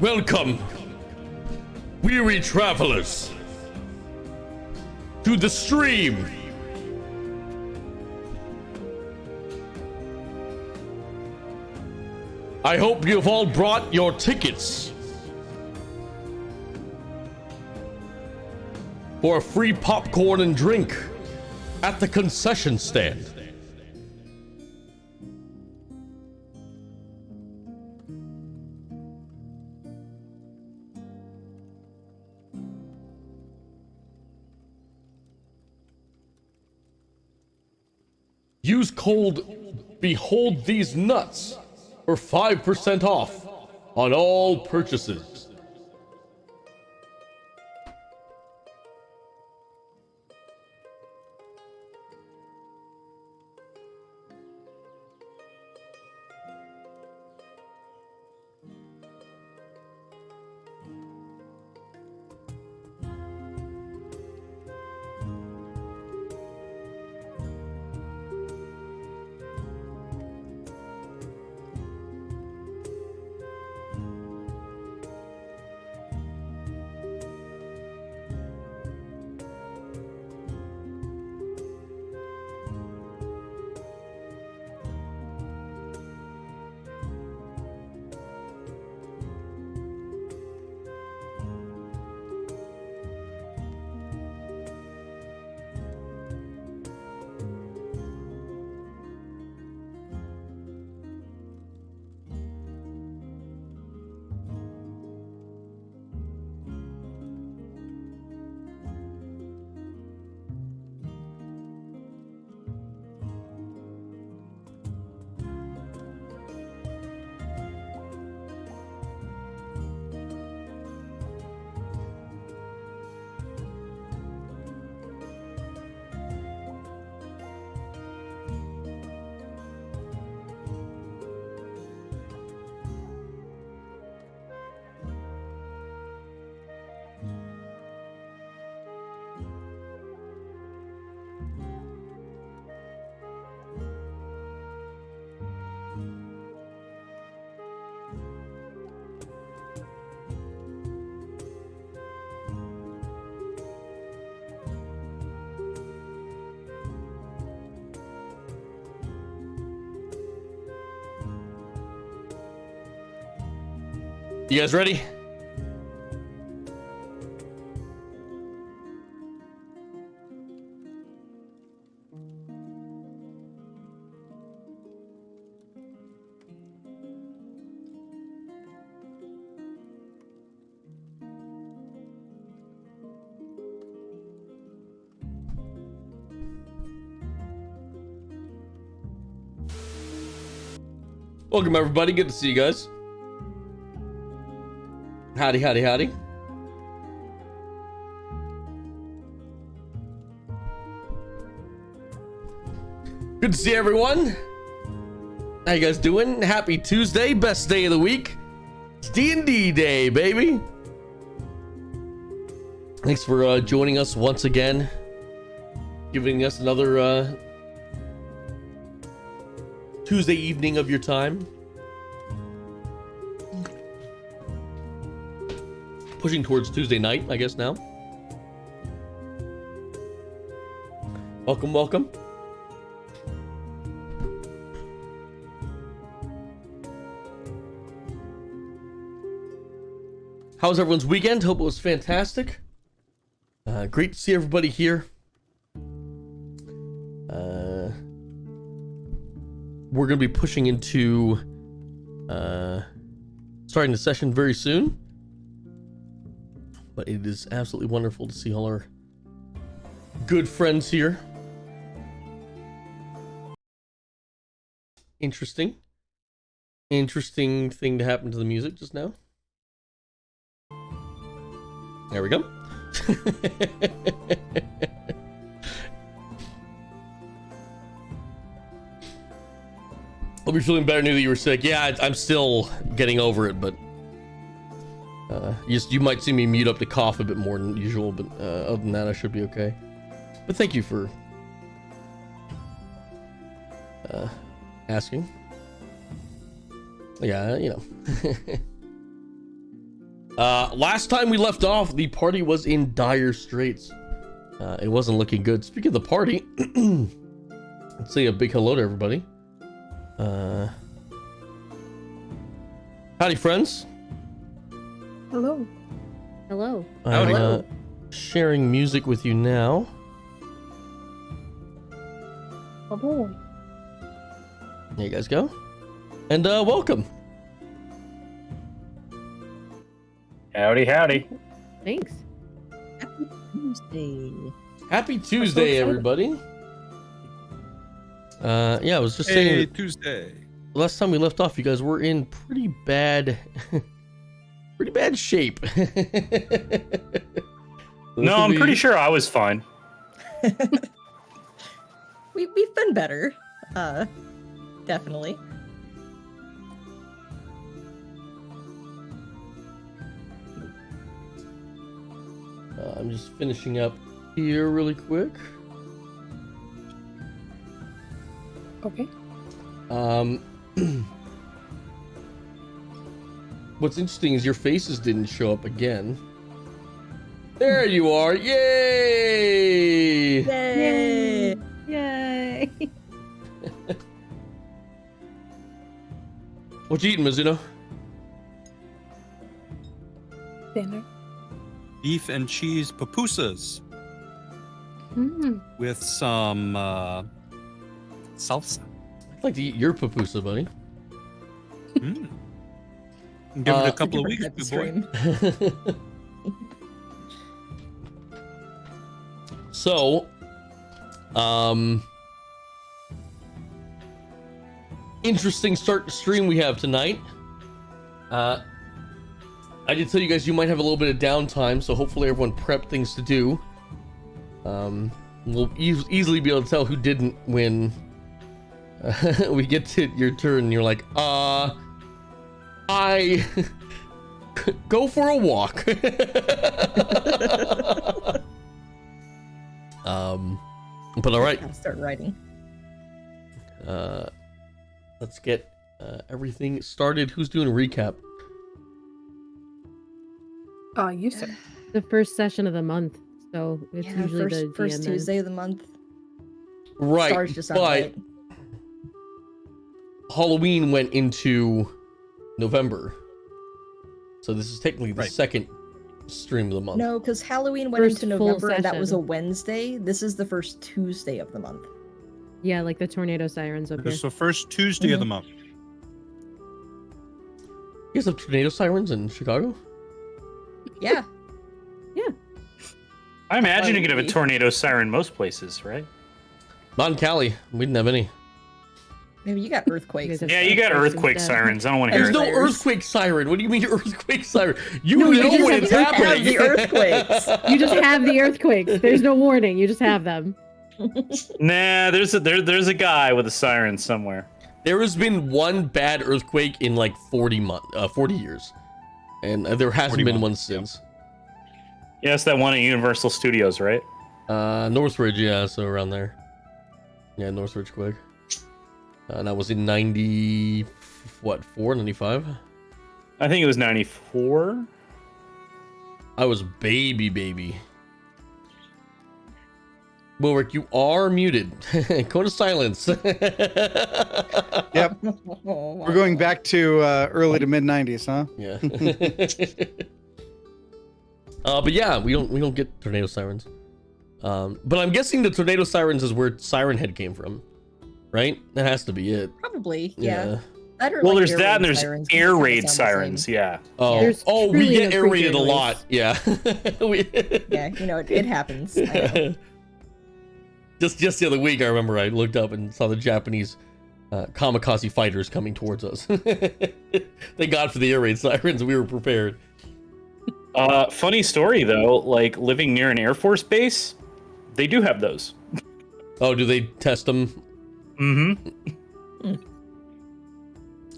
Welcome, weary travelers, to the stream. I hope you've all brought your tickets for a free popcorn and drink at the concession stand. Use code Behold These Nuts for 5% off on all purchases. You guys ready? Welcome everybody, good to see you guys. Howdy, howdy, howdy. Good to see everyone. How you guys doing? Happy Tuesday, best day of the week. It's D&D day, baby. Thanks for joining us once again. Giving us another Tuesday evening of your time. Pushing towards Tuesday night, I guess now. Welcome, welcome. How was everyone's weekend? Hope it was fantastic. Great to see everybody here. We're going to be pushing into starting the session very soon. But it is absolutely wonderful to see all our good friends here. Interesting thing to happen to the music just now. There we go. Hope you're feeling better. Knew that you were sick. Yeah, I'm still getting over it, but you might see me mute up to cough a bit more than usual, but other than that, I should be okay. But thank you for asking. Yeah, you know. Last time we left off, the party was in dire straits. It wasn't looking good. Speaking of the party, let's say a big hello to everybody. Howdy, friends. Hello. Hello. I'm sharing music with you now. Hello. There you guys go. And welcome. Howdy, howdy. Thanks. Happy Tuesday. Happy Tuesday, everybody. Yeah, I was just saying that Tuesday. last time we left off, you guys were in pretty bad shape. No, I'm pretty sure I was fine. We've been better. Definitely. I'm just finishing up here really quick. Okay. What's interesting is your faces didn't show up again. There you are! Yay! Yay! Yay. What you eating, Mizuno? Dinner. Beef and cheese pupusas with some salsa. I'd like to eat your pupusa, buddy. Mm. Give it a couple of weeks, Different good stream. boy. So, interesting start to stream we have tonight. I did tell you guys you might have a little bit of downtime, so hopefully everyone prepped things to do. We'll easily be able to tell who didn't when we get to your turn and you're like, I go for a walk. But all right. I'll start writing. Let's get everything started. Who's doing a recap? You sir. The first session of the month, so it's usually the first DM Tuesday of the month. Right, Stars just sound but right. Halloween went into November, so this is technically the second stream of the month. No, because Halloween went First into full November, and that was a session. Wednesday. This is the first Tuesday of the month. Yeah, like the tornado sirens up here. This is the first Tuesday of the month. You guys have tornado sirens in Chicago? Yeah. I imagine you could have a Probably. tornado siren most places, right? Not in Cali. We didn't have any. Maybe you got earthquakes. You guys Yeah, you got Earthquakes earthquake instead. sirens. I don't want to hear There's it. no Fires. earthquake siren. What do you mean earthquake siren? You No, you know just when have it's to have happening. the earthquakes. You just have the earthquakes. There's no warning. You just have them. Nah, there's a guy with a siren somewhere. There has been one bad earthquake in like 40 years, and there hasn't 40 been one months, since. Yeah, it's that one at Universal Studios, right? Northridge, yeah, so around there. Yeah, Northridge quake. And that was in 95? I think it was 94. I was baby. Wilrick, you are muted. Go to silence. Yep, we're going back to early to mid 90s, huh? Yeah. But yeah, we don't get tornado sirens. But I'm guessing the tornado sirens is where Siren Head came from, right? That has to be it. Probably, yeah. I don't Well, like there's air that, and raid there's sirens, 'cause air they raid sound the sirens. same. Yeah. Oh, There's we truly get no air raided a freaking lot. Yeah. Yeah, you know, it happens. I know. Just the other week, I remember I looked up and saw the Japanese kamikaze fighters coming towards us. Thank God for the air raid sirens. We were prepared. Funny story though, like living near an Air Force base, they do have those. Oh, do they test them? Mm-hmm.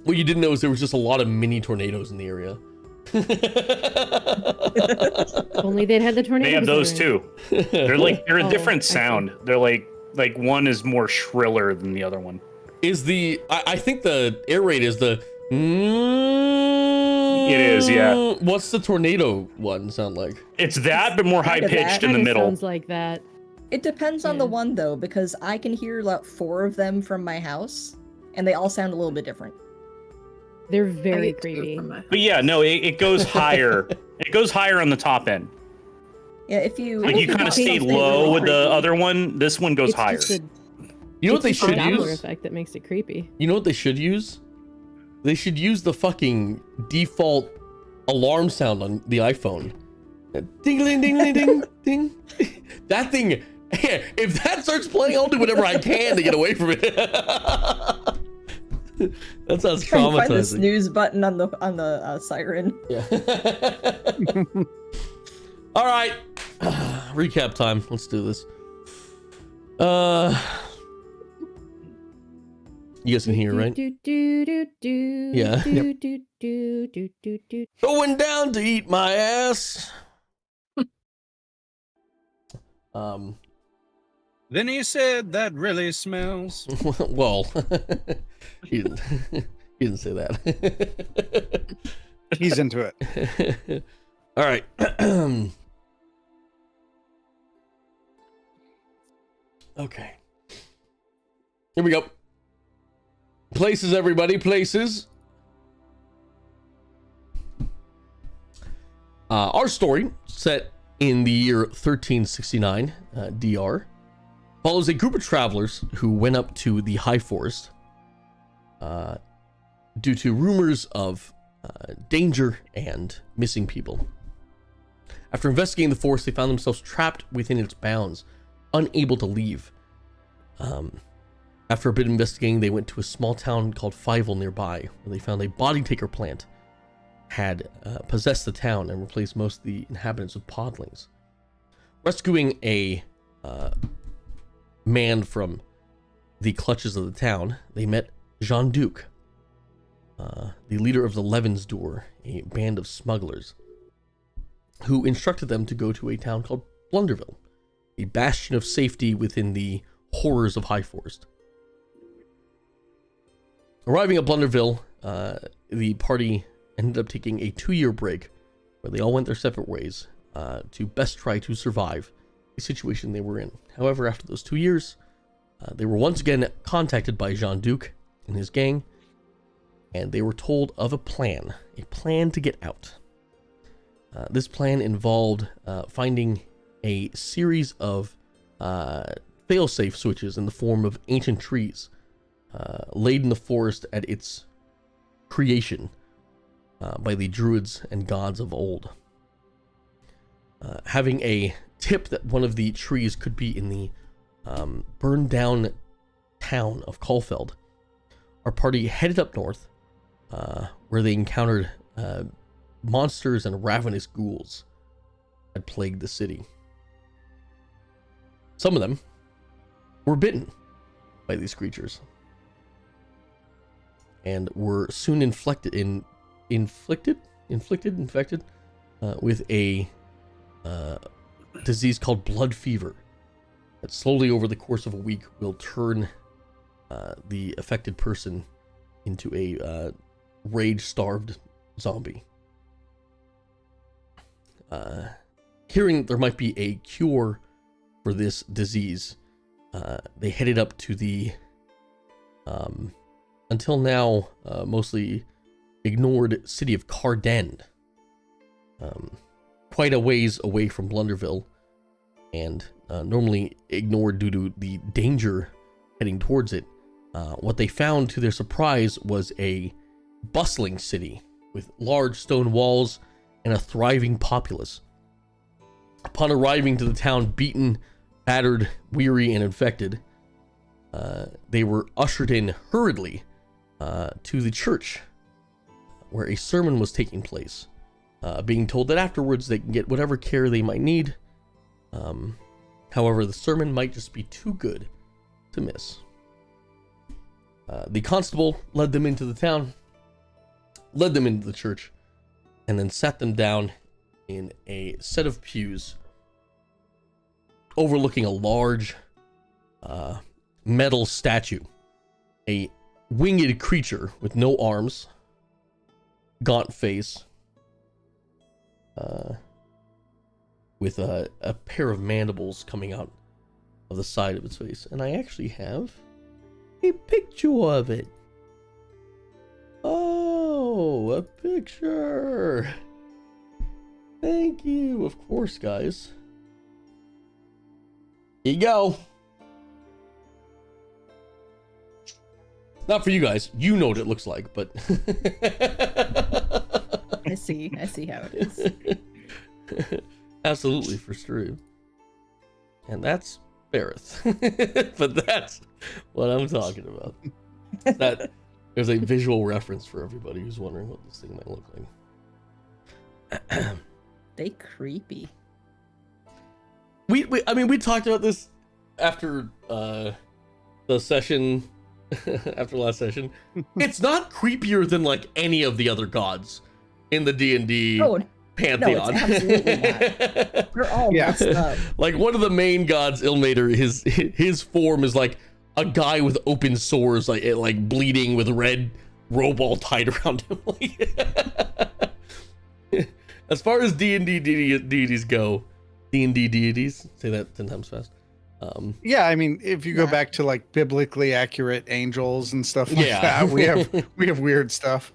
What you didn't know is there was just a lot of mini tornadoes in the area. Only they'd had the tornado. They have those siren. too. They're a Oh, different I see. sound. They're like one is more shriller than the other one. Is the I think the air raid is the It is, yeah. What's the tornado one sound like? It's that, but more high Kinda that. pitched in the Kinda middle. sounds like that. It depends on the Yeah. one though, because I can hear like 4 of them from my house, and they all sound a little bit different. They're I very get two creepy. from my But yeah, no, it goes higher. It goes higher on the top end. Yeah, if you Like you think kind of it's stay something low really with the creepy. other one. This one goes It's higher. just a, You know what it's they just a should Doppler use? effect that makes it creepy. You know what they should use? They should use the fucking default alarm sound on the iPhone. Ding ding ding ding ding ding. That thing. If that starts playing, I'll do whatever I can to get away from it. That sounds try and find the traumatizing. snooze button on the siren. Yeah. All right. Recap time. Let's do this. You guys can hear, right? Yeah. Going down to eat my ass. Then he said that really smells. Well, he didn't say that. He's into it. All right. Okay. Here we go. Places, everybody, places. Our story, set in the year 1369 DR, follows a group of travelers who went up to the high forest due to rumors of danger and missing people. After investigating the forest, they found themselves trapped within its bounds, unable to leave. After a bit of investigating, they went to a small town called Fievel nearby, where they found a body taker plant had possessed the town and replaced most of the inhabitants with podlings. Rescuing a man from the clutches of the town, they met Jean-Duc, the leader of the Levensdoor, a band of smugglers, who instructed them to go to a town called Blunderville, a bastion of safety within the horrors of High Forest. Arriving at Blunderville, the party ended up taking a 2-year break where they all went their separate ways to best try to survive the situation they were in. However, after those 2 years, they were once again contacted by Jean-Duc and his gang, and they were told of a plan to get out. This plan involved finding a series of failsafe switches in the form of ancient trees laid in the forest at its creation by the druids and gods of old. Having a tip that one of the trees could be in the burned down town of Caulfeld, our party headed up north, where they encountered monsters and ravenous ghouls had plagued the city. Some of them were bitten by these creatures and were soon infected with a disease called blood fever that slowly over the course of a week will turn the affected person into a rage-starved zombie. Hearing that there might be a cure for this disease, they headed up to the until now mostly ignored city of Carden, quite a ways away from Blunderville, and normally ignored due to the danger heading towards it. What they found, to their surprise, was a bustling city with large stone walls and a thriving populace. Upon arriving to the town, beaten, battered, weary, and infected, they were ushered in hurriedly to the church where a sermon was taking place, being told that afterwards they can get whatever care they might need. However, the sermon might just be too good to miss. The constable led them into the town, led them into the church, and then sat them down in a set of pews overlooking a large metal statue, a winged creature with no arms, gaunt face, with a pair of mandibles coming out of the side of its face. And I actually have a picture of it. Oh, a picture. Thank you. Of course, guys. Here you go. Not for you guys. You know what it looks like, but I see how it is. absolutely for true. And that's Barrett. But that's what I'm talking about. That there's a visual reference for everybody who's wondering what this thing might look like. They creepy. We talked about this after the session, after last session. It's not creepier than like any of the other gods in the D&D pantheon. No, it's absolutely not. They're all messed up. Like one of the main gods, Ilmater, his form is like a guy with open sores, like bleeding with a red robe all tied around him. As far as D&D deities go, D&D deities, say that 10 times fast. Yeah, I mean, if you go back to like biblically accurate angels and stuff like that, we have weird stuff.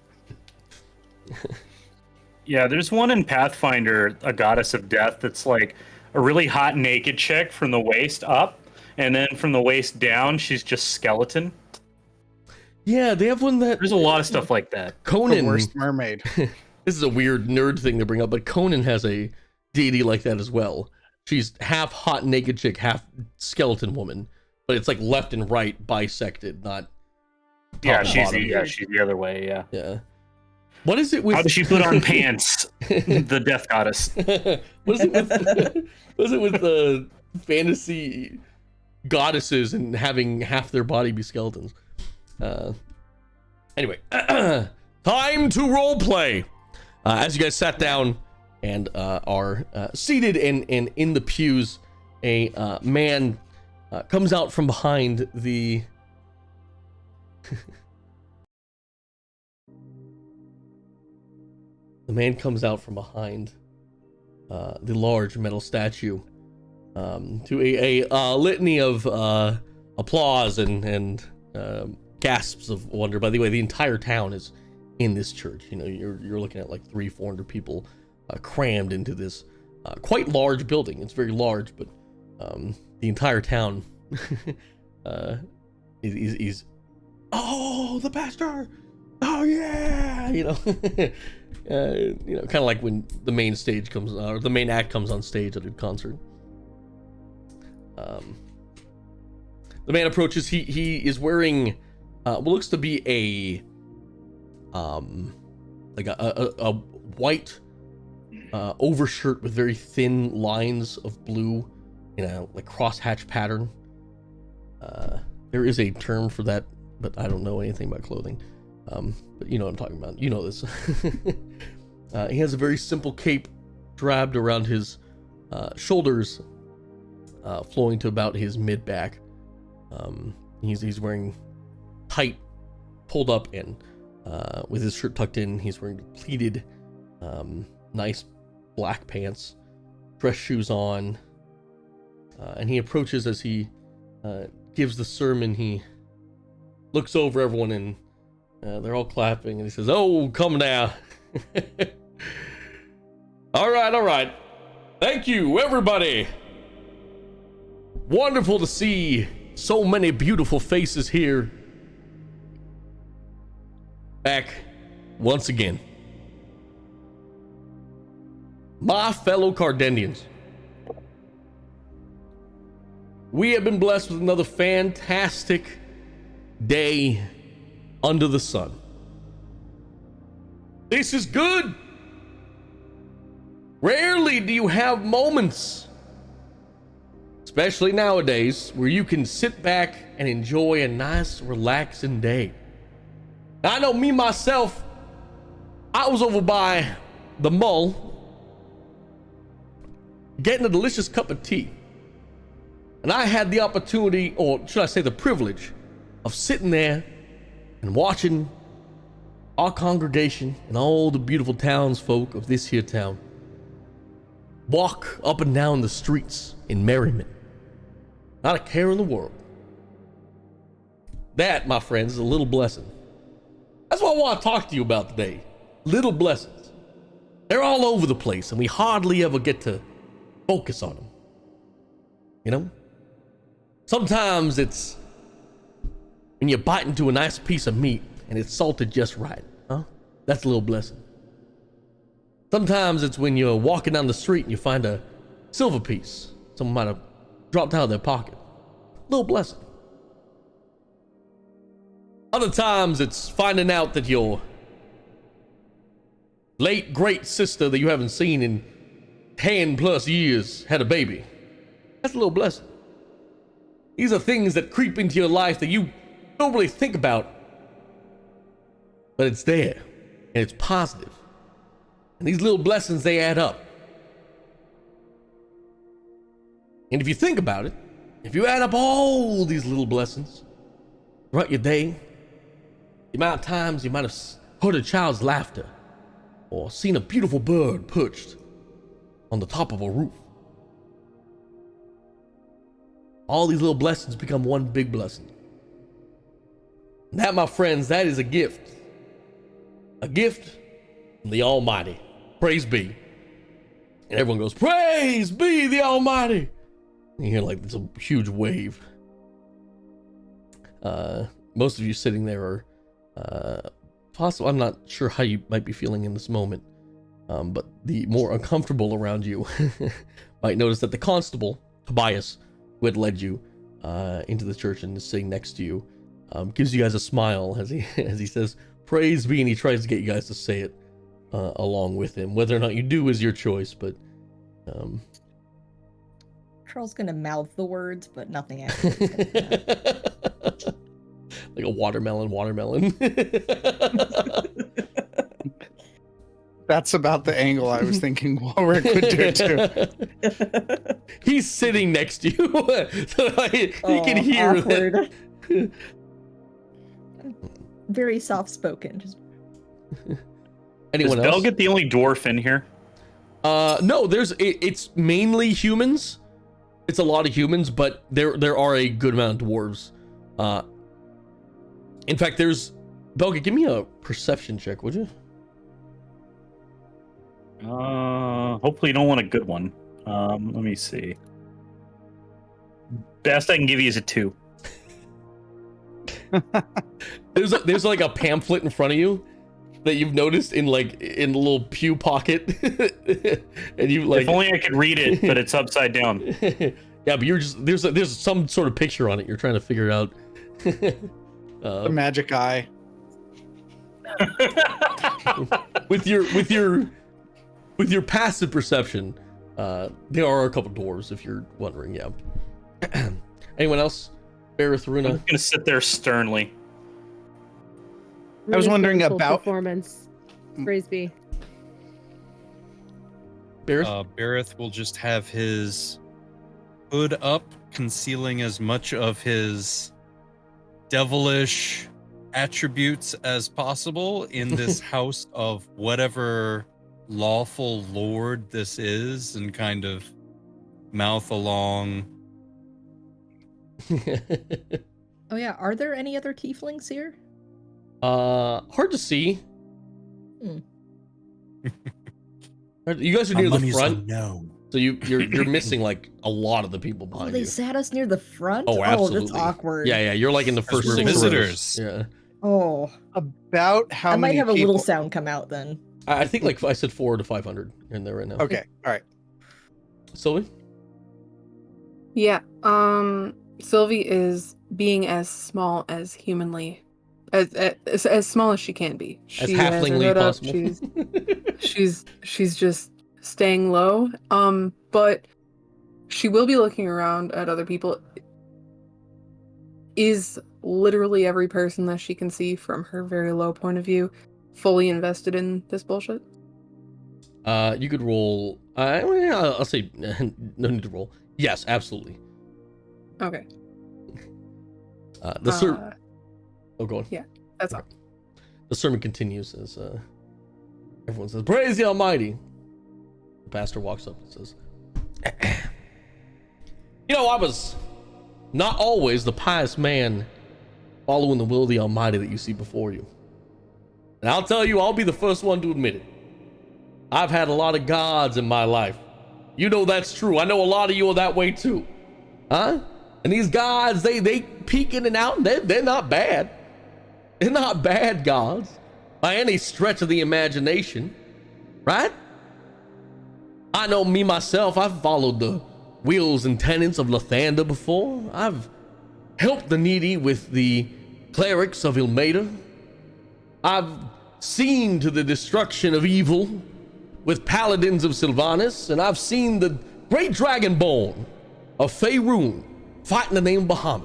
Yeah, there's one in Pathfinder, a goddess of death, that's like a really hot naked chick from the waist up, and then from the waist down, she's just skeleton. Yeah, they have one that... There's a lot of stuff like that. Conan... The worst mermaid. This is a weird nerd thing to bring up, but Conan has a deity like that as well. She's half hot naked chick, half skeleton woman, but it's like left and right bisected, not... Yeah, she's the other way, yeah. Yeah. What is it with... How does she put on pants? The death goddess. What is it with the fantasy goddesses and having half their body be skeletons? Anyway, time to role play. As you guys sat down and are seated and in the pews, a man comes out from behind the... The man comes out from behind the large metal statue to a litany of applause and gasps of wonder. By the way, the entire town is in this church. You know, you're looking at like 300-400 people crammed into this quite large building. It's very large, but the entire town is oh, the pastor, oh yeah, you know. Kind of like when the main stage comes, or the main act comes on stage at a concert. The man approaches. He is wearing what looks to be a white overshirt with very thin lines of blue in a like crosshatch pattern. There is a term for that, but I don't know anything about clothing. But you know what I'm talking about. You know this. He has a very simple cape draped around his shoulders, flowing to about his mid-back. He's wearing tight, pulled up, and with his shirt tucked in, he's wearing pleated, nice black pants, dress shoes on, and he approaches as he gives the sermon. He looks over everyone and they're all clapping, and he says, "Oh, come now." All right. Thank you, everybody. Wonderful to see so many beautiful faces here. Back once again. My fellow Cardendians, we have been blessed with another fantastic day under the sun. This is good. Rarely do you have moments, especially nowadays, where you can sit back and enjoy a nice, relaxing day. Now, I know me myself, I was over by the mall getting a delicious cup of tea, and I had the opportunity, or should I say the privilege, of sitting there and watching our congregation and all the beautiful townsfolk of this here town walk up and down the streets in merriment. Not a care in the world. That, my friends, is a little blessing. That's what I want to talk to you about today. Little blessings. They're all over the place, and we hardly ever get to focus on them. You know? Sometimes it's when you bite into a nice piece of meat and it's salted just right, huh? That's a little blessing. Sometimes it's when you're walking down the street and you find a silver piece someone might have dropped out of their pocket. Little blessing. Other times it's finding out that your late great sister that you haven't seen in 10 plus years had a baby. That's a little blessing. These are things that creep into your life that you don't really think about, but it's there and it's positive. And these little blessings, they add up. And if you think about it, if you add up all these little blessings throughout your day, the amount of times you might have heard a child's laughter or seen a beautiful bird perched on the top of a roof, all these little blessings become one big blessing. And that, my friends, that is a gift. A gift from the Almighty. Praise be. And everyone goes, praise be the Almighty. And you hear like there's a huge wave. Most of you sitting there are possible. I'm not sure how you might be feeling in this moment. But the more uncomfortable around you might notice that the constable, Tobias, who had led you into the church and is sitting next to you, gives you guys a smile as he says, praise be, and he tries to get you guys to say it along with him. Whether or not you do is your choice, but Charles gonna mouth the words, but nothing actually is gonna come out. like a watermelon. That's about the angle I was thinking Warwick would do too. He's sitting next to you, so he can hear awkward. that. Very soft spoken. Just Anyone Does else? Bell get the only dwarf in here? No, it's mainly humans. It's a lot of humans, but there are a good amount of dwarves. In fact, Belga, give me a perception check, would you? Hopefully you don't want a good one. Let me see. Best I can give you is a 2. There's like a pamphlet in front of you that you've noticed in the little pew pocket, and you like. If only I could read it, but it's upside down. Yeah, but you're just there's some sort of picture on it. You're trying to figure it out. The magic eye. with your passive perception, there are a couple dwarves if you're wondering. Yeah. Anyone else? Bareth, I'm Runa. just gonna sit there sternly. I was wondering Wonderful about- performance. Praise be. Bareth. Bareth will just have his hood up, concealing as much of his devilish attributes as possible in this house of whatever lawful lord this is, and kind of mouth along. oh yeah, are there any other tieflings here? Hard to see. Hmm. You guys are Our near the money's front, a no. so you're missing like a lot of the people Oh, behind they you. sat us near the front? Oh, absolutely. that's awkward. Yeah, you're like in the first we're 6 visitors. rows. Yeah, Oh, About how I might many have a people? little sound come out then. I think like I said 400 to 500 in there right now. Okay, all right. Sylvie. Yeah. Sylvie is being as small as humanly, as small as she can be. As She has her halflingly hood up, possible. she's just staying low. But she will be looking around at other people. Is literally every person that she can see from her very low point of view fully invested in this bullshit? You could roll. I'll say no need to roll. Yes, absolutely. Okay. Oh, go on. Yeah, that's all. the sermon continues as everyone says, "Praise the Almighty." The pastor walks up and says, "You know, I was not always the pious man following the will of the Almighty that you see before you. And I'll tell you, I'll be the first one to admit it. I've had a lot of gods in my life. You know that's true. I know a lot of you are that way too. Huh? And these gods, they peek in and out, and they're not bad. They're not bad gods by any stretch of the imagination, right? I know me myself, I've followed the wills and tenets of Lathander before. I've helped the needy with the clerics of Ilmater. I've seen to the destruction of evil with paladins of Sylvanas, and I've seen the great dragonborn of Faerun fight in the name of Bahamut.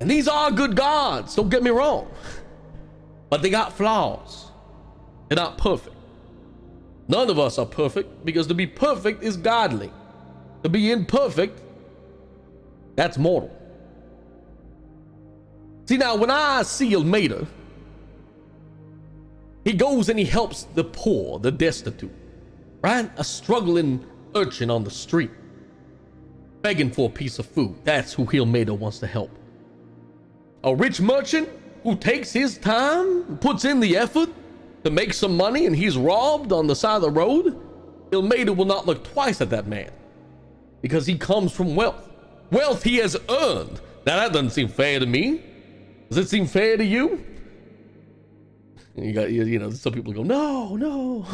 And these are good gods, don't get me wrong, but they got flaws. They're not perfect. None of us are perfect, because to be perfect is godly. To be imperfect, that's mortal. See, now when I see Ilmater, he goes and he helps the poor, the destitute, right? A struggling urchin on the street, begging for a piece of food. That's who Ilmater wants to help. A rich merchant who takes his time, puts in the effort to make some money, and he's robbed on the side of the road, Ilmater will not look twice at that man, because he comes from wealth. Wealth he has earned. Now that doesn't seem fair to me. Does it seem fair to you? And you got, you know, some people go, no.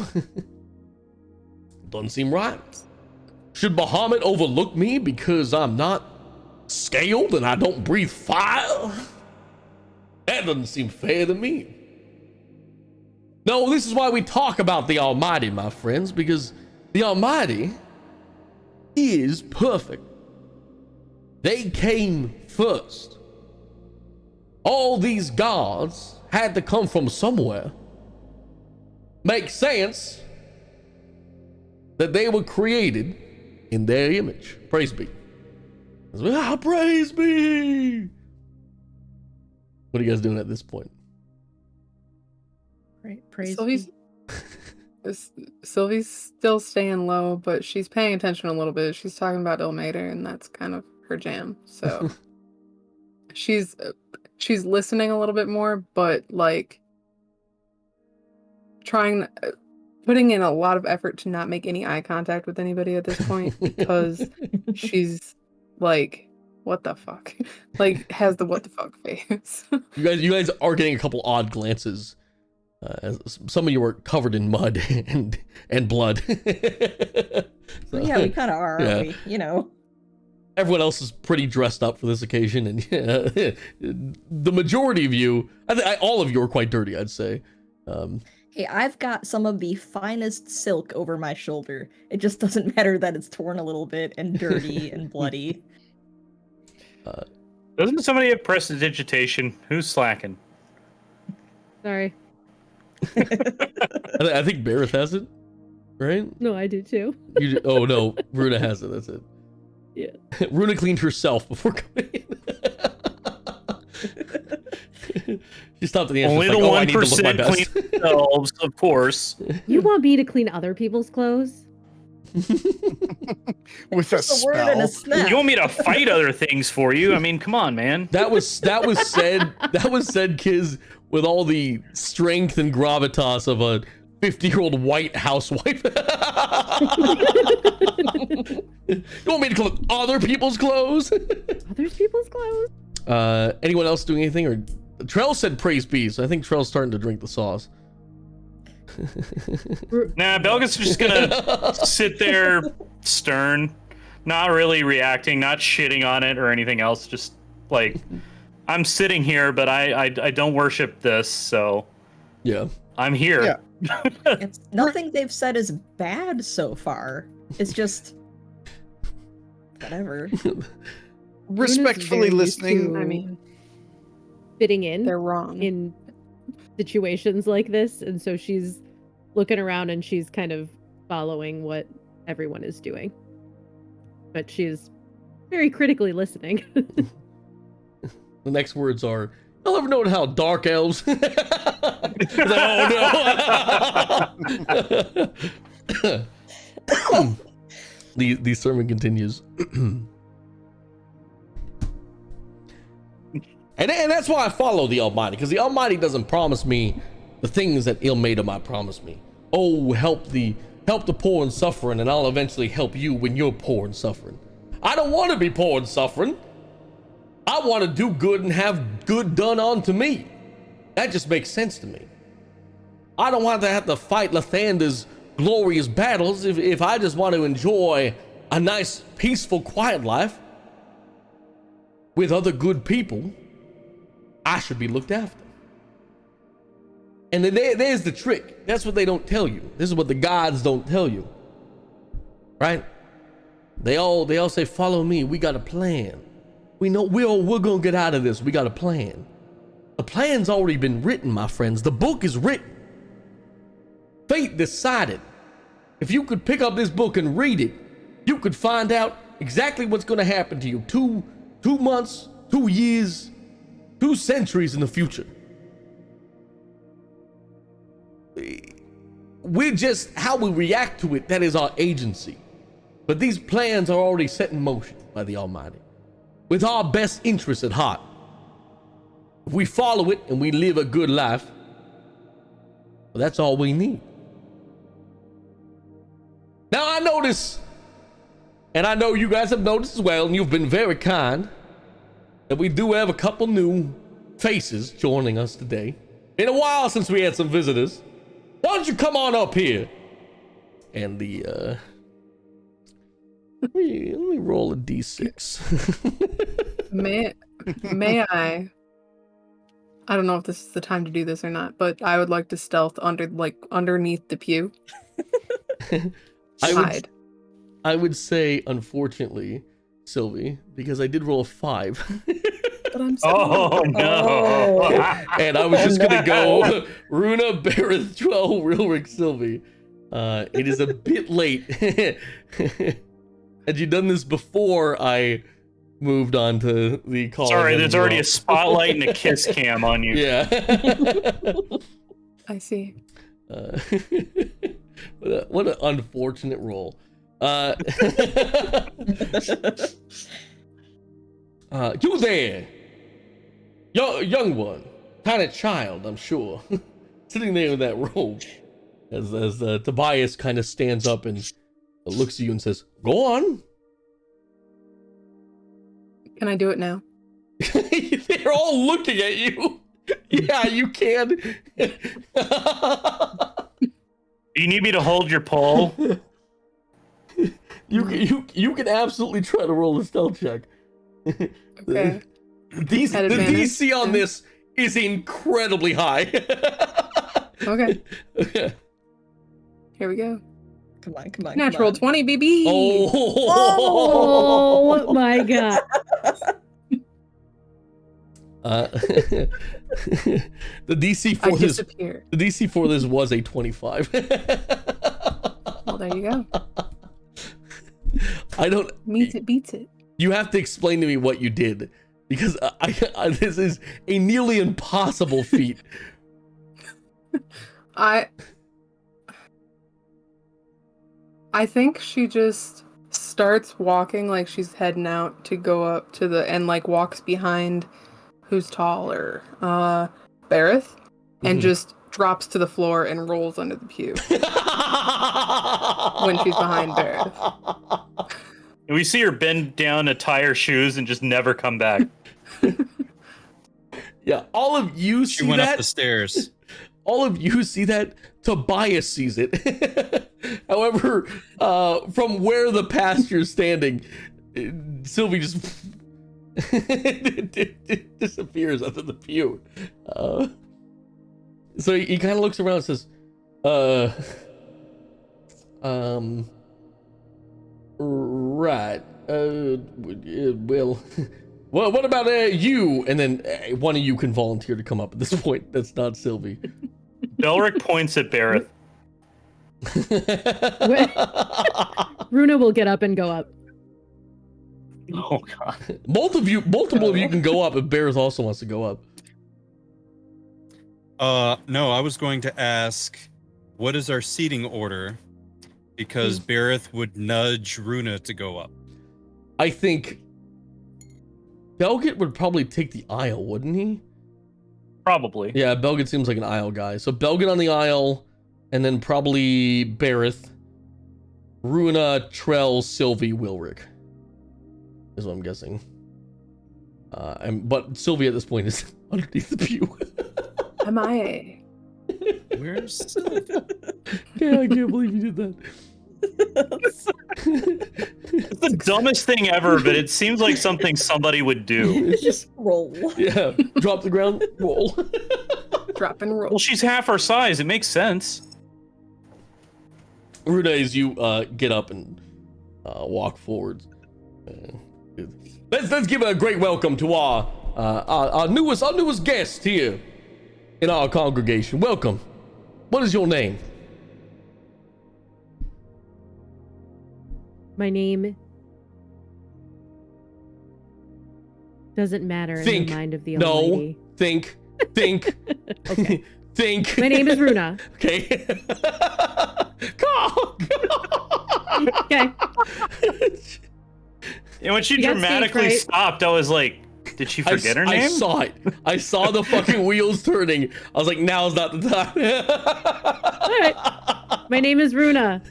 Doesn't seem right. Should Bahamut overlook me because I'm not scaled and I don't breathe fire? That doesn't seem fair to me. No, this is why we talk about the Almighty, my friends, because the Almighty is perfect. They came first. All these gods had to come from somewhere. Makes sense that they were created in their image. Praise be. Praise be. What are you guys doing at this point? Right, praise Sylvie's still staying low, but she's paying attention a little bit. She's talking about Ilmater, and that's kind of her jam. So she's listening a little bit more, but like putting in a lot of effort to not make any eye contact with anybody at this point, because she's like, what the fuck? Like, has the what the fuck face. You guys are getting a couple odd glances. As some of you are covered in mud and blood. So, yeah, we kind of are, aren't we? You know. Everyone else is pretty dressed up for this occasion, and the majority of you, all of you are quite dirty, I'd say. Hey, I've got some of the finest silk over my shoulder. It just doesn't matter that it's torn a little bit and dirty and bloody. Doesn't somebody have prestidigitation? Who's slacking? Sorry. I think Barrett has it, right? No, I do too. Oh no, Runa has it. That's it. Yeah. Runa cleaned herself before coming in. She stopped at the end. Only the 1% clean themselves, of course. You want me to clean other people's clothes? With a word and a spell. snap. You want me to fight other things for you? I mean, come on, man. That was said, Kiz, with all the strength and gravitas of a 50-year-old white housewife. You want me to clean other people's clothes? Other people's clothes? Anyone else doing anything? Or Trell said praise be, so I think Trell's starting to drink the sauce. Nah, Belga's just gonna sit there stern, not really reacting, not shitting on it or anything else. Just like, I'm sitting here, but I don't worship this, so yeah, I'm here. Yeah. It's nothing they've said is bad so far. It's just whatever. Respectfully Runa's very listening. used to I mean, fitting in they're wrong. in situations like this, and so she's looking around and she's kind of following what everyone is doing, but she's very critically listening. The next words are, Y'all ever know how dark elves? Like, oh no. The sermon continues. And that's why I follow the Almighty, because the Almighty doesn't promise me the things that Ilmater might promise me. Oh, help the poor and suffering, and I'll eventually help you when you're poor and suffering. I don't want to be poor and suffering. I want to do good and have good done unto me. That just makes sense to me. I don't want to have to fight Lathander's glorious battles if I just want to enjoy a nice, peaceful, quiet life with other good people. I should be looked after. And then there's the trick. That's what they don't tell you. This is what the gods don't tell you. Right? They all say, follow me. We got a plan. We know we're gonna get out of this. We got a plan. The plan's already been written, my friends. The book is written. Fate decided. If you could pick up this book and read it, you could find out exactly what's gonna happen to you 2 months, 2 years, 2 centuries in the future. We're just how we react to it. That is our agency. But these plans are already set in motion by the Almighty, with our best interests at heart. If we follow it and we live a good life, well, that's all we need. Now I notice, and I know you guys have noticed as well, and you've been very kind, that we do have a couple new faces joining us today. Been a while since we had some visitors. Why don't you come on up here? And the let me roll a d6. May I? I don't know if this is the time to do this or not, but I would like to stealth underneath the pew. Hide. I would say, unfortunately, Sylvie, because I did roll a 5. But I'm Oh no! And I was just gonna go Runa, Bareth, Joel, Rilric, Sylvie. It is a bit late. Had you done this before I moved on to the call? Sorry, there's already a spotlight and a kiss cam on you. Yeah. I see. What an unfortunate roll. You there, young one, kind of child, I'm sure, sitting there in that robe, as Tobias kind of stands up and looks at you and says, "Go on." Can I do it now? They're all looking at you. Yeah, you can. Do you need me to hold your pole? You can absolutely try to roll a stealth check. Okay. The DC on this is incredibly high. Okay. Here we go. Come on. Natural 20, BB. Oh my god. The DC I for this disappear. the DC for this was a 25. Well, there you go. I don't. Meets it, beats it. You have to explain to me what you did, because I this is a nearly impossible feat. I think she just starts walking like she's heading out to go up to the and like walks behind who's taller, Bareth, and just drops to the floor and rolls under the pew when she's behind Bareth. And we see her bend down to tie her shoes and just never come back. Yeah, all of you She see went that. up the stairs. All of you see that. Tobias sees it. However, from where the pasture's standing, Sylvie just disappears under the pew. So he kind of looks around and says, right, well, what about you? And then one of you can volunteer to come up at this point. That's not Sylvie. Belric points at Bareth. Runa will get up and go up. Oh god. Multiple of you can go up if Bears also wants to go up. No, I was going to ask, what is our seating order? Because Bareth would nudge Runa to go up. I think Belgit would probably take the aisle, wouldn't he? Probably. Yeah, Belgit seems like an aisle guy. So Belgit on the aisle, and then probably Bareth, Runa, Trell, Sylvie, Wilric. Is what I'm guessing. But Sylvie at this point is underneath the pew. MIA. Where's Sylvie? Yeah, I can't believe you did that. It's the dumbest thing ever, but it seems like something somebody would do. Just roll. Yeah, drop the ground, roll. Drop and roll. Well, she's half our size. It makes sense. Runa, as you get up and walk forward, let's give a great welcome to our newest guest here in our congregation. Welcome. What is your name? My name doesn't matter in the mind of the Almighty. Think. Okay. Think. My name is Runa. Okay. Okay. And when she You got dramatically stage fright. stopped, I was like, did she forget her name? I saw it. I saw the fucking wheels turning. I was like, now's not the time. All right. My name is Runa.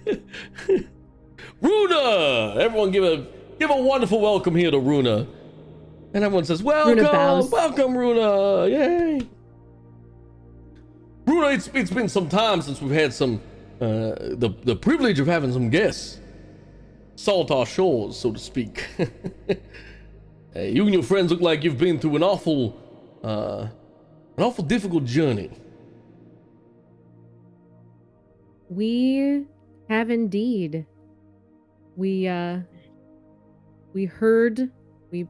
Runa! Everyone give a wonderful welcome here to Runa. And everyone says, welcome, bows. welcome, Runa. Yay. Runa, it's been some time since we've had some, the privilege of having some guests. Salt our shores, so to speak. You and your friends look like you've been through an awful difficult journey. We have indeed. We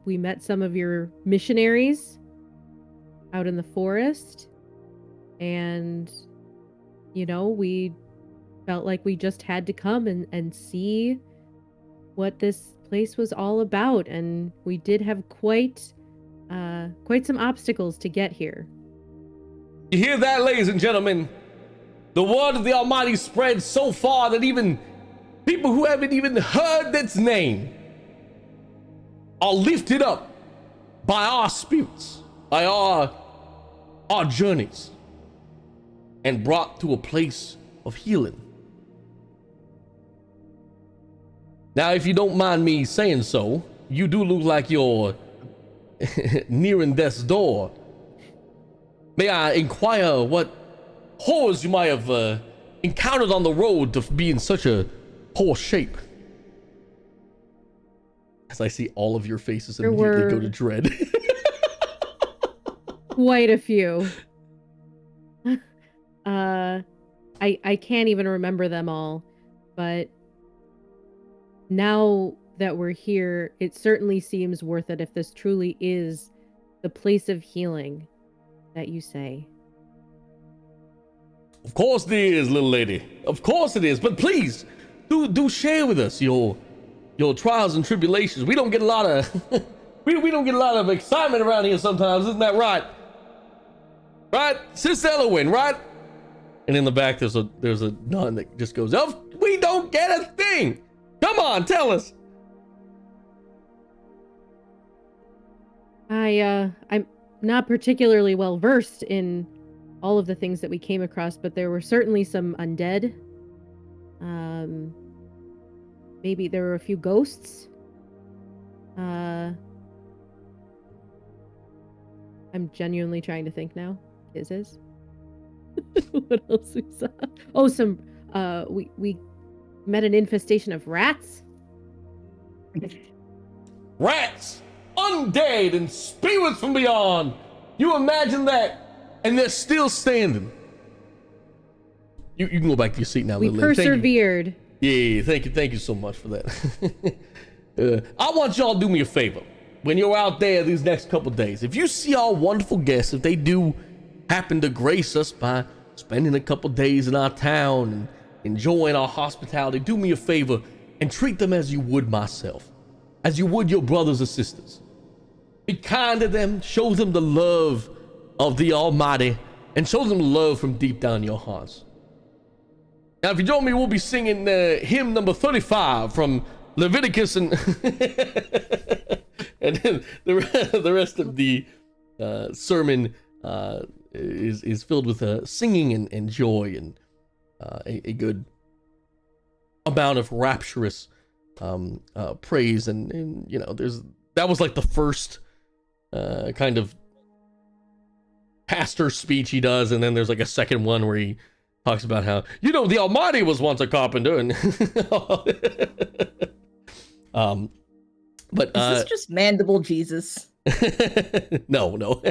met some of your missionaries out in the forest, and we felt like we just had to come and see what this place was all about, and we did have quite some obstacles to get here. You hear that, ladies and gentlemen? The word of the Almighty spread so far that even people who haven't even heard its name are lifted up by our spirits, by our journeys, and brought to a place of healing. Now, if you don't mind me saying so, you do look like you're nearing death's door. May I inquire what horrors you might have encountered on the road to be in such a poor shape? As I see all of your faces immediately go to dread. Quite a few. I can't even remember them all, but now that we're here, it certainly seems worth it if this truly is the place of healing that you say. Of course it is, little lady. Of course it is. But please, do share with us your trials and tribulations. We don't get a lot of we don't get a lot of excitement around here sometimes, isn't that right? Right, Sister Elowin, right? And in the back there's a nun that just goes, "Oh, we don't get a thing. Come on, tell us." I'm not particularly well versed in all of the things that we came across, but there were certainly some undead. Maybe there were a few ghosts. I'm genuinely trying to think now. Is what else we saw? Oh, we met an infestation of rats. Rats, undead, and spirits from beyond. You imagine that? And they're still standing. You can go back to your seat now, We little lady. Thank you. persevered. Yeah, thank you so much for that. I want y'all to do me a favor. When you're out there these next couple days, if you see our wonderful guests, if they do happen to grace us by spending a couple days in our town and enjoying our hospitality, do me a favor and treat them as you would myself, as you would your brothers or sisters. Be kind to them, show them the love of the Almighty, and show them love from deep down your hearts. Now, if you join me, we'll be singing hymn number 35 from Leviticus, and and then the rest of the sermon is filled with singing and joy and a good amount of rapturous praise, and you know, that was like the first kind of pastor speech he does, and then there's like a second one where he talks about how, you know, the Almighty was once a carpenter, and but Is this just Mandible Jesus? no.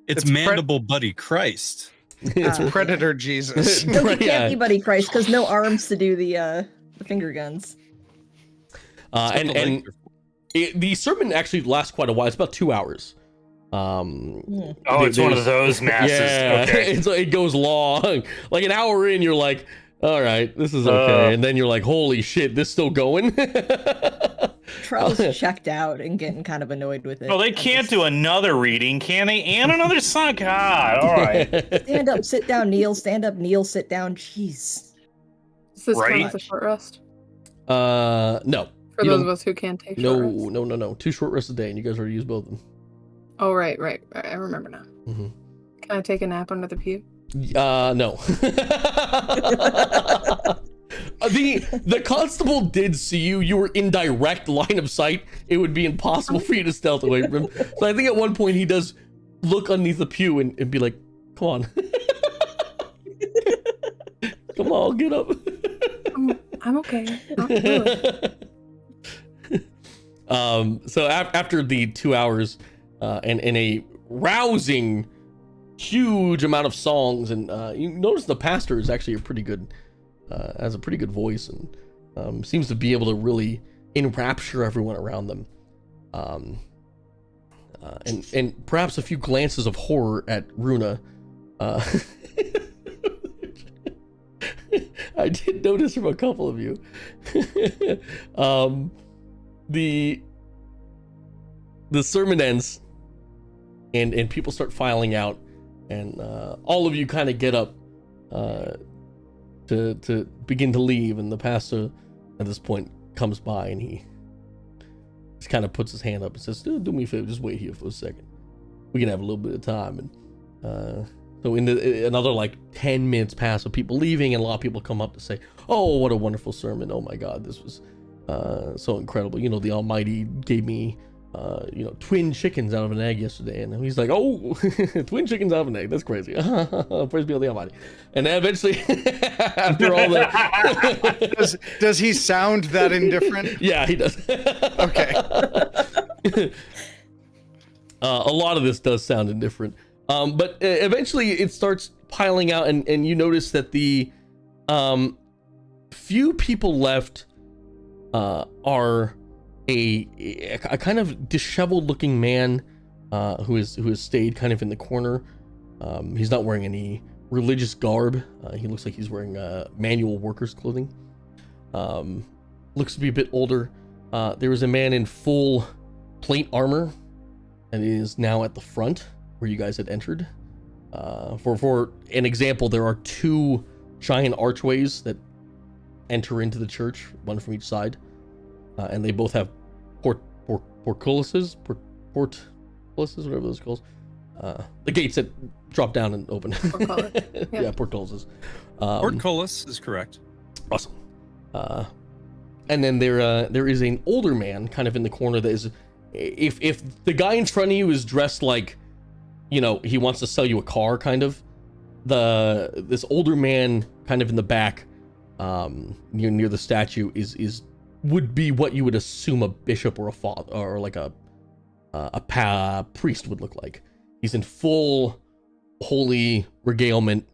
It's It's Mandible Buddy Christ. It's Predator Jesus. No, he Yeah. can't be Buddy Christ because no arms to do the finger guns. And the sermon actually lasts quite a while. It's about 2 hours. Oh, it's one of those masses. Yeah, Okay. it goes long. Like an hour in, you're like, all right, this is okay. And then you're like, holy shit, this still going? Charles checked out and getting kind of annoyed with it. Well, they can't do another reading, can they? And another song? God, all right. Stand up, sit down, kneel, stand up, kneel, sit down. Jeez. Is this Right. count as a short rest? No. For You those don't- of us who can't take short rest? No. 2 short rests a day, and you guys already used both of them. Oh, right. I remember now. Mm-hmm. Can I take a nap under the pew? No. The constable did see you. You were in direct line of sight. It would be impossible for you to stealth away from him. So I think at one point he does look underneath the pew and be like, come on. Come on, get up. I'm okay. I'll do it. So after the 2 hours and a rousing, huge amount of songs, and you notice the pastor is actually has a pretty good voice, and seems to be able to really enrapture everyone around them, and perhaps a few glances of horror at Runa. I did notice from a couple of you. The sermon ends, and people start filing out, and all of you kind of get up to begin to leave, and the pastor at this point comes by, and he just kind of puts his hand up and says, do me a favor, just wait here for a second. We can have a little bit of time. And so another like 10 minutes pass of people leaving, and a lot of people come up to say, oh, what a wonderful sermon. Oh my God, this was so incredible. You know, the Almighty gave me twin chickens out of an egg yesterday, and he's like, oh, twin chickens out of an egg, that's crazy. Praise be to the Almighty. And then eventually after all that, does he sound that indifferent? yeah, he does. Okay. A lot of this does sound indifferent, but eventually it starts piling out, and you notice that the few people left are a kind of disheveled looking man who has stayed kind of in the corner. He's not wearing any religious garb. He looks like he's wearing manual workers clothing. Looks to be a bit older. There was a man in full plate armor, and he is now at the front where you guys had entered. For an example, there are 2 giant archways that enter into the church, one from each side. And they both have portcullises, whatever those calls. The gates that drop down and open. Yeah, portcullises. Portcullis is correct. Awesome. And then there is an older man kind of in the corner that is, if the guy in front of you is dressed like, you know, he wants to sell you a car, kind of, this older man kind of in the back, near the statue would be what you would assume a bishop or a father or like a priest would look like. He's in full holy regalement.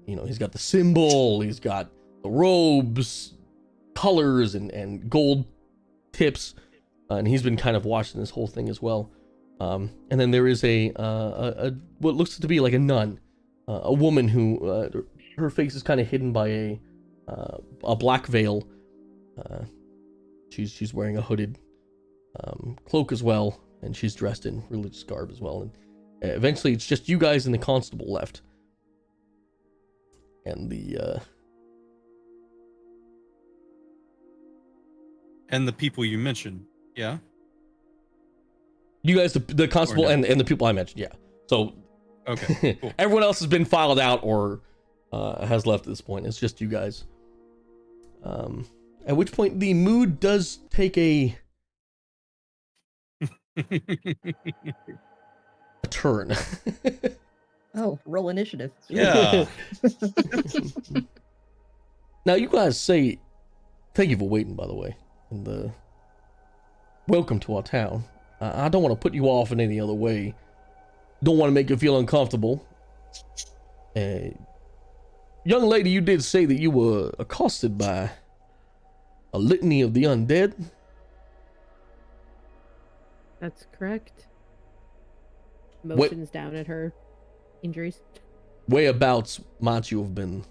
He's got the symbol, he's got the robes, colors, and gold tips, and he's been kind of watching this whole thing as well. And then there is a what looks to be like a nun, a woman who her face is kind of hidden by a black veil. She's wearing a hooded cloak as well, and she's dressed in religious garb as well. Eventually, it's just you guys and the constable left. And the people you mentioned, yeah. you guys, the constable no? and the people I mentioned, yeah. So Okay, cool. everyone else has been filed out or has left at this point. It's just you guys. At which point the mood does take a turn. Oh, roll initiative. Yeah. Now you guys say, thank you for waiting, by the way, and welcome to our town. I don't want to put you off in any other way. Don't want to make you feel uncomfortable. Young lady, you did say that you were accosted by a litany of the undead. That's correct. Motions down at her injuries. Whereabouts might you have been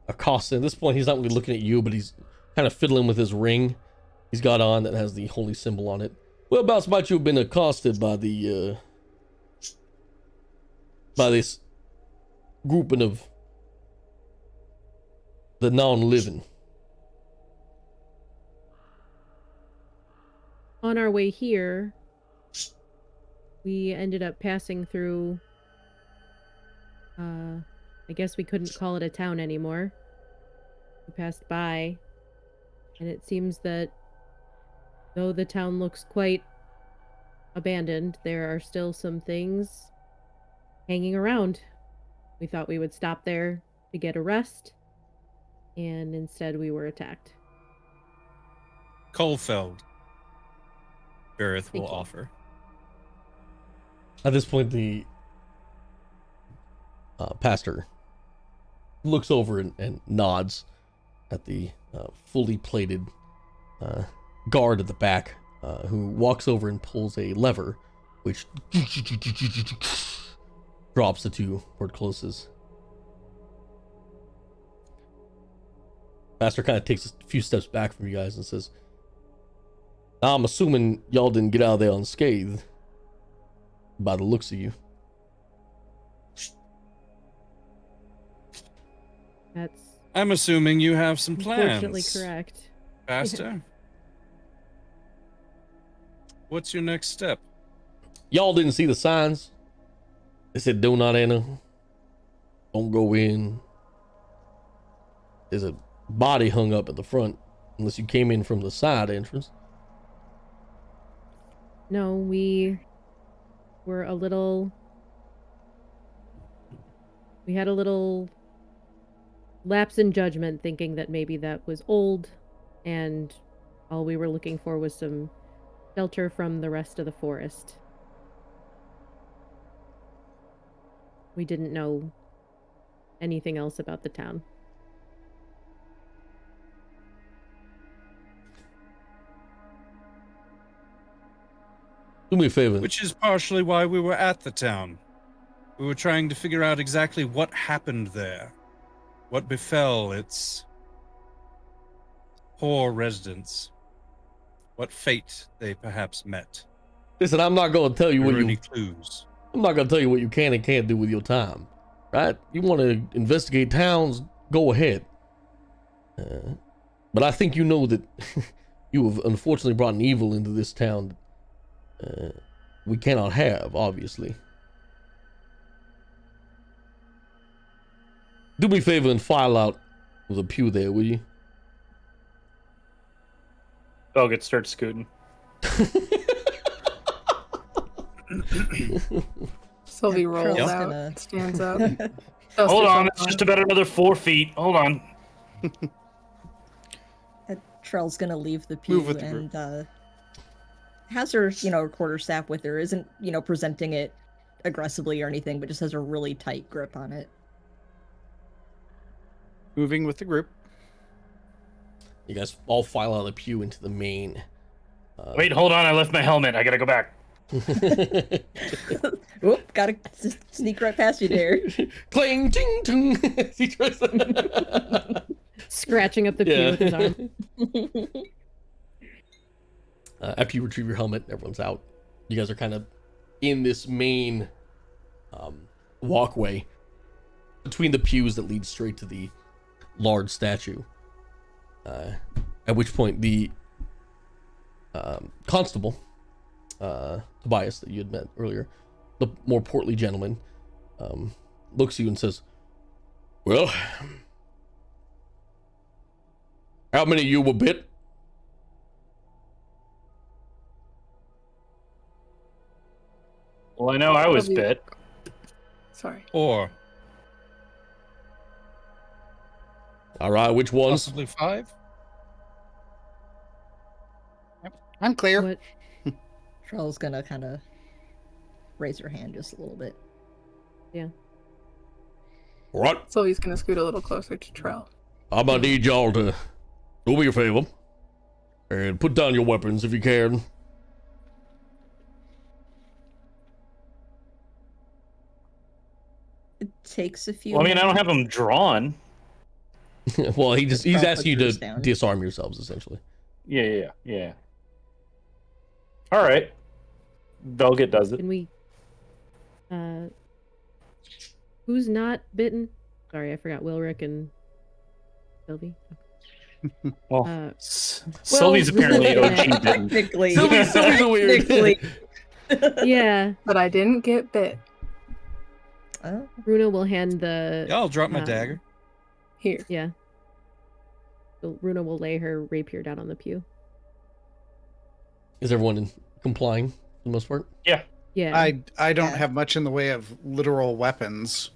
accosted? At this point, he's not really looking at you, but he's kind of fiddling with his ring he's got on that has the holy symbol on it. Whereabouts might you have been accosted by this grouping of the non-living? On our way here, we ended up passing through, I guess we couldn't call it a town anymore. We passed by, and it seems that though the town looks quite abandoned, there are still some things hanging around. We thought we would stop there to get a rest, and instead we were attacked. Colfeld, Berith will Thank you. offer. At this point, the pastor looks over and nods at the fully plated guard at the back, who walks over and pulls a lever, which drops the two portcullises. Pastor kind of takes a few steps back from you guys and says, I'm assuming y'all didn't get out of there unscathed by the looks of you. That's I'm assuming you have some plans. unfortunately correct. Pastor? What's your next step? Y'all didn't see the signs? They said, do not enter. Don't go in. There's a body hung up at the front, unless you came in from the side entrance. No, we were we had a little lapse in judgment, thinking that maybe that was old, and all we were looking for was some shelter from the rest of the forest. We didn't know anything else about the town. Do me a favor. Which is partially why we were at the town. We were trying to figure out exactly what happened there. What befell its poor residents. What fate they perhaps met. Listen, I'm not going to tell you Were what any you. clues? I'm not going to tell you what you can and can't do with your time, right? You want to investigate towns? Go ahead. But I think you know that you have unfortunately brought an evil into this town. We cannot have, obviously. Do me a favor and file out with a pew there, will you? Bogut starts scooting. Sylvie rolls Pearl's out, gonna- stands up. Hold on, it's just about another 4 feet. Hold on. Trell's gonna leave the pew Move with the group. and has her, quarterstaff with her. Isn't, presenting it aggressively or anything, but just has a really tight grip on it. Moving with the group. You guys all file out of the pew into the main. Wait, hold on. I left my helmet. I gotta go back. Oop, gotta sneak right past you there. Clang, ting, ting. He tries Scratching up the pew with his arm. After you retrieve your helmet, everyone's out. You guys are kind of in this main walkway between the pews that lead straight to the large statue. At which point the constable, Tobias, that you had met earlier, the more portly gentleman, looks at you and says, "Well, how many of you were bit?" Well, I know I was bit. Sorry. Or All right, which ones? possibly 5. I'm clear. What? Charles gonna kind of raise her hand just a little bit. All right, Sylvie's gonna scoot a little closer to Trell. I'm gonna need y'all to do me a favor and put down your weapons if you can. It takes a few. Well, I mean, I don't moments. have them drawn. Well, he's I'll asking you put yours to down. disarm yourselves, essentially. Yeah. All right. Belgit does it. Can we? Who's not bitten? Sorry, I forgot. Wilrick and Sylvie. Well, Uh, Sylvie's apparently OG bitten. Technically. Sylvie's a weird. Technically. Yeah, But I didn't get bit. Oh, Runa will hand the. Yeah, I'll drop my um, dagger. Here. Yeah. So Runa will lay her rapier down on the pew. Is everyone complying for the most part? Yeah. I don't Yeah. have much in the way of literal weapons.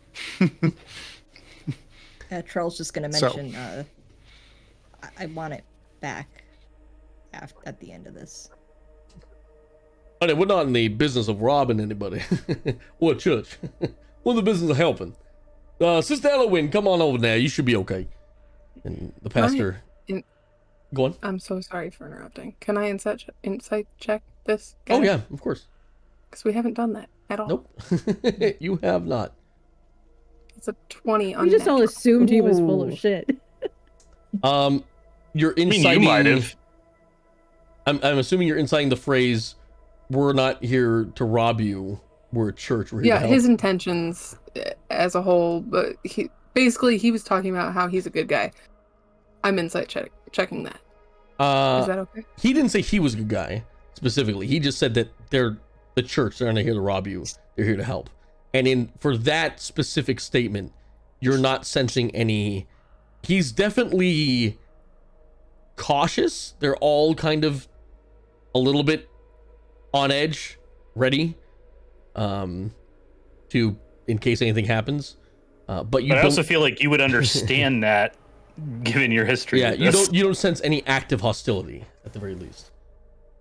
Charles just gonna So- mention. I want it back. At the end of this. Honey, we're not in the business of robbing anybody. We're a church. We're in the business of helping. Sister Elowen, come on over there. You should be okay. And the pastor... in- Go on. I'm so sorry for interrupting. Can I insight check this guy? Oh, yeah, of course. Because we haven't done that at all. Nope. You have not. It's a 20 on We just all assumed he was full Ooh. of shit. You're I mean, inciting... you might have. I'm assuming you're inciting the phrase, "We're not here to rob you. We're a church. We're here Yeah, to help." his intentions as a whole, but he was talking about how he's a good guy. I'm checking that. Is that okay? He didn't say he was a good guy specifically. He just said that they're the church. They're not here to rob you. They're here to help. And for that specific statement, you're not sensing any. He's definitely cautious. They're all kind of a little bit on edge, ready, to in case anything happens. But you But I don't. also feel like you would understand that, given your history. Yeah, with you this. don't sense any active hostility at the very least.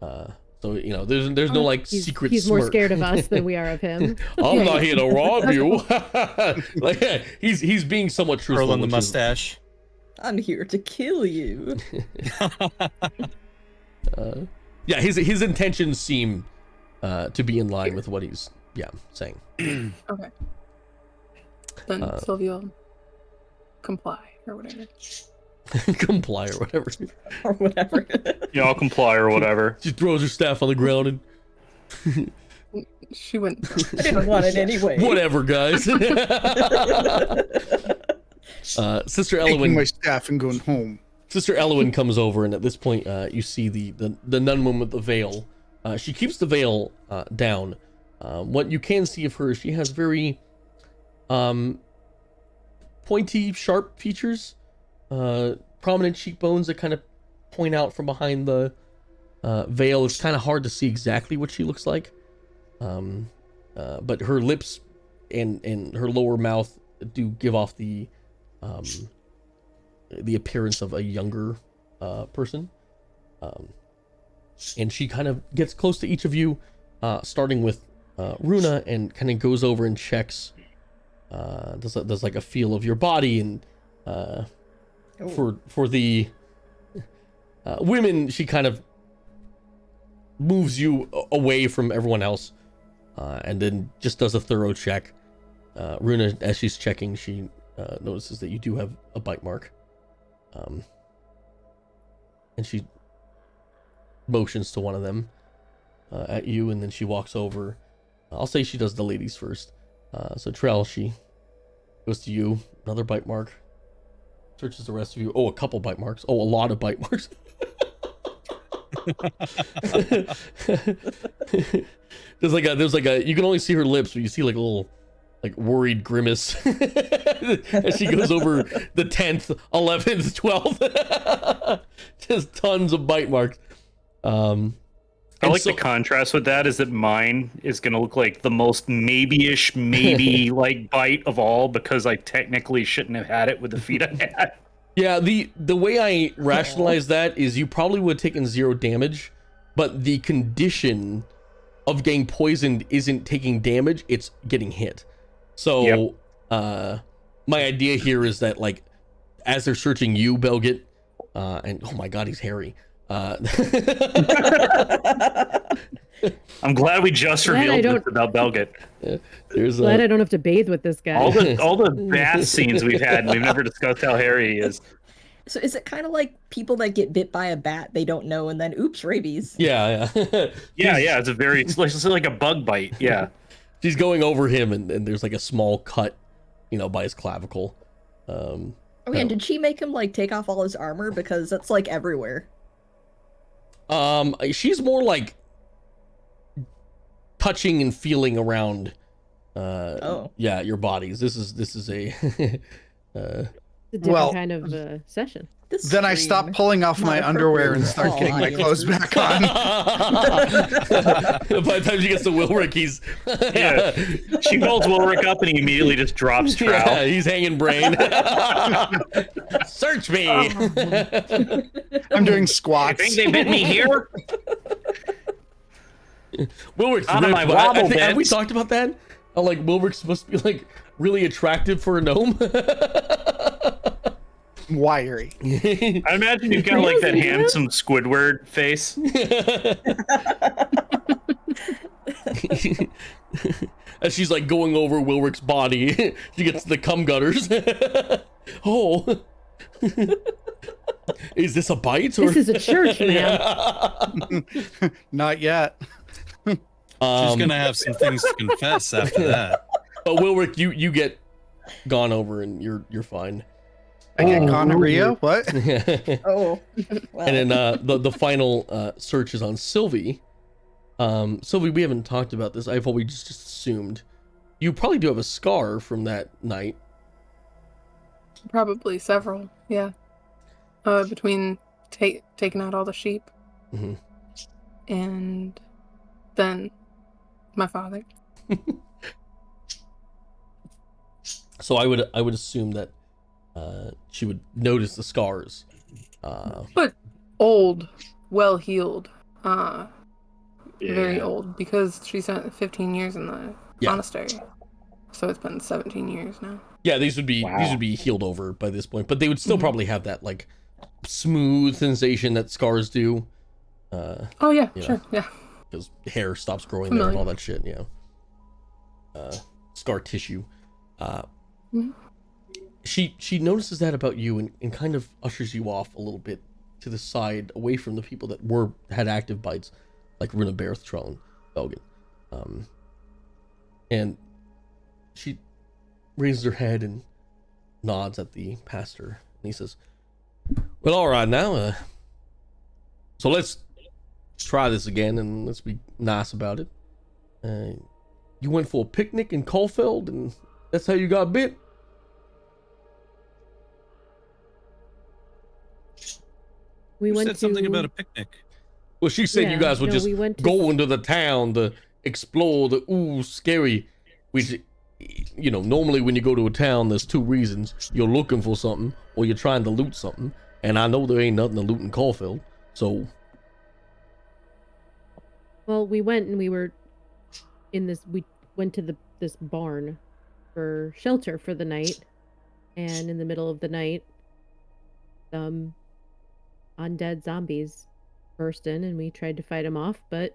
So there's no like He's, secret. he's more smirk. scared of us than we are of him. I'm not here to rob you. Like he's being somewhat truthful. Curl on the which is- mustache. I'm here to kill you. Yeah, his intentions seem to be in line with what he's saying. Okay. Then Sylvia will comply or whatever. Comply or whatever. Or whatever. Yeah, I'll comply or whatever. She throws her staff on the ground and She went. I didn't want it anyway. whatever, guys. Sister Taking Elowen. my staff and going home. Sister Elowen comes over, and at this point, you see the nun woman with the veil. She keeps the veil down. What you can see of her, she has very pointy, sharp features, prominent cheekbones that kind of point out from behind the veil. It's kind of hard to see exactly what she looks like, but her lips and her lower mouth do give off the appearance of a younger person. And she kind of gets close to each of you, starting with Runa, and kind of goes over and checks, does like a feel of your body, and for the women, she kind of moves you away from everyone else, and then just does a thorough check. Runa, as she's checking, she notices that you do have a bite mark. And she motions to one of them at you, and then she walks over I'll say she does the ladies first. So Trell, she goes to you, another bite mark. Searches the rest of you. Oh, a couple bite marks. Oh, a lot of bite marks. there's like a you can only see her lips, but you see like a little like worried grimace as she goes over the 10th, 11th, 12th. Just tons of bite marks. I like the contrast with that is that mine is going to look like the most maybe-ish, maybe like bite of all because I technically shouldn't have had it with the feet I had. Yeah, the way I rationalize that is you probably would have taken 0 damage, but the condition of getting poisoned isn't taking damage, it's getting hit. So, my idea here is that, like, as they're searching you, Belgit, and oh my god, he's hairy. I'm glad we just revealed this about Belgit. Glad I don't have to bathe with this guy. All the bath scenes we've had, and we've never discussed how hairy he is. So is it kind of like people that get bit by a bat they don't know and then oops, rabies? Yeah. yeah. It's like a bug bite. Yeah. She's going over him, and there's like a small cut, by his clavicle. Oh yeah, and did she make him like take off all his armor because that's like everywhere? She's more like touching and feeling around. Yeah, your bodies. This is a. A different kind of session. Then I stop pulling off my underwear and start getting my clothes back on. By the time she gets to Wilrick, he's she holds Wilrick up and he immediately just drops Trow. Yeah, he's hanging brain. Search me. I'm doing squats. I think they bit me here. Wilrick's have we talked about that? How, like, Wilrick's supposed to be like really attractive for a gnome. Wiry. I imagine you've got like that handsome Squidward face. As she's like going over Wilrick's body, she gets the cum gutters. Oh, is this a bite? Or? This is a church, man. Not yet. She's gonna have some things to confess after that. But Wilrick, you get gone over and you're fine. I get gonorrhea? What? Oh. Well. And then the final search is on Sylvie. Sylvie, we haven't talked about this. I've always just assumed you probably do have a scar from that night. Probably several, yeah. Between taking out all the sheep and then my father. So I would assume that she would notice the scars. But old, well healed, very old because she spent 15 years in the monastery. So it's been 17 years now. Yeah, these would be healed over by this point, but they would still probably have that like smooth sensation that scars do. Oh yeah, sure, yeah. Because hair stops growing there and all that shit, scar tissue. She notices that about you and kind of ushers you off a little bit to the side, away from the people that had active bites, like Runeberth, Trell, Belgin. And she raises her head and nods at the pastor, and he says, "Well, all right now. So let's try this again, and let's be nice about it. You went for a picnic in Caulfield, and that's how you got bit?" We said something about a picnic. Well, she said you guys were just going to the town to explore the scary. Which, normally when you go to a town, there's two reasons: you're looking for something, or you're trying to loot something. And I know there ain't nothing to loot in Caulfield, so. Well, we went and we were in this. We went to this barn for shelter for the night, and in the middle of the night, undead zombies burst in, and we tried to fight them off, but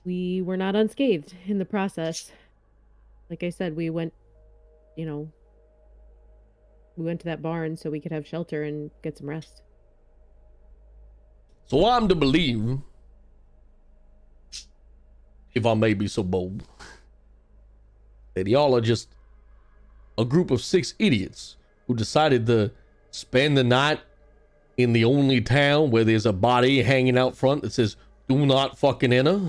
we were not unscathed in the process. Like I said, we went to that barn so we could have shelter and get some rest. So I'm to believe if I may be so bold, that y'all are just a group of 6 idiots who decided to spend the night in the only town where there's a body hanging out front that says, "Do not fucking enter"?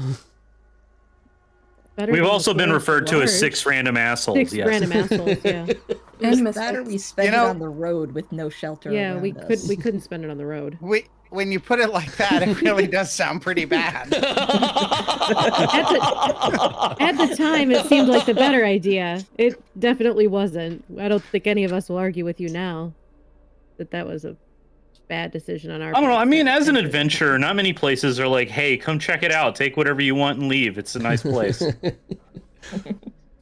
Better We've than the also been forest referred to as large. 6 random assholes. 6 yes. random assholes, yeah. And That or we misfits. spend You know- it on the road with no shelter Yeah, around we us. couldn't spend it on the road. When you put it like that, it really does sound pretty bad. At the time, it seemed like the better idea. It definitely wasn't. I don't think any of us will argue with you now that was a bad decision on our I don't know. part. I mean, as an adventurer, not many places are like, "Hey, come check it out. Take whatever you want and leave. It's a nice place." I'm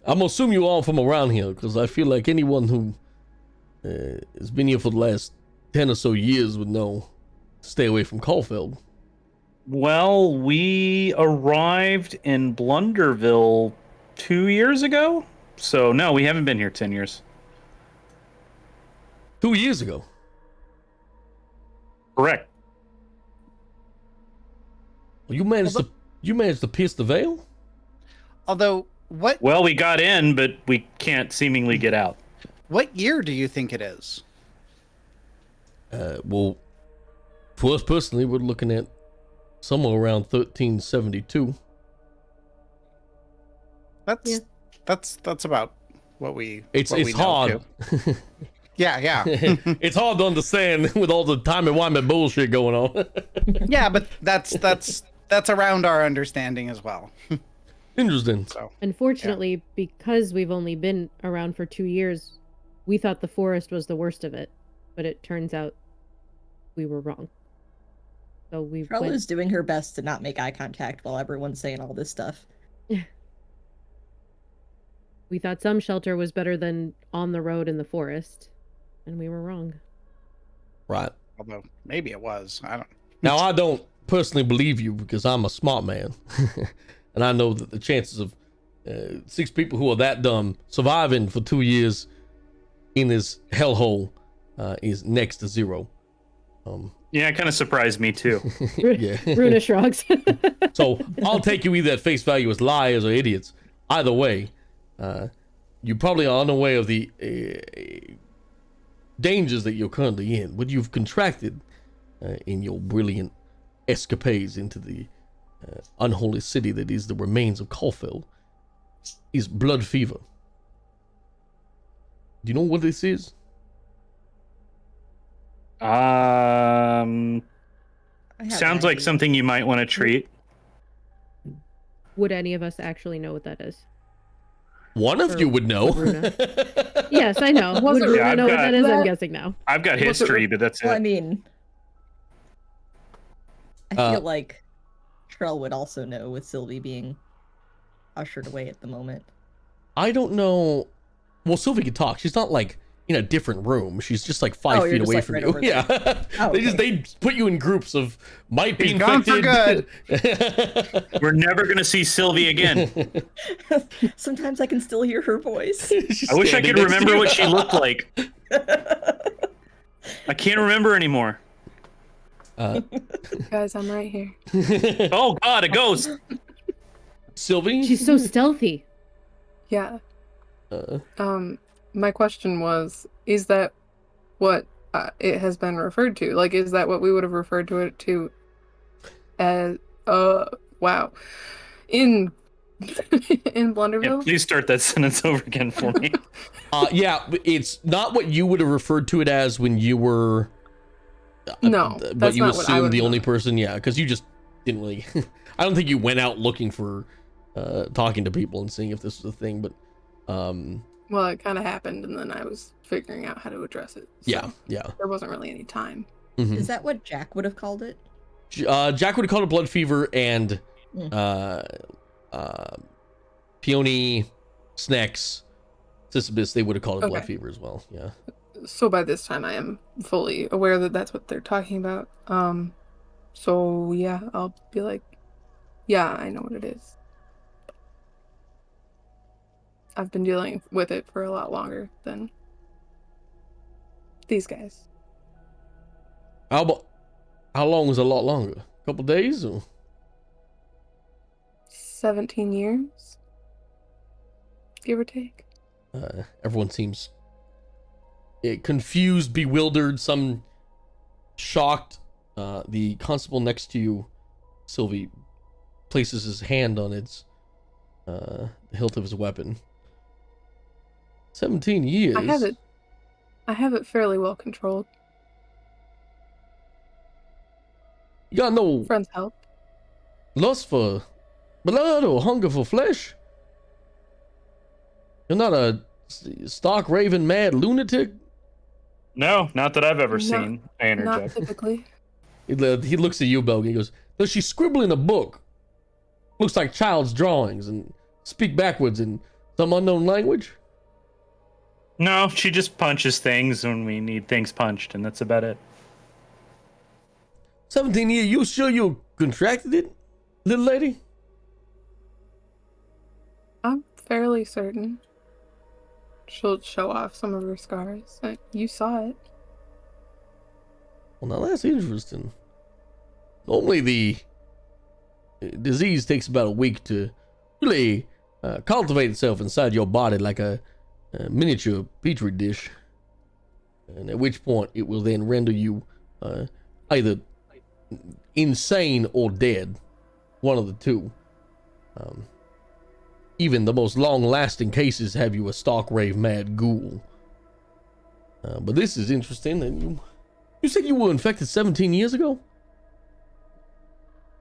gonna assume you all from around here, because I feel like anyone who has been here for the last 10 or so years would know. Stay away from Caulfield. Well, we arrived in Blunderville 2 years ago. So, no, we haven't been here 10 years. 2 years ago. Correct. Well, you managed to pierce the veil? Although, Well, we got in, but we can't seemingly get out. what year do you think it is? Well, for us personally, we're looking at somewhere around 1372. That's about what we. It's what we know, hard. too. Yeah. It's hard to understand with all the time and winding bullshit going on. Yeah, but that's around our understanding as well. Interesting. So Unfortunately, because we've only been around for 2 years, we thought the forest was the worst of it, but it turns out we were wrong. So we Trell went. is doing her best to not make eye contact while everyone's saying all this stuff. We thought some shelter was better than on the road in the forest, and we were wrong. Right. although maybe it was. I don't. Now, I don't personally believe you because I'm a smart man. And I know that the chances of 6 people who are that dumb surviving for 2 years in this hellhole is next to 0. Yeah, it kind of surprised me too. Yeah. Runa shrugs. So I'll take you either at face value as liars or idiots. Either way, you probably are unaware of the dangers that you're currently in, what you've contracted in your brilliant escapades into the unholy city that is the remains of Caulfield, is blood fever. Do you know what this is? I have Sounds an like idea. something you might want to treat. Would any of us actually know what that is? One of Or you would know. would Runa? Yes, I know. Was Would it- Runa Yeah, I've know what got- that is? I'm That- guessing now. I've got What's it- history, but that's Well, I it. mean, I Uh, feel like Trell would also know with Sylvie being ushered away at the moment. I don't know. Well, Sylvie can talk. She's not like in a different room. She's just like 5 Oh, you're feet just, away like, from right you. over there. Yeah. Oh, They okay. put you in groups of might be He's gone for infected. We're never going to see Sylvie again. Sometimes I can still hear her voice. She's I wish I standing could next to remember you. what she looked like. I can't remember anymore. Guys, I'm right here. Oh God, a ghost! Sylvie? She's so stealthy. Yeah. Uh, My question was, is that what it has been referred to? Like, is that what we would have referred to it to as, wow. In Yeah, Blunderville? please start that sentence over again for me. yeah, but it's not what you would have referred to it as when you were. No, but that's you not what I assumed would've the only known. person, yeah, because you just didn't really. I don't think you went out looking for talking to people and seeing if this was a thing, but Well, it kind of happened, and then I was figuring out how to address it. So yeah. there wasn't really any time. Mhm. Is that what Jack would have called it? Jack would have called it blood fever, and Peony, Snacks, Sisyphus, they would have called it blood Okay. fever as well. Yeah. So by this time, I am fully aware that that's what they're talking about. So yeah, I'll be like, yeah, I know what it is. I've been dealing with it for a lot longer than these guys. How long was a lot longer? A couple days? Or? 17 years, give or take. Everyone seems confused, bewildered, some shocked. The constable next to you, Sylvie, places his hand on the hilt of his weapon. 17 years. I have it fairly well controlled. You got no Friends help. lust for blood or hunger for flesh? You're not a stark raving mad lunatic? No, not that I've ever Not- seen. I Not interject. typically. He looks at you, Belg, and he goes, does she scribble in a book? Looks like child's drawings and speak backwards in some unknown language? No, she just punches things when we need things punched, and that's about it. 17 years, you sure you contracted it, little lady? I'm fairly certain. She'll show off some of her scars. You saw it. Well, now that's interesting. Normally the disease takes about a week to really cultivate itself inside your body like a miniature petri dish, and at which point it will then render you either insane or dead, one of the two. Even the most long-lasting cases have you a stark rave mad ghoul. But this is interesting. And you said you were infected 17 years ago?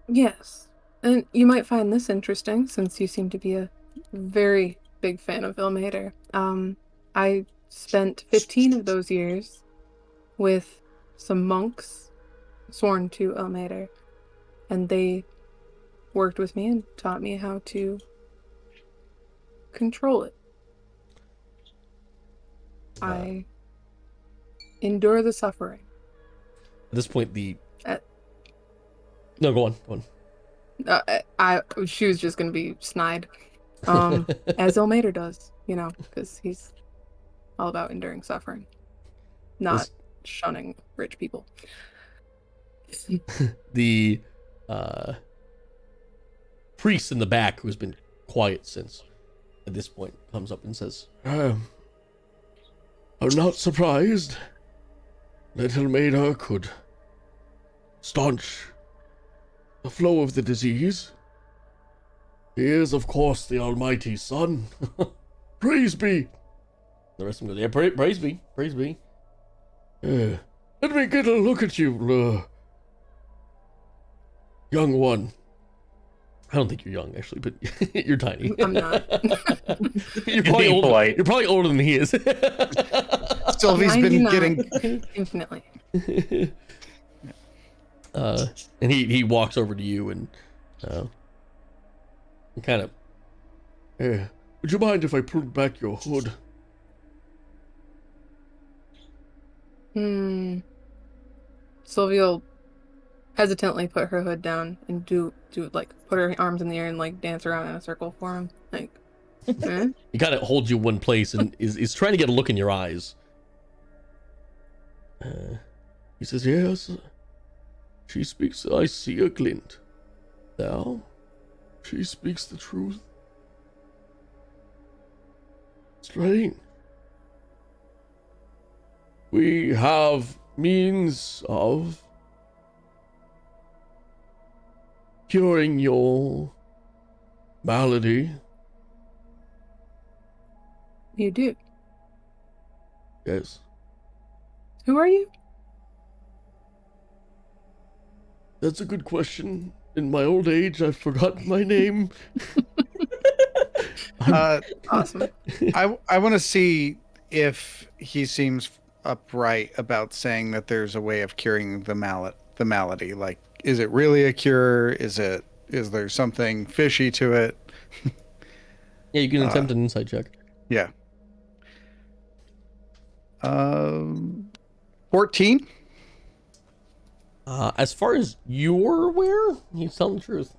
Yes. And you might find this interesting since you seem to be a very big fan of Ilmater. I spent 15 of those years with some monks sworn to Ilmater, and they worked with me and taught me how to control it. I endure the suffering. At this point, no, go on. She was just gonna be snide, as Ilmater does, because he's all about enduring suffering, not shunning rich people. The priest in the back, who's been quiet since at this point, comes up and says, I'm not surprised that Ilmater could staunch the flow of the disease. He is, of course, the Almighty Son. Praise be. The rest of them go, yeah, praise be, praise be. Let me get a look at you, young one. I don't think you're young, actually, but you're tiny. I'm not. You're probably being polite. You're probably older than he is. Sylvie's been 99, getting infinitely. And he walks over to you and kind of, would you mind if I pulled back your hood? Sylvia will hesitantly put her hood down and do like put her arms in the air and like dance around in a circle for him. Like, He kind of holds you one place and is trying to get a look in your eyes. He says, yes, she speaks, I see a glint. Now, she speaks the truth. Strange. We have means of curing your malady. you do. Yes. Who are you? That's a good question. In my old age, I've forgotten my name. Awesome. I want to see if he seems upright about saying that there's a way of curing the malady. Like, is it really a cure? Is there something fishy to it? Yeah, you can attempt an insight check. Yeah. 14. As far as you're aware, he's telling the truth.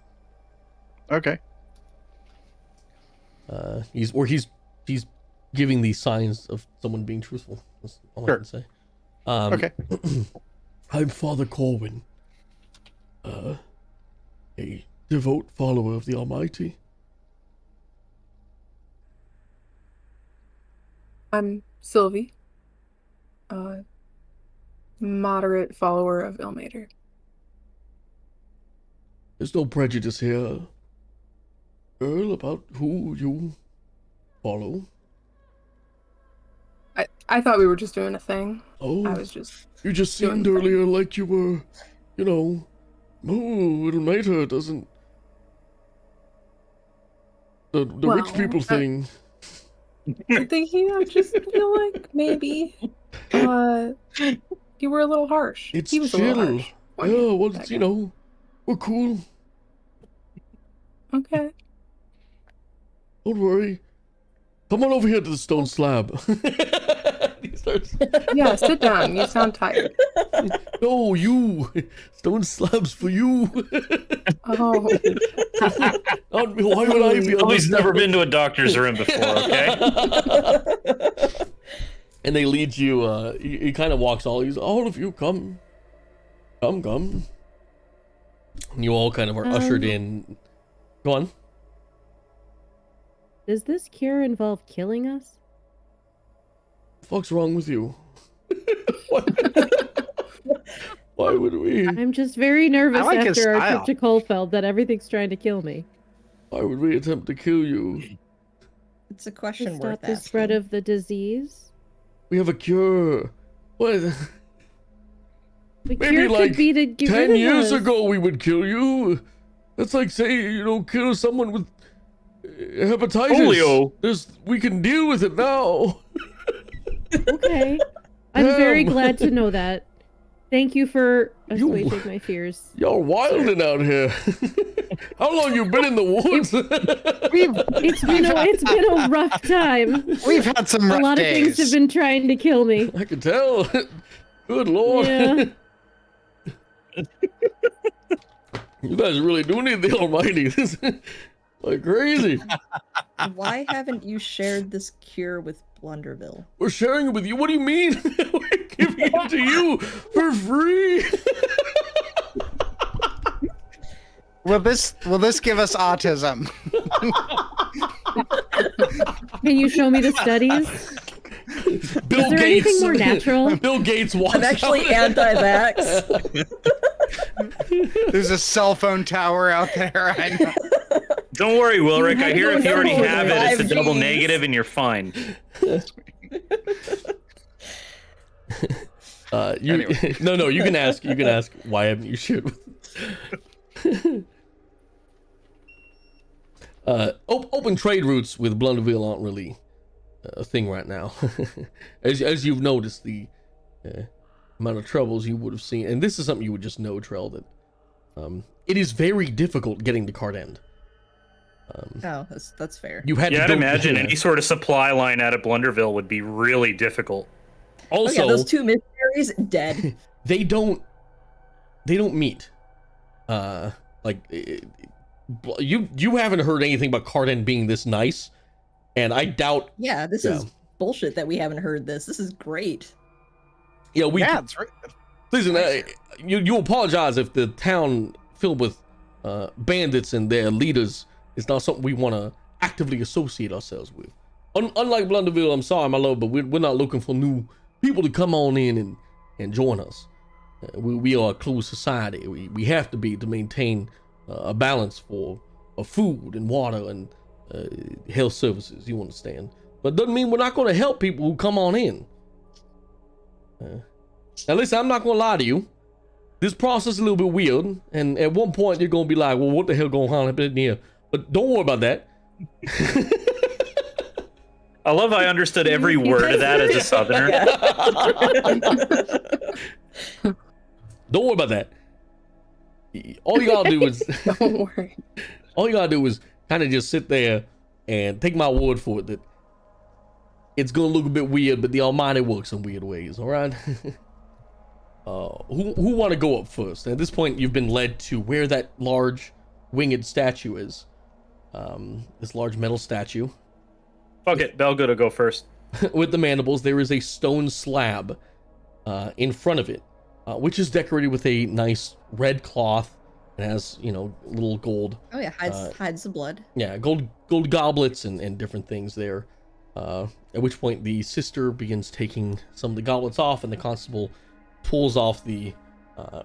Okay. He's giving these signs of someone being truthful. That's all I Sure. can say. Okay. I'm Father Corwin, a devout follower of the Almighty. I'm Sylvie, moderate follower of Ilmater. There's no prejudice here, girl, about who you follow. I thought we were just doing a thing. Oh, I was just you just doing seemed the thing. earlier like you were, you know, oh, little Mater doesn't. The rich Well, people thing. I think I just feel like maybe you were a little harsh. It's He was a little chill. harsh. wasn't he, Yeah, well, that you guy? know, we're cool. Okay. Don't worry. Come on over here to the stone slab. He starts, Yeah, sit down. You sound tired. no, you. Stone slabs for you. Oh, Not me. Why would I be on He's this never level? been to a doctor's room before, okay? And they lead you, he kind of walks all of you, come. And you all kind of are ushered in. Go on. Does this cure involve killing us? What the fuck's wrong with you? Why would we? I'm just very nervous like his after our style. trip to Coldfeld that everything's trying to kill me. Why would we attempt to kill you? It's a To question worth stop the asking. spread of the disease? We have a cure. What? The Maybe cure like could be to get 10 rid of years us. ago we would kill you. That's like saying, kill someone with hepatitis. Polio. We can deal with it now. Okay. I'm very Damn. glad to know that. Thank you for You- assuaging my fears. Y'all wilding out here. How long you been in the woods? It's been a rough time. We've had some A rough lot of days. things have been trying to kill me. I can tell. Good lord. Yeah. You guys really do need the almighty. This is like crazy. Why haven't you shared this cure with Blunderville? We're sharing it with you. What do you mean? We're giving it to you for free. Will this give us autism? Can you show me the studies? Bill Is there Gates. anything more natural? Bill Gates walks I'm actually out. anti-vax. There's a cell phone tower out there. I know. Don't worry, Wilrick. I hear if you already No, have it, it's a 5Gs. double negative and you're fine. Anyway. No, you can ask. You can ask why haven't you shared with open trade routes with Blunderville aren't really a thing right now. as you've noticed, the amount of troubles you would have seen, and this is something you would just know, Trell, that it is very difficult getting to Card End. Oh, that's fair. You had Yeah, to I'd go imagine there. any sort of supply line out of Blunderville would be really difficult. Oh Also, yeah, those two missionaries dead. they don't meet. You haven't heard anything about Card End being this nice, and I doubt. Yeah, this Yeah. is bullshit that we haven't heard this. This is great. Yeah, Yeah, it's right. listen. You apologize if the town filled with bandits and their leaders is not something we want to actively associate ourselves with. Unlike Blunderville, I'm sorry, my lord, but we're not looking for new people to come on in and join us. We are a closed society. We have to be to maintain a balance for food and water and health services. You understand? But doesn't mean we're not going to help people who come on in. Now listen, I'm not going to lie to you. This process is a little bit weird, and at one point you're going to be like, well, what the hell going on up in here? But don't worry about that. I love I understood every word of that as a southerner. Don't worry about that. All you gotta do is don't worry. all you gotta do is kind of just sit there and take my word for it that it's gonna look a bit weird, but the Almighty works in weird ways. All right. Who want to go up first? At this point, you've been led to where that large winged statue is. This large metal statue Fuck it, Belgo to go first. with the mandibles. There is a stone slab in front of it, which is decorated with a nice red cloth. It has, little gold. Oh yeah, hides the blood. Yeah, gold goblets and different things there. At which point the sister begins taking some of the gauntlets off, and the constable pulls off the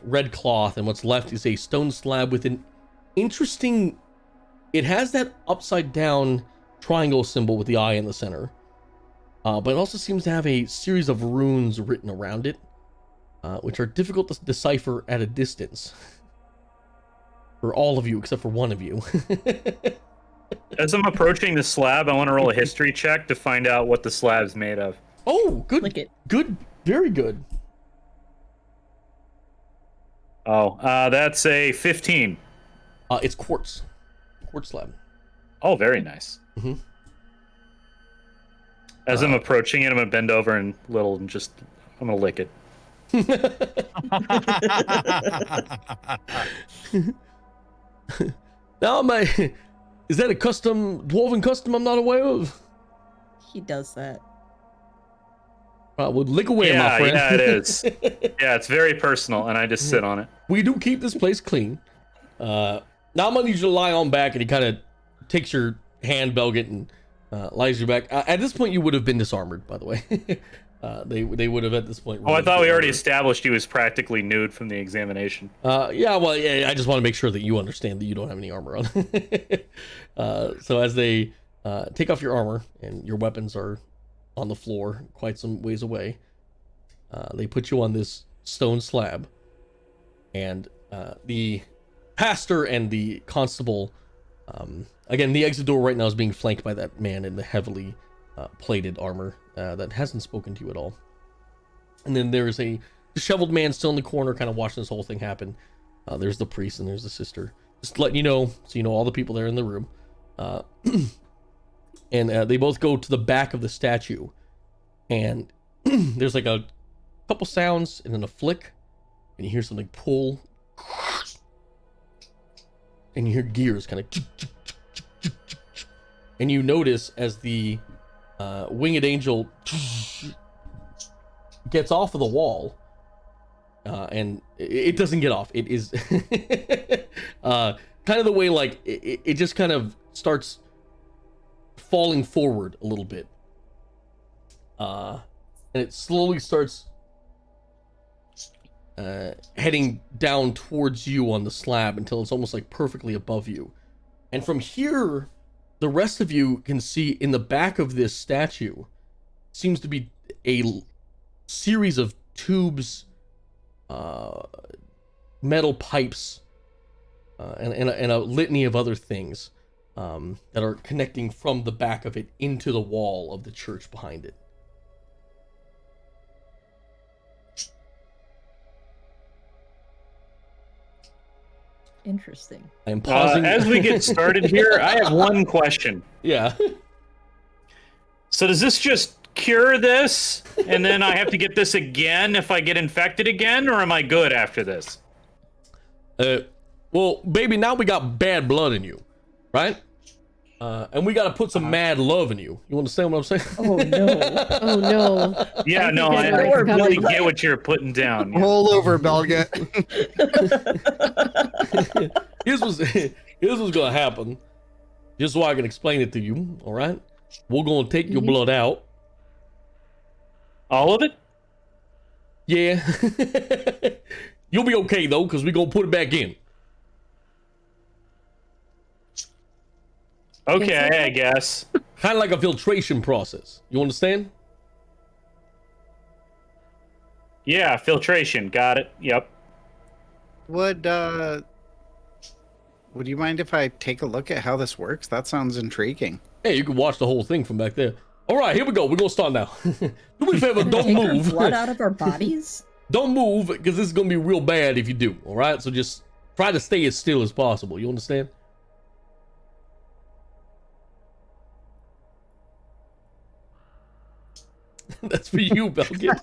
red cloth, and what's left is a stone slab with an interesting... It has that upside down triangle symbol with the eye in the center, but it also seems to have a series of runes written around it, which are difficult to decipher at a distance. For all of you, except for one of you. As I'm approaching the slab, I want to roll a history check to find out what the slab's made of. Oh, good. Lick it. Good. Very good. Oh, that's a 15. It's quartz. Quartz slab. Oh, very nice. Mm-hmm. As I'm approaching it, I'm gonna bend over and I'm gonna lick it. Now, is that a dwarven custom I'm not aware of? He does that. Well, lick away, Yeah, my friend. yeah, it is. Yeah, it's very personal, and I just sit on it. We do keep this place clean. Now I'm gonna need you to lie on back, and he kind of takes your hand, Belgit, and lies you back. At this point, you would have been disarmored, by the way. They would have at this point. Oh, I thought we already established he was practically nude from the examination. Yeah, well, yeah, I just want to make sure that you understand that you don't have any armor on. So as they take off your armor and your weapons are on the floor quite some ways away, they put you on this stone slab, and the pastor and the constable, again, the exit door right now is being flanked by that man in the heavily plated armor that hasn't spoken to you at all. And then there's a disheveled man still in the corner kind of watching this whole thing happen. There's the priest and there's the sister. Just letting you know, so you know all the people there in the room. And they both go to the back of the statue. And there's like a couple sounds and then a flick. And you hear something pull. And you hear gears kind of... And you notice as the winged angel gets off of the wall, and it doesn't get off. It is kind of the way, like, it just kind of starts falling forward a little bit. And it slowly starts heading down towards you on the slab until it's almost like perfectly above you. And from here, the rest of you can see in the back of this statue seems to be a series of tubes, metal pipes, and a litany of other things that are connecting from the back of it into the wall of the church behind it. Interesting. I am pausing. As we get started here, I have one question. Yeah. So does this just cure this, and then I have to get this again if I get infected again, or am I good after this? Well, baby, now we got bad blood in you, right? And we got to put some mad love in you. You understand what I'm saying? Oh no. Oh no. Yeah, no, I I think I know really what's get what you're putting down. Yeah. Roll over, Belgit. Here's what's gonna happen. Just so I can explain it to you, all right? We're gonna take your blood out. All of it? Yeah. You'll be okay though, because we're gonna put it back in. Okay, I guess. Kind of like a filtration process. You understand? Yeah, filtration. Got it. Yep. Would you mind if I take a look at how this works? That sounds intriguing. Hey, you can watch the whole thing from back there. All right, here we go. We're gonna start now. Do me a favor, don't Take our move. blood out of our bodies? Don't move, because this is gonna be real bad if you do. All right, so just try to stay as still as possible. You understand? That's for you, Belgit.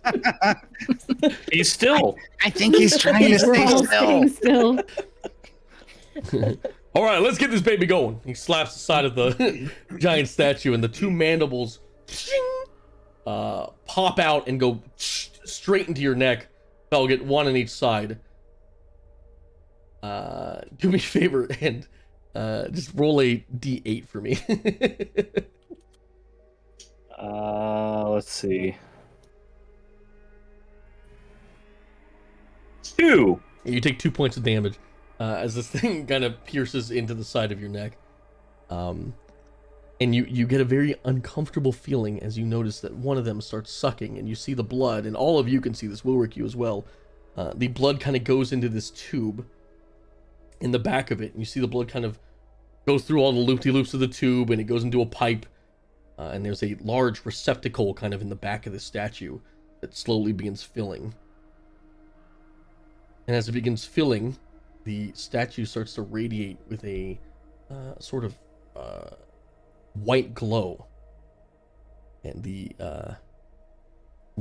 He's still. I think he's trying to We're stay all still. staying still. All right, let's get this baby going. He slaps the side of the giant statue, and the two mandibles pop out and go straight into your neck. Belgit, one on each side. Do me a favor and just roll a d8 for me. Let's see. 2. You take 2 points of damage as this thing kind of pierces into the side of your neck. And you get a very uncomfortable feeling as you notice that one of them starts sucking, and you see the blood, and all of you can see this, Wilrick, you as well. The blood kind of goes into this tube in the back of it, and you see the blood kind of goes through all the loop-de-loops of the tube, and it goes into a pipe, and there's a large receptacle kind of in the back of the statue that slowly begins filling. And as it begins filling, the statue starts to radiate with a sort of white glow. And the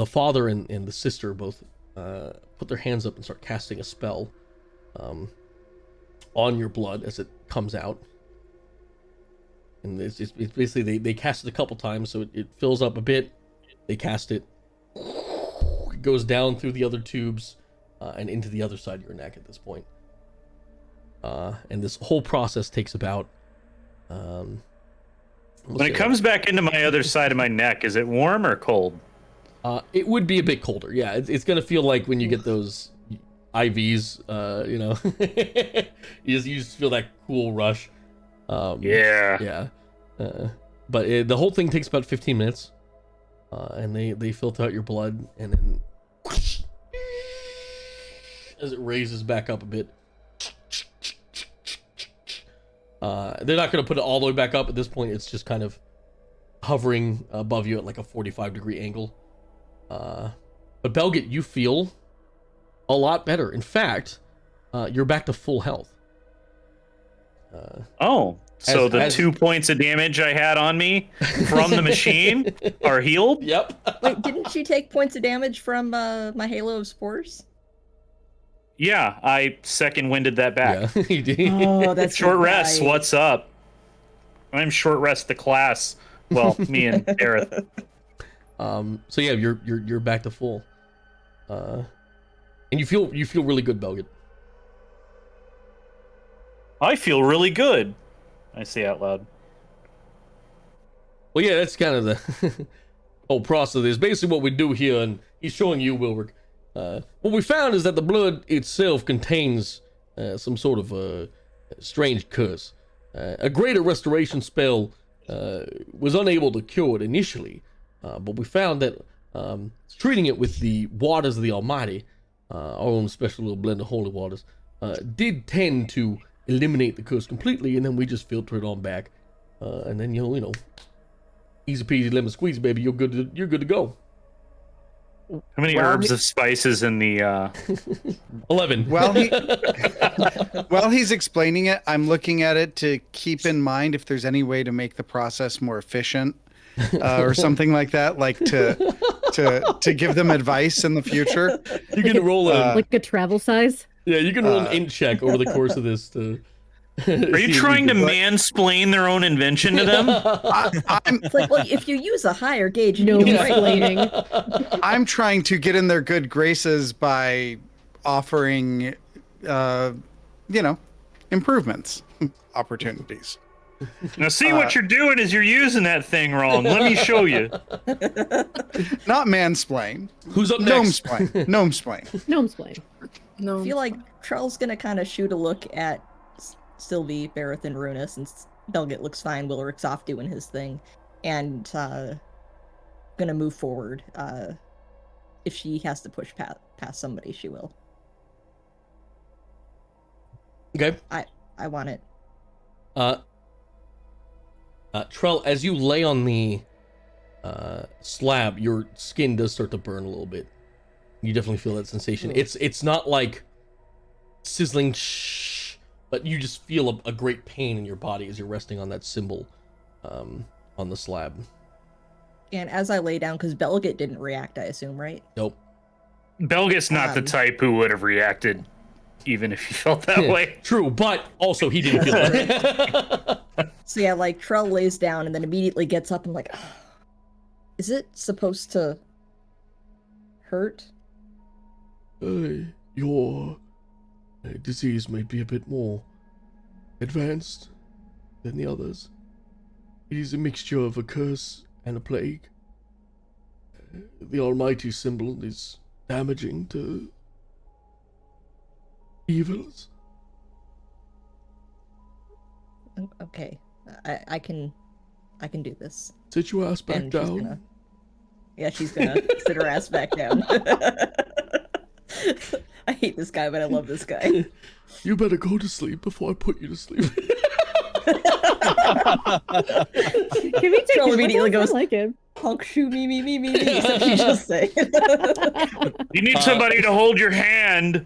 father and the sister both put their hands up and start casting a spell on your blood as it comes out. And it's basically, they cast it a couple times, so it fills up a bit. They cast it. It goes down through the other tubes and into the other side of your neck at this point. And this whole process takes about... when it comes back into my other side of my neck, is it warm or cold? It would be a bit colder. Yeah, it's going to feel like when you get those IVs, you just feel that cool rush. Yeah. But the whole thing takes about 15 minutes. And they filter out your blood, and then as it raises back up a bit. They're not going to put it all the way back up at this point. It's just kind of hovering above you at like a 45-degree angle. But Belgit, you feel a lot better. In fact, you're back to full health. So the 2 points of damage I had on me from the machine are healed? Yep. Wait, didn't you take points of damage from my Halo of Spores? Yeah, I second winded that back. Yeah, you did. Oh, that's Short right. rest, what's up? I'm short rest the class. Well, me and Aerith. So yeah, you're back to full. And you feel really good, Belgit. I feel really good, I say out loud. Well, yeah, that's kind of the whole process. Is basically what we do here, and he's showing you, Wilrick. What we found is that the blood itself contains some sort of strange curse. A greater restoration spell was unable to cure it initially, but we found that treating it with the waters of the Almighty, our own special little blend of holy waters, did tend to eliminate the curse completely, and then we just filter it on back, and then you know, easy peasy lemon squeeze, baby. You're good to go. How many herbs of spices in the 11. While he's explaining it, I'm looking at it to keep in mind if there's any way to make the process more efficient, or something like that, like to give them advice in the future. You can roll like a travel size. Yeah, you can roll an int check over the course of this to. Are you trying to mansplain their own invention to them? It's like, well, if you use a higher gauge, No you explaining. I'm trying to get in their good graces by offering, improvements, opportunities. Now, see what you're doing is you're using that thing wrong. Let me show you. Not mansplain. Who's up next? Gnomesplain. Gnomesplain. No. I feel like Charles gonna kind of shoot a look at Sylvie, Bareth, and Runa, since Belgit looks fine. Wilrick's off doing his thing, and gonna move forward. If she has to push past somebody, she will. Okay. I want it. Trell, as you lay on the slab, your skin does start to burn a little bit. You definitely feel that sensation. It's not like sizzling, but you just feel a great pain in your body as you're resting on that symbol on the slab. And as I lay down, because Belgit didn't react, I assume, right? Nope. Belgit's not the type who would have reacted, even if he felt that way. True, but also he didn't feel that. So yeah, like Trell lays down and then immediately gets up and like, is it supposed to hurt? Your disease may be a bit more advanced than the others. It is a mixture of a curse and a plague. the almighty symbol is damaging to evils. Okay, I can do this. Sit your ass back And down. she's gonna sit her ass back down. I hate this guy, but I love this guy. You better go to sleep before I put you to sleep. Can we take Troll him? immediately That sounds goes, like him. Honk shoo me. So she just say. You need somebody to hold your hand.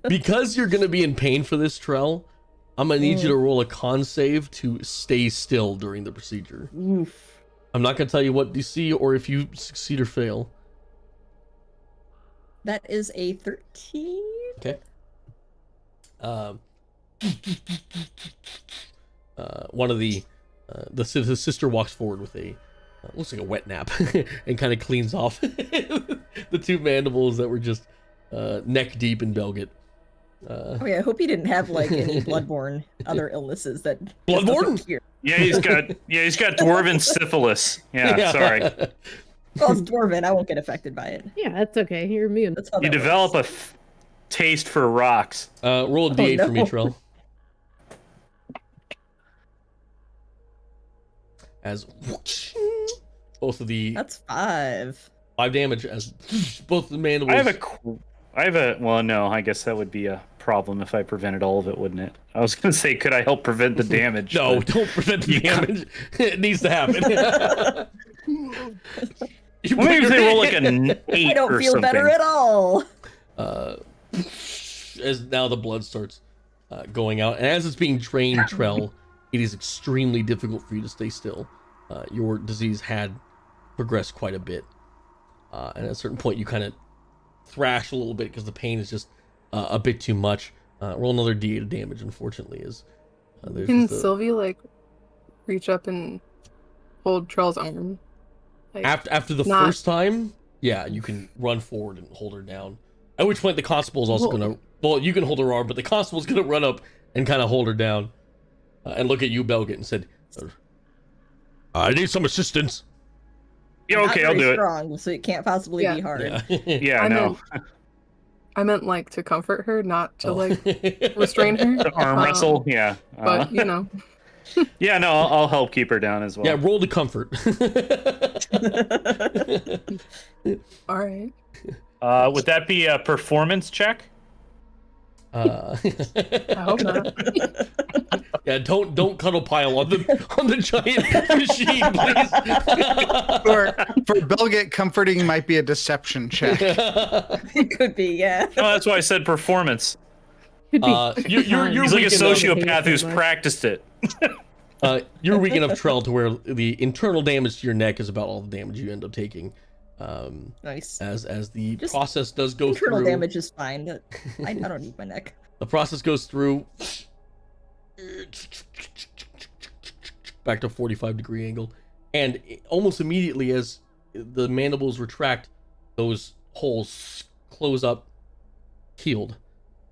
Because you're gonna be in pain for this, Trell, I'm gonna need you to roll a con save to stay still during the procedure. Oof. I'm not gonna tell you what DC or if you succeed or fail. That is a 13. Okay. One of the sister walks forward with a looks like a wet nap and kind of cleans off the two mandibles that were just neck deep in Belgit. Okay, I hope he didn't have like any bloodborne other illnesses that Bloodborne? Here. Yeah, he's got dwarven syphilis. Yeah, sorry. Well, it's dwarven. I won't get affected by it. Yeah, that's okay. You're immune. That's how You that develop works. a taste for rocks. Roll a D8 for me, no. Trell. As both of the That's 5. 5 damage as both the mandibles. Well, no, I guess that would be a problem if I prevented all of it, wouldn't it? I was gonna say, could I help prevent the damage? No, but don't prevent the you can't. damage. It needs to happen. You Well, maybe put if they your- roll like an 8 I don't or feel something. better at all. As now the blood starts going out, and as it's being drained, Trell, it is extremely difficult for you to stay still. Your disease had progressed quite a bit, and at a certain point, you kind of thrash a little bit because the pain is just a bit too much. Roll another D8 of damage. Unfortunately, is there's Can just a- Sylvie like reach up and hold Trell's arm? Like, after the not- first time, yeah, you can run forward and hold her down. At which point, the constable is also gonna. Well, you can hold her arm, but the constable's gonna run up and kind of hold her down, and look at you, Belgit, and said, "I need some assistance." Yeah, Not okay, I'll very do strong, so it can't possibly Yeah. be hard. Yeah. it. Yeah, I no. I meant like to comfort her, not to Oh. like restrain her. The arm wrestle, yeah. But you know, Yeah, no, I'll help keep her down as well. Yeah, roll to comfort. all right. Would that be a performance check? I hope not. Yeah, don't cuddle pile on the giant machine, For Belgit, comforting might be a deception check. please. It could be, yeah. No, that's why I said performance. Could be. You're He's like a weak enough. sociopath who's so much. practiced it. You're weak enough, Trell, to where the internal damage to your neck is about all the damage you end up taking. Nice. As the Just process does go Internal through. damage is fine. I don't need my neck. The process goes through back to 45-degree angle, and almost immediately as the mandibles retract, those holes close up, healed,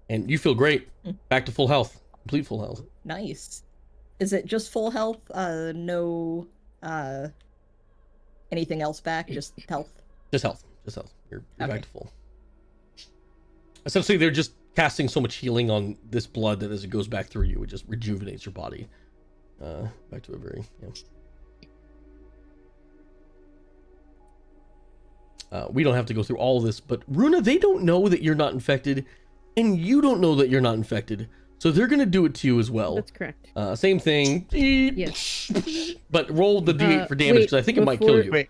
and you feel great. Back to full health, complete full health. Nice. Is it just full health? No anything else back? Just health? Just health. You're back Okay. to full. Essentially, they're just casting so much healing on this blood that as it goes back through you, it just rejuvenates your body. Back to a very, we don't have to go through all of this, but Runa, they don't know that you're not infected, and you don't know that you're not infected, so they're gonna do it to you as well. That's correct. Same thing. Yes. But roll the D8 for damage, wait, because I think it might kill before- you.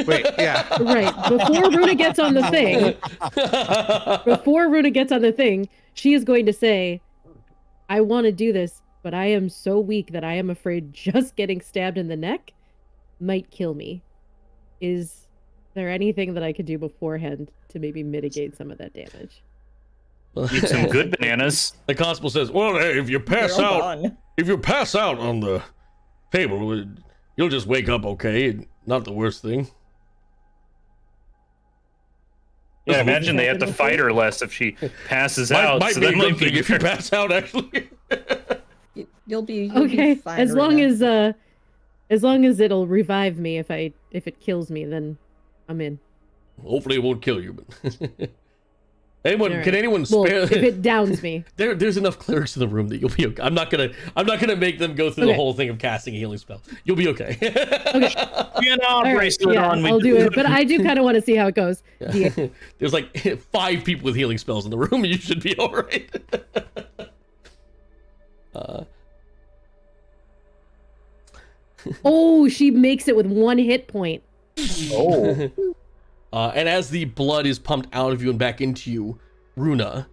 Wait, yeah. Right. Before Runa gets on the thing, she is going to say, I want to do this, but I am so weak that I am afraid just getting stabbed in the neck might kill me. Is there anything that I could do beforehand to maybe mitigate some of that damage? Eat some good bananas. The constable says, "Well, hey, if you pass They're all out, gone. if you pass out on the table, you'll just wake up okay. Not the worst thing." Yeah, imagine they have to fight her less if she passes out. Might so be a that might good thing be if you pass out. Actually, You'll be Okay. fine, As long Runa. as it'll revive me if it kills me, then I'm in. Hopefully it won't kill you, but anyone All right. can anyone Well, spare if it downs me. there's enough clerics in the room that you'll be okay. I'm not gonna make them go through the Okay. whole thing of casting a healing spell. You'll be okay. You know, All right, bracelet yeah, on. We I'll do it. But I do kind of want to see how it goes. Yeah. There's like 5 people with healing spells in the room. You should be all right. Oh, she makes it with 1 hit point. Oh. And as the blood is pumped out of you and back into you, Runa,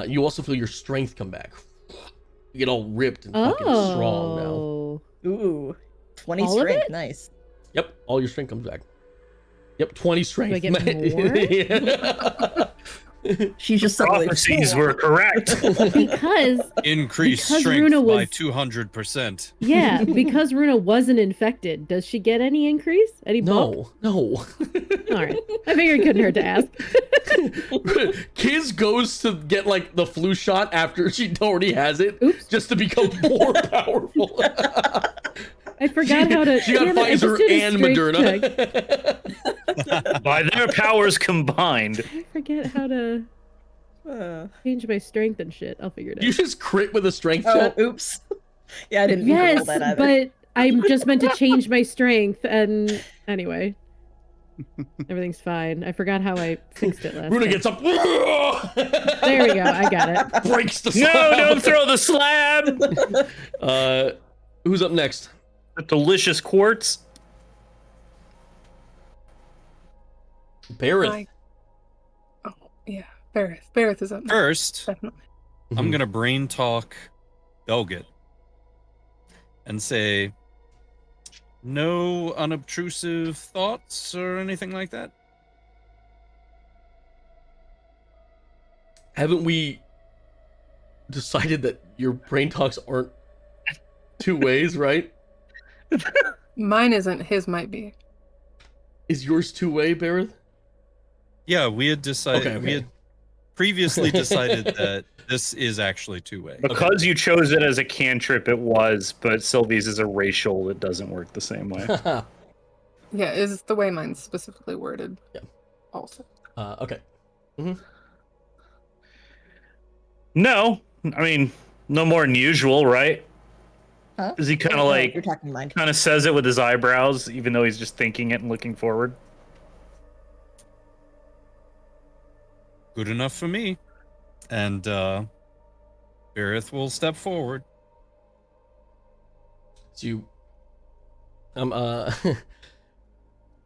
you also feel your strength come back. You get all ripped and fucking strong now. Oh. Ooh, 20 All of strength. it? Nice. Yep, all your strength comes back. Yep, 20 strength. Do I get more? Yeah. She's just suddenly Prophecies were correct. Because Increase Because strength Runa by was- 200%. yeah, because Runa wasn't infected, does she get any increase? Any bump? No. All right. I figured it couldn't hurt to ask. Kiz goes to get like the flu shot after she already has it, Oops. just to become more powerful. I forgot how to. She got damn it, I just Pfizer did a and strength Moderna. check. By their powers combined. I forget how to change my strength and shit. I'll figure it out. You just crit with a strength Oh, check. oops. Yeah, I didn't mean to roll Yes, that either. but I just meant to change my strength, and anyway, everything's fine. I forgot how I fixed it last Runa time. gets up. There we go. I got it. Breaks the No, slab. don't throw the slab. Who's up next? The delicious quartz. Barrett. I- Oh, yeah. Barrett is up next, First, definitely. I'm Mhm. gonna brain talk Belgit and say, no unobtrusive thoughts or anything like that. Haven't we decided that your brain talks aren't 2 ways, right? Mine isn't. His might be. Is yours 2-way, Barrett? Yeah, we had decided. Okay, We okay. had previously decided that this is actually 2-way. Because you chose it as a cantrip, it was, but Sylvie's is a racial. It doesn't work the same way. Yeah, is the way mine's specifically worded. Yeah. Also. Okay. No, I mean, no more than usual, right? Huh? Is he kind Oh, of no, like, you're talking mine. kind of says it with his eyebrows, even though he's just thinking it and looking forward? Good enough for me. And Barrett will step forward. So you,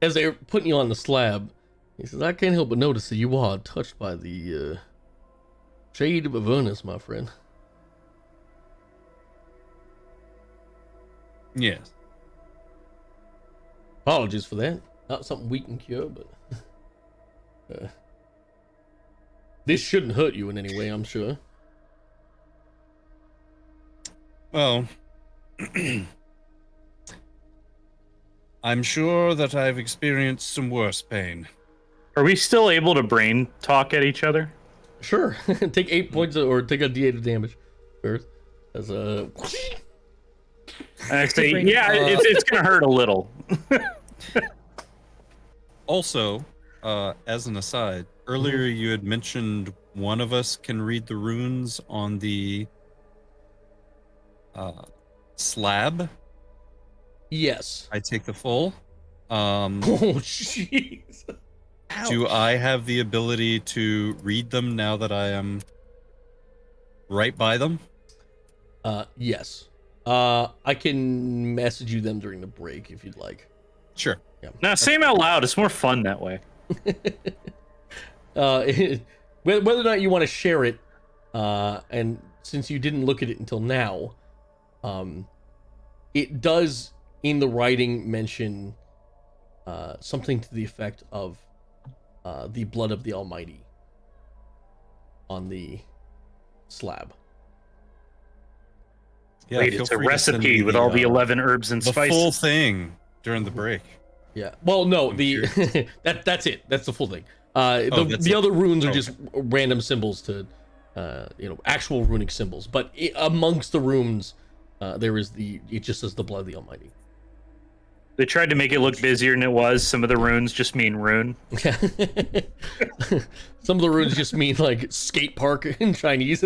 as they're putting you on the slab, he says, "I can't help but notice that you are touched by the shade of Avernus, my friend." Yes. Apologies for that. Not something we can cure, but this shouldn't hurt you in any way, I'm sure. Well, I'm sure that I've experienced some worse pain. Are we still able to brain talk at each other? Sure. Take 8 points or take a d8 of damage first. As a Actually, Brain- yeah, it's gonna hurt a little. Also, as an aside, earlier you had mentioned one of us can read the runes on the slab. yes. I take the full. Oh jeez. Do I have the ability to read them now that I am right by them? Yes. I can message you them during the break if you'd like. Sure. Now, say them out loud. It's more fun that way. Whether or not you want to share it, and since you didn't look at it until now, it does in the writing mention something to the effect of the blood of the Almighty on the slab. Yeah, Wait, feel it's a free to send recipe me with all the 11 herbs and the spices. full thing during the break. Yeah. Well, no, I'm the that's it. That's the full thing. That's The it. other runes are Okay. just random symbols to, actual runic symbols. But amongst the runes, there is it just says the blood of the Almighty. They tried to make it look busier than it was. Some of the runes just mean rune. Yeah. Some of the runes just mean like skate park in Chinese.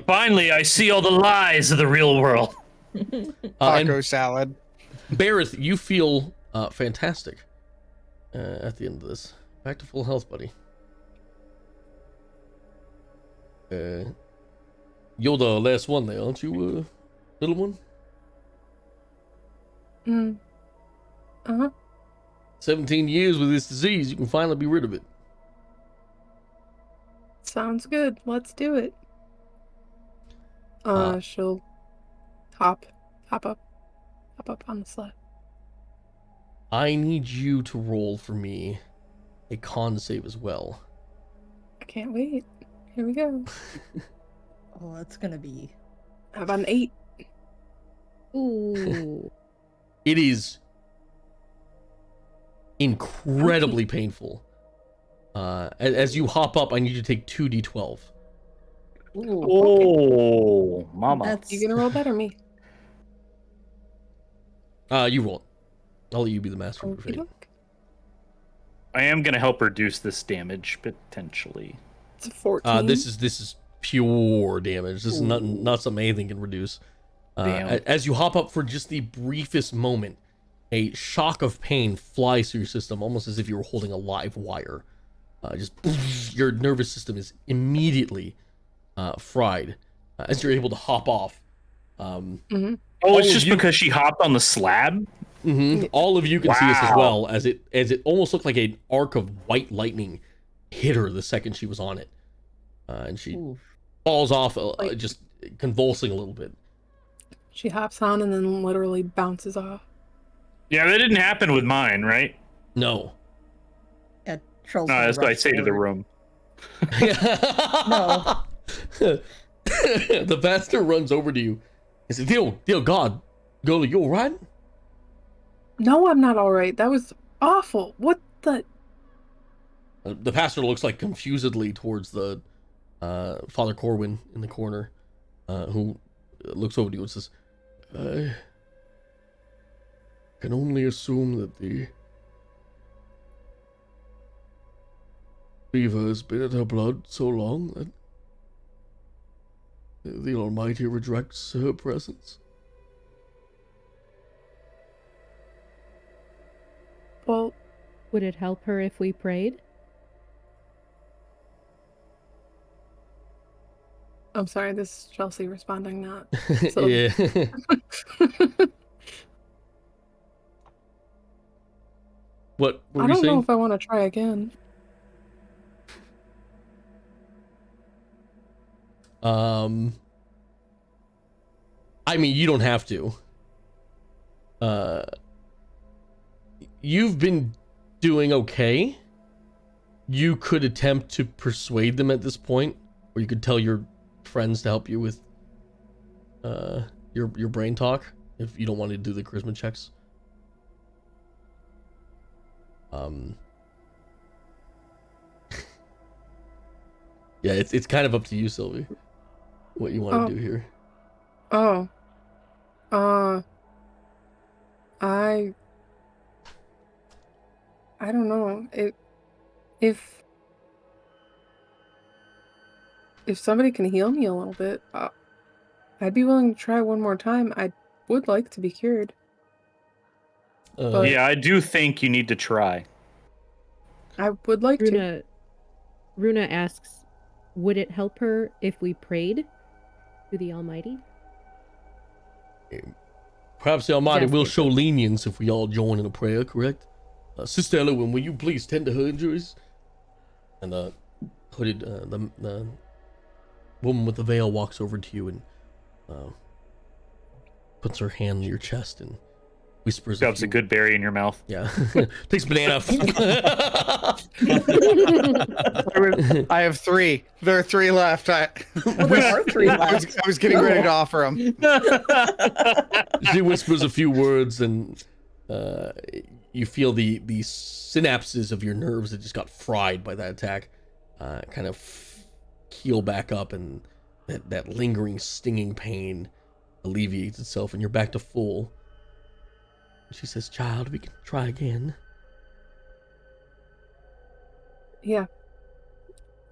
Finally, I see all the lies of the real world. Taco And salad. Bareth, you feel fantastic at the end of this. Back to full health, buddy. You're the last one there, aren't you, little one? Uh-huh. 17 years with this disease, you can finally be rid of it. Sounds good. Let's do it. Uh, She'll hop up on the sled. I need you to roll for me a con save as well. I can't wait. Here we go. Oh, that's gonna be. How about an 8? Ooh. It is incredibly painful. As you hop up, I need you to take 2d12. Ooh, Oh, mama. that's You gonna roll that or me? You roll it. I'll let you be the master of your fate. Okey-doke. I am gonna help reduce this damage potentially. It's a 14. This is pure damage. This is not something anything can reduce. Damn. As you hop up for just the briefest moment, a shock of pain flies through your system, almost as if you were holding a live wire. Your nervous system is immediately fried as you're able to hop off. Mm-hmm. Oh, All it's of just you- because she hopped on the slab? All of you can see this as Wow. well, as it almost looked like an arc of white lightning hit her the second she was on it, and she Ooh. falls off, Like- just convulsing a little bit. She hops on and then literally bounces off. Yeah, that didn't happen with mine, right? No. Yeah, Trolls No, gonna that's what I rush say to the forward. room. The bastard runs over to you and says, Dear God, girl, are you alright? No, I'm not alright. That was awful. What the? The pastor looks like confusedly towards the Father Corwin in the corner, who looks over to you and says, I can only assume that the fever has been in her blood so long that the Almighty rejects her presence. Well, Would it help her if we prayed? I'm sorry, this is Chelsea responding, not. So- Yeah. What were I you don't know saying? if I want to try again. I mean, you don't have to. You've been doing okay. You could attempt to persuade them at this point, or you could tell your friends to help you with your brain talk if you don't want to do the charisma checks. Yeah, it's kind of up to you, Sylvie, what you want to do here. Oh. I don't know. If somebody can heal me a little bit, I'd be willing to try one more time. I would like to be cured. But- Yeah, I do think you need to try. I would like to. Runa asks, would it help her if we prayed to the Almighty? Perhaps the Almighty Yes, will yes, show lenience if we all join in a prayer, correct? Sister Elowen, will you please tend to her injuries? And hooded, the woman with the veil walks over to you and puts her hand on your chest and whispers. Shoves a good berry in your mouth. Yeah, takes banana. I have 3. There are 3 left. Well, there are 3 left. I was getting ready to offer them. She whispers a few words, and you feel the synapses of your nerves that just got fried by that attack kind of heal back up, and that lingering stinging pain alleviates itself and you're back to full. She says, "Child, we can try again." Yeah.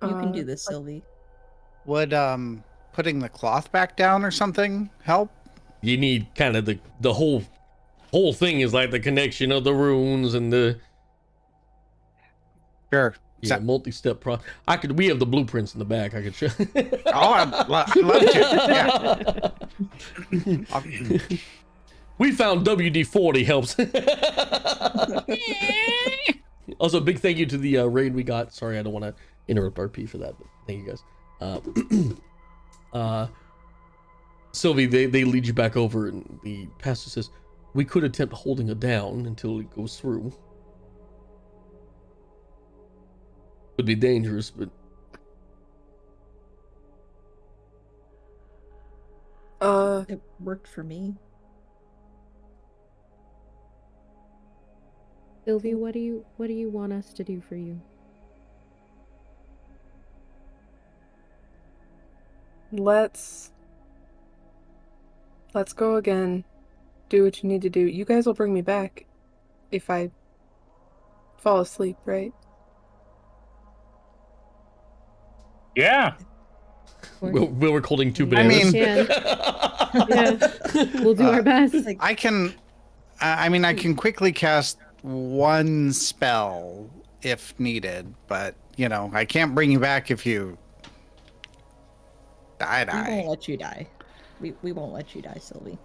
You can do Uh, this, Sylvie. Would putting the cloth back down or something help? You need kind of the whole thing is like the connection of the runes and the Sure. yeah, multi-step we have the blueprints in the back. I could show. Oh, I'd love to. Yeah. We found WD-40 helps. Also, big thank you to the raid we got. Sorry, I don't want to interrupt RP for that, but thank you guys. Sylvie, they lead you back over, and the pastor says, "We could attempt holding it down until it goes through. Would be dangerous, but It worked for me. Sylvie, what do you want us to do for you? let's go again. Do what you need to do. You guys will bring me back if I fall asleep, right? Yeah. we'll record holding 2 I bananas. mean, yeah, we'll do our best. I can. I mean, I can quickly cast one spell if needed, but you know, I can't bring you back if you die. We won't let you die. We won't let you die, Sylvie.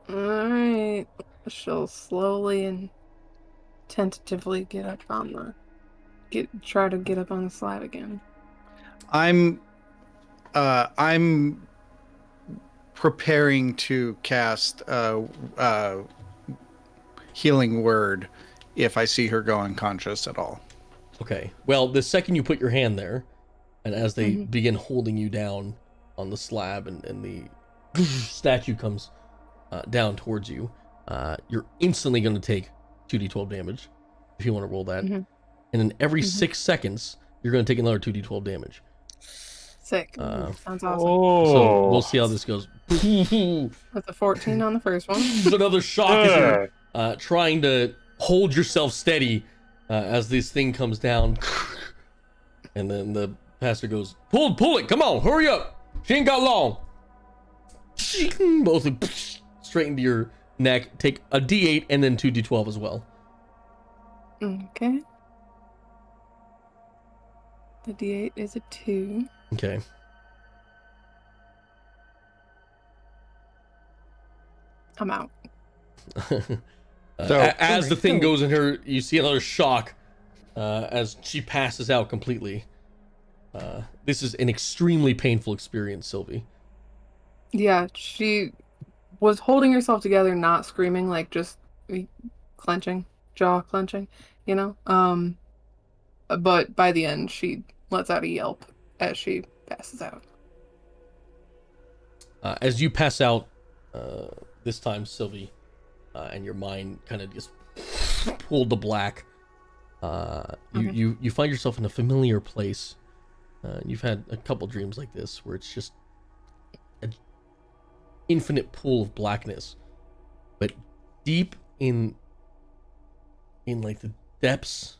Alright. She'll slowly and tentatively get up on the try to get up on the slab again. I'm preparing to cast healing word if I see her go unconscious at all. Okay. Well, the second you put your hand there, and as they begin holding you down on the slab, and the statue comes down towards you, you're instantly going to take 2d12 damage if you want to roll that. And then every 6 seconds, you're going to take another 2d12 damage. Sick. Sounds awesome. Oh. So we'll see how this goes. With a 14 on the first one. Another shock as you're trying to hold yourself steady as this thing comes down. And then the pastor goes, pull it, come on, hurry up. She ain't got long. Both straight into your neck. Take a d8 and then 2d12 as well. Okay. The D8 is a 2. Okay. I'm out. As the thing goes in her, you see another shock as she passes out completely. This is an extremely painful experience, Sylvie. Yeah, she was holding herself together, not screaming, like just clenching, jaw clenching, you know? But by the end, she lets out a yelp as she passes out. As you pass out, this time, Sylvie, and your mind kind of just pulled to black. You find yourself in a familiar place. You've had a couple dreams like this where it's just an infinite pool of blackness, but deep in like the depths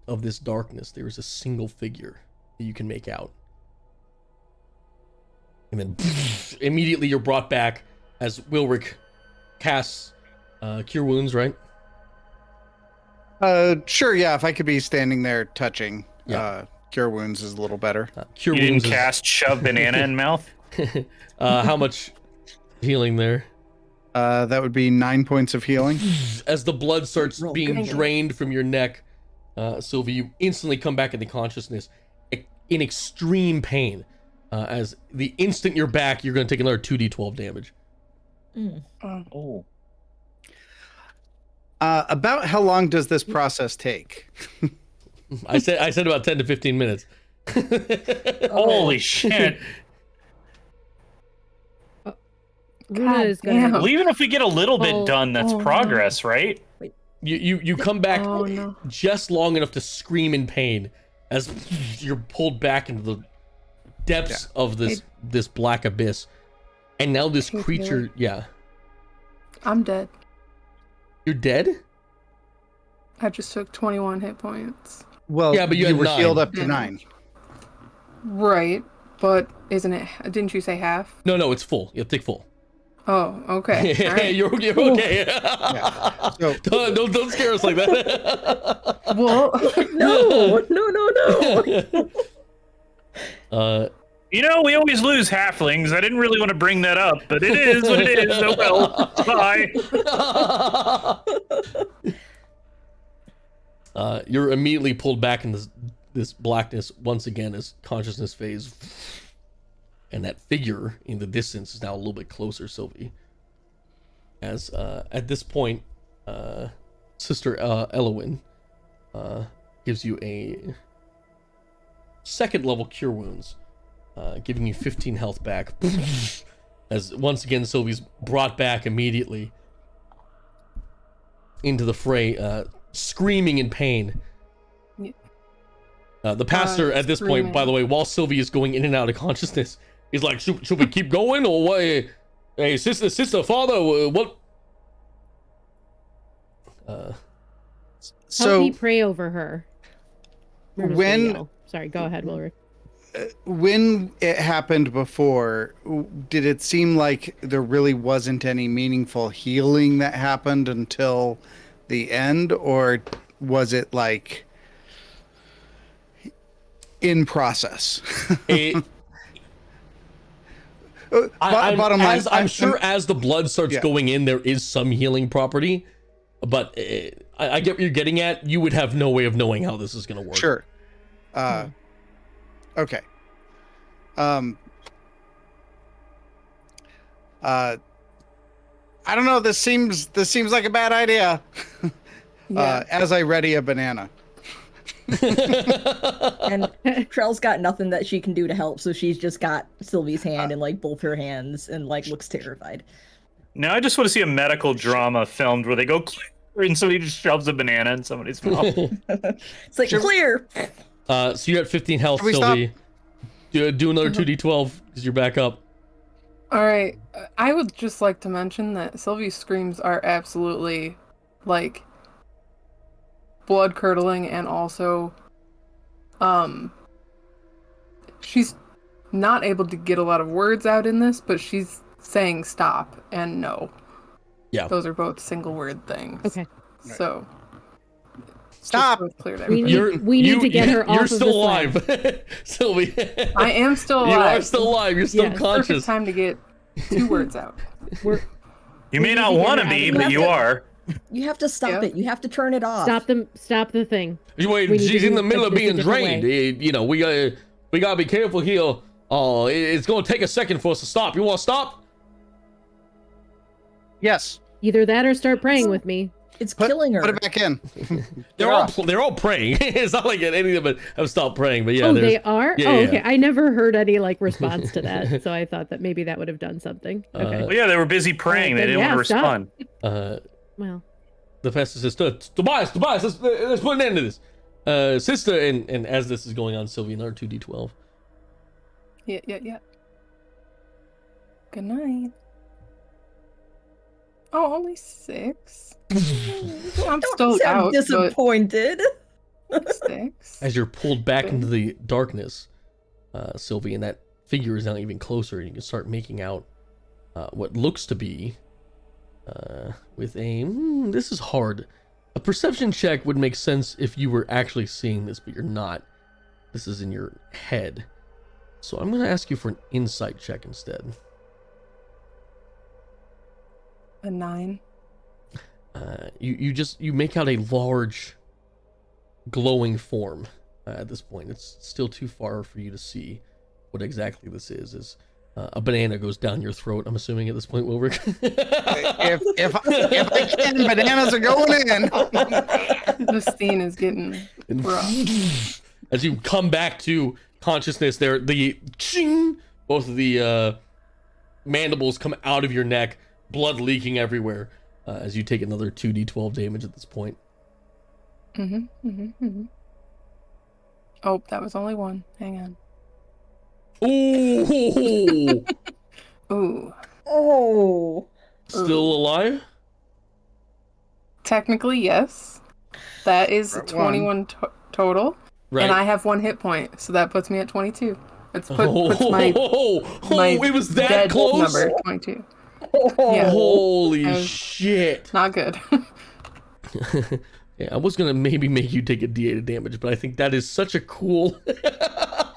of this darkness, there is a single figure that you can make out. And then immediately you're brought back as Wilric casts Cure Wounds, right? Sure, yeah, if I could be standing there touching, Yeah. Cure Wounds is a little better. Cure You didn't Wounds is- cast shove banana in mouth? how much healing there? That would be 9 points of healing. As the blood starts Roll being good. drained from your neck, Sylvie, you instantly come back into consciousness in extreme pain. As the instant you're back, you're going to take another 2d12 damage. Oh. About how long does this process take? I said about 10 to 15 minutes. Holy shit. Runa God is gonna. damn. Well, even if we get a little bit Oh, done, that's no. progress, right? You come back Oh, no. just long enough to scream in pain as you're pulled back into the depths of this black abyss, and now this Hey, creature. Taylor. Yeah, I'm dead. you're dead. I just took 21 hit points. Well, Yeah, but you had were 9. healed up to Yeah. 9. Right, but isn't it? Didn't you say half? No, it's full. You take full. Oh, okay. All right. you're okay. Yeah. So don't scare us like that. Well, No. You know, we always lose halflings. I didn't really want to bring that up, but it is what it is. Oh well. Bye. You're immediately pulled back in this blackness once again as consciousness fades, and that figure in the distance is now a little bit closer, Sylvie. As at this point, Sister Elowin gives you a 2nd level cure wounds, giving you 15 health back. As once again Sylvie's brought back immediately into the fray, screaming in pain. The pastor at this point, by the way, while Sylvie is going in and out of consciousness, is like, should we keep going or what? Hey, sister, father, what? Help me pray over her. when Sorry, go ahead, Wilrick. when it happened before, did it seem like there really wasn't any meaningful healing that happened until the end, or was it like in process? Bottom line, I'm sure as the blood starts going in, there is some healing property, but I get what you're getting at. You would have no way of knowing how this is going to work. Sure. Okay. I don't know. This seems like a bad idea. As I ready a banana. And Trell's got nothing that she can do to help, so she's just got Sylvie's hand in like both her hands and like looks terrified. Now I just want to see a medical drama filmed where they go clear and somebody just shoves a banana in somebody's mouth. It's like clear. So you're at 15 health, Can we Sylvie. Do another 2d12 because you're back up. all right. I would just like to mention that Sylvie's screams are absolutely like blood curdling, and also she's not able to get a lot of words out in this, but she's saying stop and no. Yeah. Those are both single word things. Okay. So Stop. just clear that. We need to get her off You're of still this land. alive, Sylvie. I am still alive. You are still alive. You're still Yes. Perfect conscious. time to get 2 words out. We're You may need not to get want her to out be, of but here. you are. You have to stop Yeah. it. You have to turn it off. stop the thing. Wait, We need she's to in do the middle of this a being different drained. way. You know, we gotta be careful here. Oh, it's gonna take a second for us to stop. You want to stop? Yes. Either that or start praying with me. It's killing her. Put it back in. They're all praying. It's not like any of them have stopped praying, but yeah. Oh, there's- they are? yeah, Oh, yeah. okay. I never heard any like response to that, so I thought that maybe that would have done something. Okay. Well, yeah, they were busy praying. They then didn't want to yeah, stop. respond. Well, The pastor says, Tobias, let's put an end to this. Sister, and as this is going on, Sylvie, another 2d12. Yeah. Good night. Oh, only 6. I'm Don't still sound out, but disappointed. 6. As you're pulled back Okay. into the darkness, Sylvie, and that figure is now even closer, and you can start making out what looks to be with a this is hard. A perception check would make sense if you were actually seeing this, but you're not. This is in your head. So I'm going to ask you for an insight check instead. A 9. You make out a large glowing form at this point. It's still too far for you to see what exactly this is. A banana goes down your throat, I'm assuming at this point, Wilrick. if I can, bananas are going in. This scene is getting rough. As you come back to consciousness, there the ching, both of the mandibles come out of your neck, blood leaking everywhere. As you take another 2d12 damage at this point. Oh, that was only 1. Hang on. Ooh, Ooh. Oh. still alive? Technically, yes. That is Right, 21 total. Right. And I have 1 hit point, so that puts me at 22. Puts my it was that dead close. number 22. Oh. Yeah. Holy I was- shit! Not good. Yeah, I was gonna maybe make you take a D8 of damage, but I think that is such a cool. That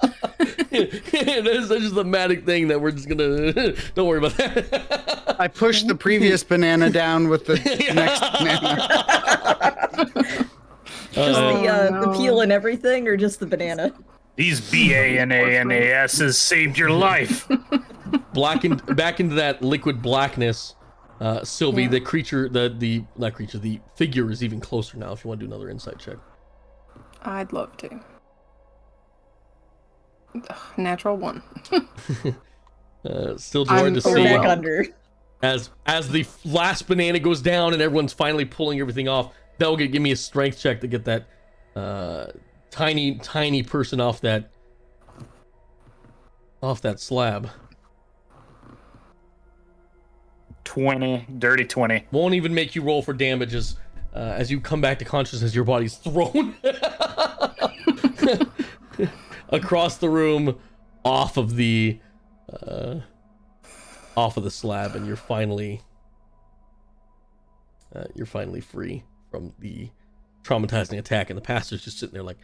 is such a thematic thing that we're just gonna. Don't worry about that. I pushed the previous banana down with the next banana. Just the no. peel and everything, or just the banana? These BANANASs saved your life. Back into that liquid blackness. Sylvie, Yeah. the creature, the figure is even closer now. If you want to do another insight check. I'd love to. Ugh, natural 1. Still too hard I'm to We're see. back overwhelmed. under. As the last banana goes down and everyone's finally pulling everything off, that'll give me a strength check to get that tiny person off that slab. 20, dirty 20. Won't even make you roll for damage as you come back to consciousness. Your body's thrown across the room, off of the slab, and you're finally free from the traumatizing attack. And the pastor's just sitting there like,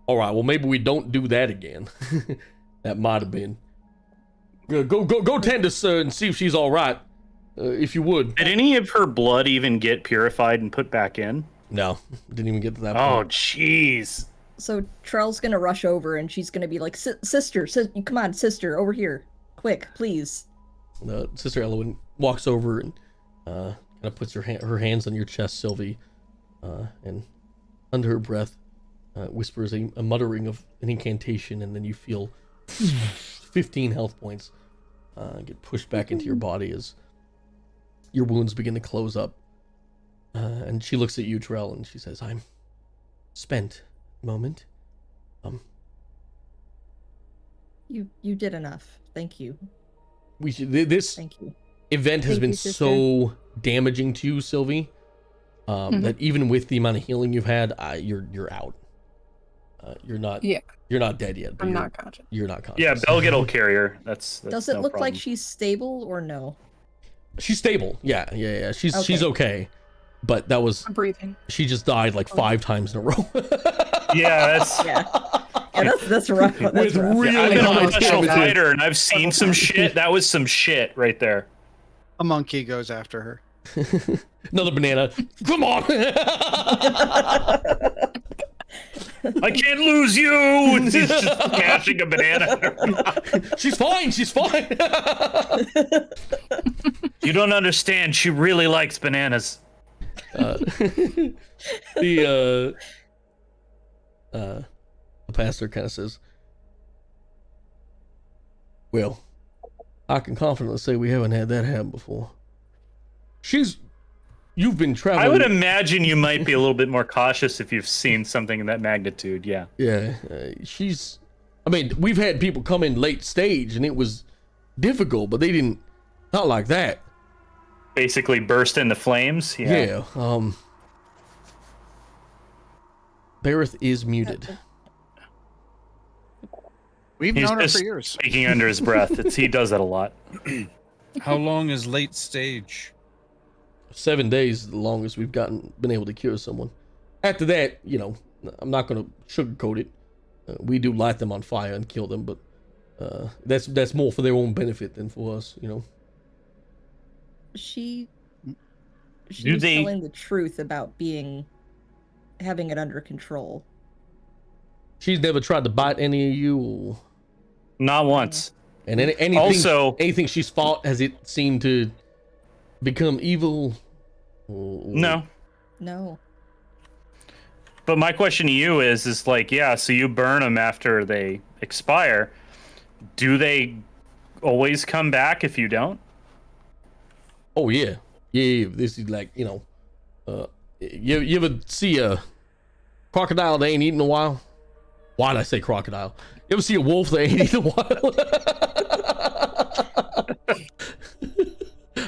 all right, well, maybe we don't do that again. That might have been. Go tend to her and see if she's all right, if you would. Did any of her blood even get purified and put back in? No, didn't even get to that Oh, point. jeez. So Trell's gonna rush over and she's gonna be like, sister, come on, sister, over here. Quick, please. Sister Elowen walks over and kind of puts her hands on your chest, Sylvie, and under her breath whispers a muttering of an incantation, and then you feel 15 health points get pushed back into your body as your wounds begin to close up. And she looks at you, Trell, and she says, "I'm spent. Moment. You did enough. Thank you. This Thank you. event has Thank been you, sister. so damaging to you, Sylvie, that even with the amount of healing you've had, you're out. You're not. Yeah. You're not dead yet. But I'm you're, not conscious. You're not conscious. Yeah, Belgit will carry her. That's Does it no look like problem. she's stable or no? She's stable. Yeah. She's Okay. okay. But that was I'm breathing. she just died like 5 times in a row. Yeah, that's. Yeah. Yeah, that's rough. That's With rough. really I've been a high professional damages. fighter and I've seen some shit. That was some shit right there. A monkey goes after her. Another banana. Come on. I can't lose you. He's just smashing a banana. She's fine. You don't understand. She really likes bananas. The pastor kind of says, "Well, I can confidently say we haven't had that happen before. You've been traveling." I would imagine you might be a little bit more cautious if you've seen something in that magnitude. Yeah. Yeah, I mean, we've had people come in late stage and it was difficult, but they didn't, not like that. Basically burst into flames. Yeah. Bareth is muted. We've He's known her just for years. speaking under his breath. He does that a lot. How long is late stage? 7 days is the longest we've been able to cure someone. After that, I'm not going to sugarcoat it. We do light them on fire and kill them, but that's more for their own benefit than for us, She's Do they- telling the truth about having it under control. She's never tried to bite any of you. Not once. And anything she's fought, has it seemed to become evil? No. No. But my question to you is like, yeah, so you burn them after they expire. Do they always come back if you don't? Oh yeah. This is like, you ever see a crocodile they ain't eaten in a while? Why did I say crocodile? You ever see a wolf that ain't eaten a while?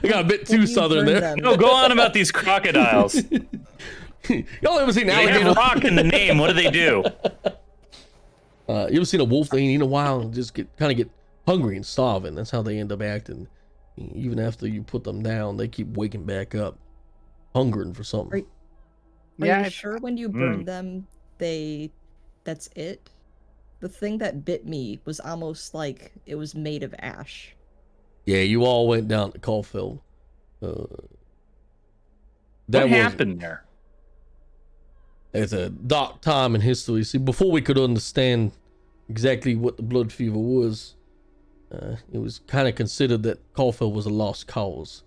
I got a bit too When you southern burn there. them- No, go on about these crocodiles. Y'all ever seen an They alligator? have rock in the name. What do they do? You ever seen a wolf that ain't eaten a while and just get hungry and starving? That's how they end up acting. Even after you put them down, they keep waking back up, hungering for something. Are Yeah, you sure when you burn them, that's it? The thing that bit me was almost like it was made of ash. Yeah, you all went down to Caulfield. What was- happened there? It's a dark time in history. See, before we could understand exactly what the blood fever was, it was kind of considered that Caulfield was a lost cause.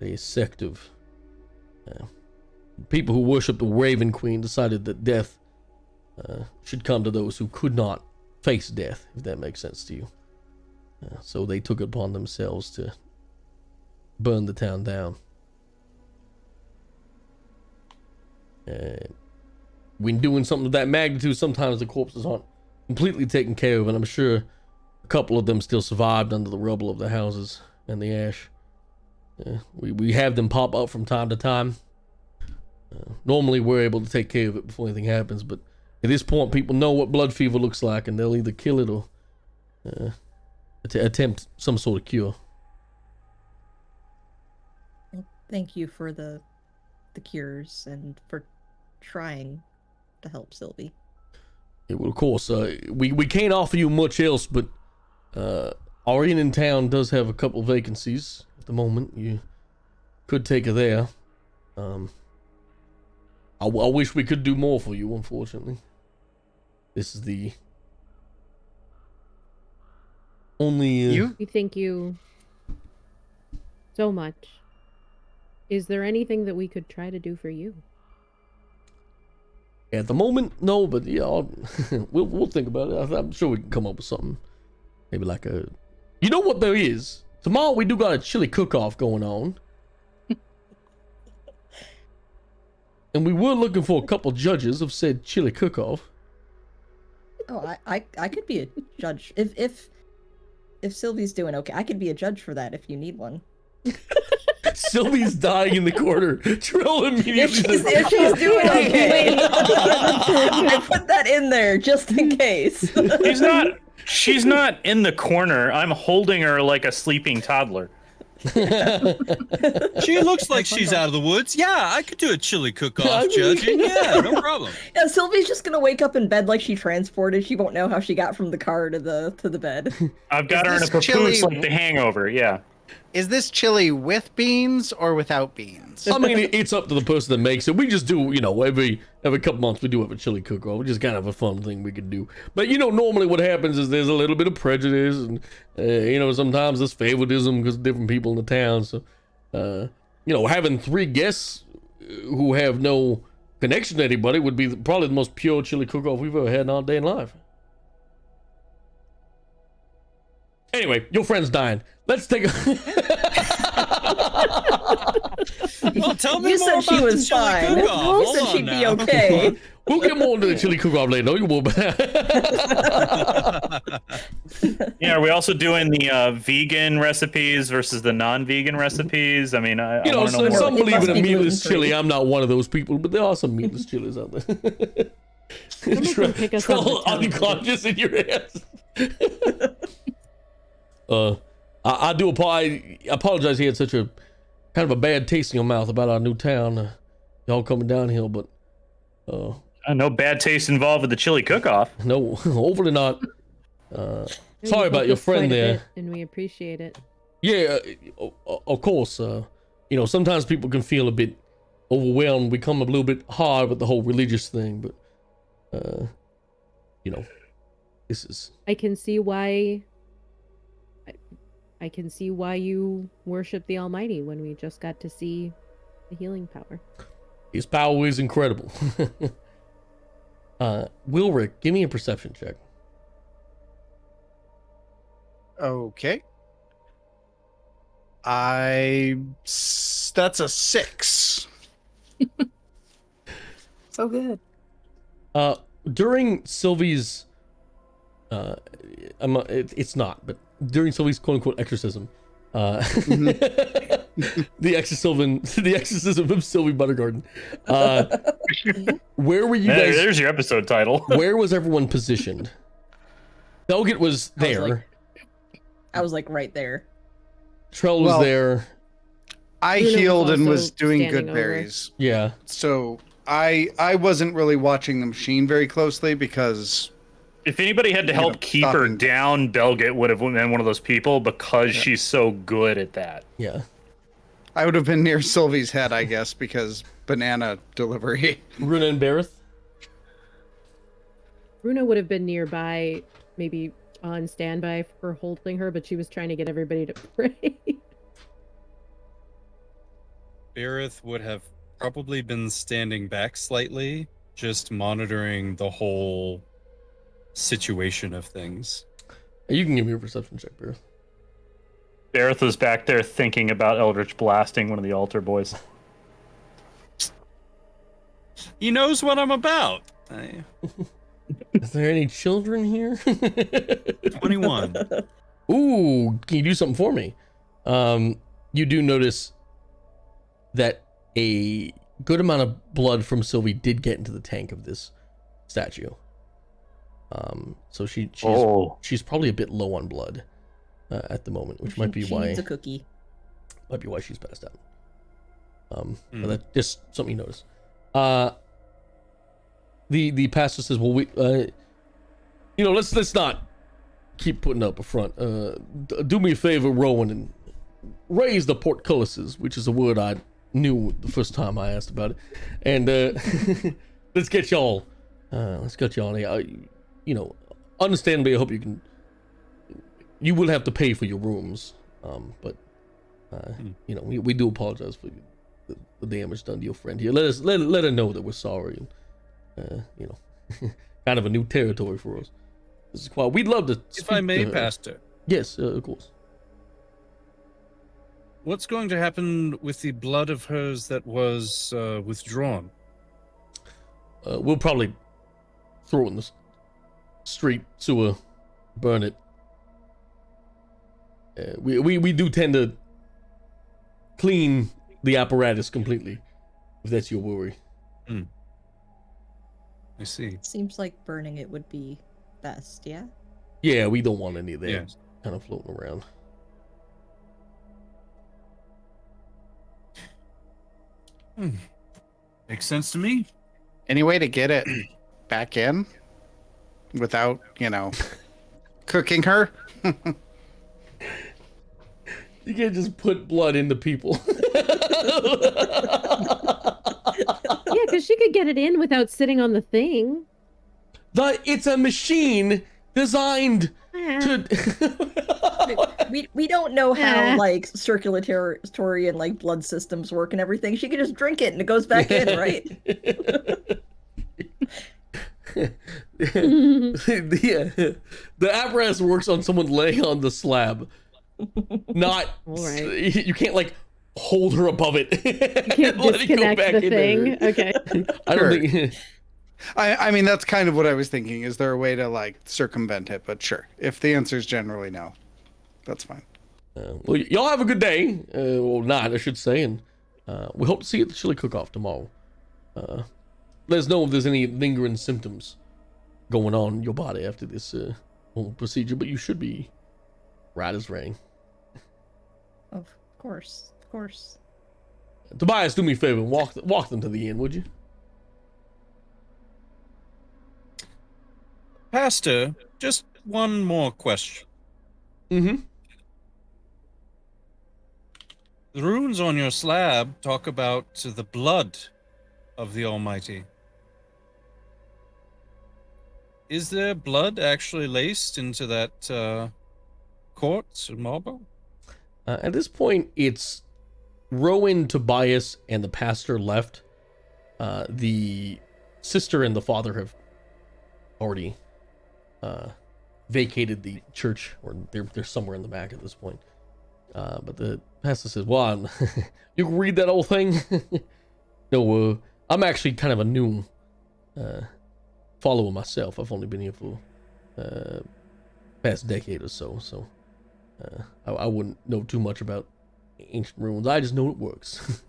A sect of people who worshipped the Raven Queen decided that death should come to those who could not face death, if that makes sense to you. So they took it upon themselves to burn the town down. When doing something of that magnitude, sometimes the corpses aren't completely taken care of, and I'm sure a couple of them still survived under the rubble of the houses and the ash. We have them pop up from time to time. Normally we're able to take care of it before anything happens, but at this point people know what blood fever looks like, and they'll either kill it or attempt some sort of cure. Thank you for the cures and for trying to help Sylvie. Yeah, well, of course, we can't offer you much else, but our inn in town does have a couple vacancies at the moment. You could take her there. I wish we could do more for you, unfortunately. This is the only... We thank you so much. Is there anything that we could try to do for you? At the moment, no, but yeah, we'll think about it. I'm sure we can come up with something. Maybe like a... You know what there is? Tomorrow we do got a chili cook-off going on. And we were looking for a couple judges of said chili cook-off. Oh, I could be a judge if Sylvie's doing okay. I could be a judge for that if you need one. Sylvie's dying in the corner. Trill immediately. If she's doing okay, I put that in there just in case. She's not in the corner. I'm holding her like a sleeping toddler. She looks like she's out of the woods. Yeah, I could do a chili cook-off, judging. Yeah, no problem. Yeah, Sylvie's just gonna wake up in bed like she transported. She won't know how she got from the car to the bed. I've got her in a this chili- papoose like the Hangover. Yeah. Is this chili with beans or without beans? I mean, it's up to the person that makes it. We just do, every couple months we do have a chili cook-off, which is kind of a fun thing we can do. But normally what happens is there's a little bit of prejudice, and sometimes there's favoritism because of different people in the town. So, having 3 guests who have no connection to anybody would be probably the most pure chili cook-off we've ever had in our day in life. Anyway, your friend's dying. Let's take a... Well, tell me You more said she about was the chili fine. cook-off. You Hold said on she'd be now. okay. We'll get more into the chili cook-off later. You will. Yeah, are we also doing the vegan recipes versus the non-vegan recipes? I mean, I want to know more. Some It believe must in a be meatless gluten-free. chili. I'm not one of those people, but there are some meatless chilies out there. Someone can pick us up Troll the tongue. unconscious in your hands. I do apologize. He had such a kind of a bad taste in your mouth about our new town. Y'all coming downhill, but No bad taste involved with the chili cook-off. no, hopefully not. You Sorry about helped your us quite friend a there. bit, and we appreciate it. Yeah, of course. Sometimes people can feel a bit overwhelmed. We come a little bit hard with the whole religious thing, but this is... I can see why. I can see why you worship the Almighty when we just got to see the healing power. His power is incredible. Wilrick, give me a perception check. Okay. That's a 6. So good. during Sylvie's, it's not, but during Sylvie's quote unquote exorcism, the exorcism of Sylvie Buttergarden. Where were you guys? There's your episode title. Where was everyone positioned? Felgit was there. I was like right there. Trell was Well, there. I Luna was healed and also was doing standing good over. berries. Yeah. So I wasn't really watching the machine very closely because If anybody had to You help know, keep her stopping. down, Belgit would have been one of those people because she's so good at that. Yeah. I would have been near Sylvie's head, I guess, because banana delivery. Runa and Bareth. Runa would have been nearby, maybe on standby for holding her, but she was trying to get everybody to pray. Bareth would have probably been standing back slightly, just monitoring the whole situation of things. You can give me a perception check, Bareth. Bareth was back there thinking about Eldritch blasting one of the altar boys. He knows what I'm about. Is there any children here? 21. Ooh, can you do something for me? You do notice that a good amount of blood from Sylvie did get into the tank of this statue. So she's probably a bit low on blood at the moment, which might be she why needs a cookie. she's passed out. But that's just something you notice. The pastor says, "Well, let's not keep putting up a front. Do me a favor, Rowan, and raise the portcullises, which is a word I knew the first time I asked about it. And let's get y'all understandably, I hope you will have to pay for your rooms. But we do apologize for the damage done to your friend here. Let her know that we're sorry. And, kind of a new territory for us. This is quite. We'd love to. If I may, to her. Pastor, Yes, of course. what's going to happen with the blood of hers that was withdrawn? We'll probably throw it in the street, sewer, burn it. We do tend to clean the apparatus completely, if that's your worry. I see. Seems like burning it would be best, yeah? Yeah, we don't want any of that Yes. kind of floating around. Makes sense to me. Any way to get it back in without, cooking her? You can't just put blood into people. Yeah, because she could get it in without sitting on the thing. It's a machine designed to. We don't know how like circulatory and like blood systems work and everything. She can just drink it and it goes back in, right? The apparatus works on someone laying on the slab. Not. All right. You can't like hold her above it. You can't disconnect the thing. Okay. I don't Sure. think. I mean, that's kind of what I was thinking. Is there a way to like circumvent it? But sure, if the answer is generally no, that's fine. Well, y'all have a good day. Well, not, I should say, and we hope to see you at the chili cook-off tomorrow. Let us know if there's any lingering symptoms going on in your body after this whole procedure, but you should be right as rain. Of course, of course. Tobias, do me a favor and walk them to the inn, would you? Pastor, just one more question. Mm-hmm. The runes on your slab talk about the blood of the Almighty. Is there blood actually laced into that quartz or marble? At this point, it's Rowan, Tobias, and the pastor left. The sister and the father have already vacated the church, or they're somewhere in the back at this point. But the pastor says, "Well, you can read that whole thing." No, I'm actually kind of a new follower myself. I've only been here for past decade or so, so I wouldn't know too much about ancient ruins. I just know it works.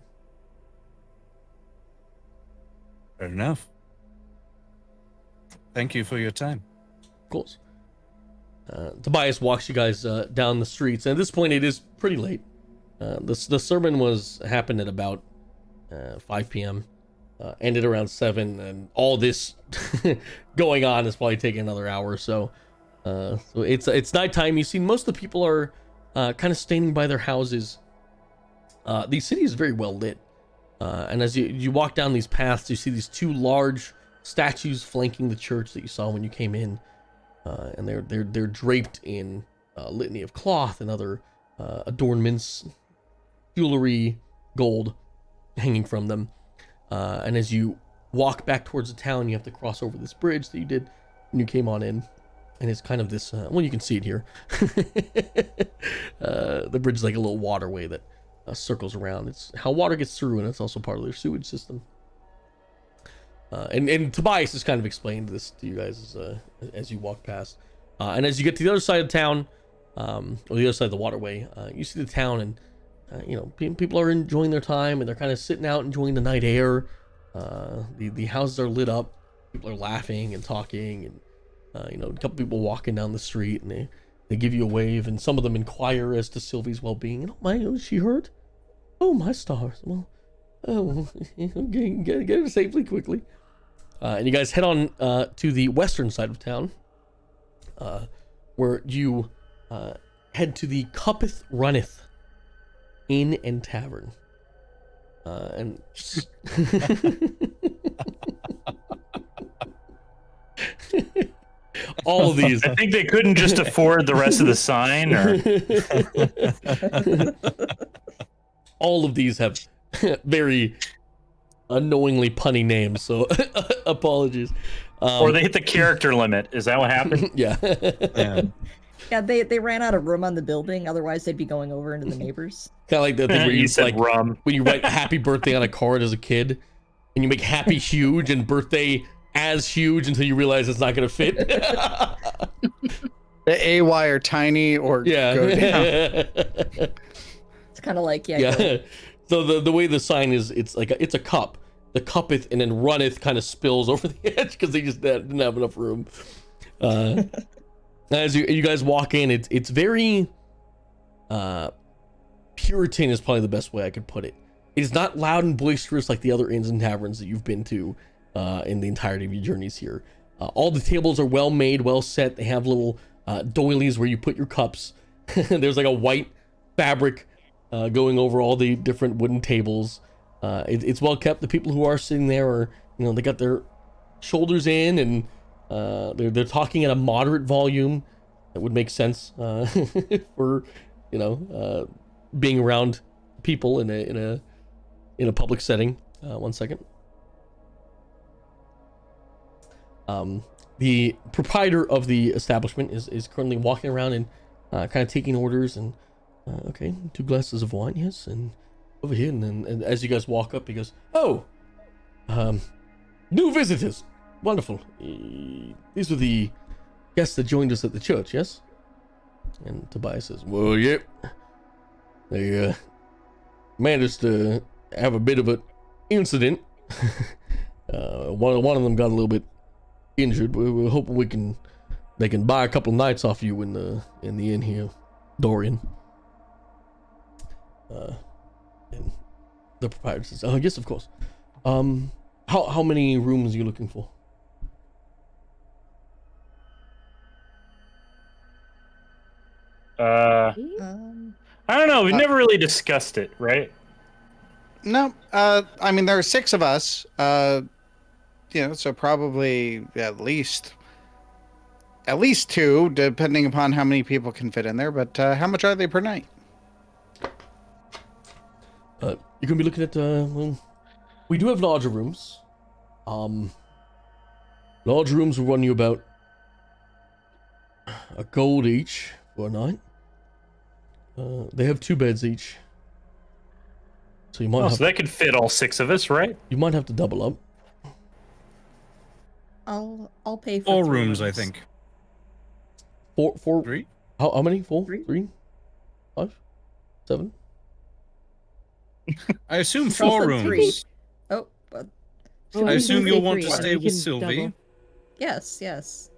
Fair enough. Thank you for your time. Of course. Tobias walks you guys down the streets, and at this point it is pretty late. The sermon happened at about 5 p.m. Ended around 7, and all this going on is probably taking another hour or so. So it's nighttime. You see most of the people are kind of standing by their houses. The city is very well lit, and as you walk down these paths, you see these 2 large statues flanking the church that you saw when you came in, and they're draped in a litany of cloth and other adornments, jewelry, gold hanging from them. And as you walk back towards the town, you have to cross over this bridge that you did when you came on in, and it's kind of this well, you can see it here. The bridge is like a little waterway that circles around. It's how water gets through, and it's also part of their sewage system. And Tobias has kind of explained this to you guys as you walk past. And as you get to the other side of town, or the other side of the waterway, you see the town, and people are enjoying their time, and they're kind of sitting out enjoying the night air. The houses are lit up. People are laughing and talking, and a couple people walking down the street, and they give you a wave, and some of them inquire as to Sylvie's well-being. Is she hurt? Oh, my stars. Well, get her safely quickly. And you guys head on to the western side of town, where you head to the Cuppeth Runneth Inn and Tavern. And all of these. I think they couldn't just afford the rest of the sign, or all of these have very unknowingly punny names, so apologies. Or they hit the character limit. Is that what happened? Yeah. Yeah, they ran out of room on the building. Otherwise, they'd be going over into the neighbors. Kind of like the thing where you said like rum. when you write happy birthday on a card as a kid, and you make happy huge and birthday as huge until you realize it's not going to fit. The AY are tiny or Yeah. go down. It's kind of like Yeah. So the way the sign is, it's a cup. The cuppeth and then runneth kind of spills over the edge because they just didn't have enough room. As you guys walk in, it's very Puritan is probably the best way I could put it. It is not loud and boisterous like the other inns and taverns that you've been to in the entirety of your journeys here. All the tables are well made, well set. They have little doilies where you put your cups. There's like a white fabric going over all the different wooden tables. It's well kept. The people who are sitting there are, they got their shoulders in, and they're talking at a moderate volume. That would make sense for being around people in a public setting. One second. The proprietor of the establishment is currently walking around and kind of taking orders, and okay, 2 glasses of wine, yes, and over here, and as you guys walk up, he goes, "Oh, new visitors, wonderful. These were the guests that joined us at the church, yes?" And Tobias says, "Well, yep. They managed to have a bit of an incident. One of them got a little bit injured. We're hoping they can buy a couple of nights off you in the inn here, Dorian." And the proprietor says, "Oh, yes, of course. How many rooms are you looking for?" I don't know. We've never really discussed it, right? No, I mean there are 6 of us. So probably at least 2, depending upon how many people can fit in there. But how much are they per night? You're gonna be looking at well, we do have larger rooms. Large rooms will run you about a gold each for a night. They have 2 beds each, so you might have so that could fit all 6 of us, right? you might have to double up. I'll pay for 4 3 rooms, I think. Four. 3? How many? 4? 3? 3? 5? 7? I assume I'll 4 put rooms. 3. Oh, but Oh, I was assume gonna you'll say want 3, to so stay we with can Sylvie. double. yes.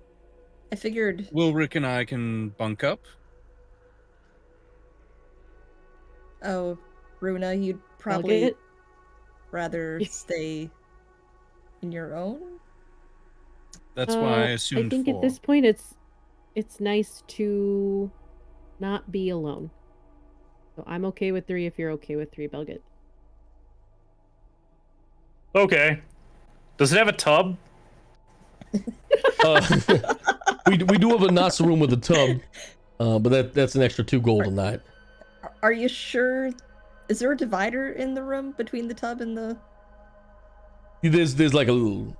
I figured. Wilrick and I can bunk up. Oh, Runa, you'd probably Belgit? rather stay in your own. That's why I assumed I think 4. at this point it's nice to not be alone. So I'm okay with 3 if you're okay with 3, Belgit. Okay. Does it have a tub? We do have a Nasa room with a tub, but that's an extra 2 gold on that. Are you sure? Is there a divider in the room between the tub and the? There's like a little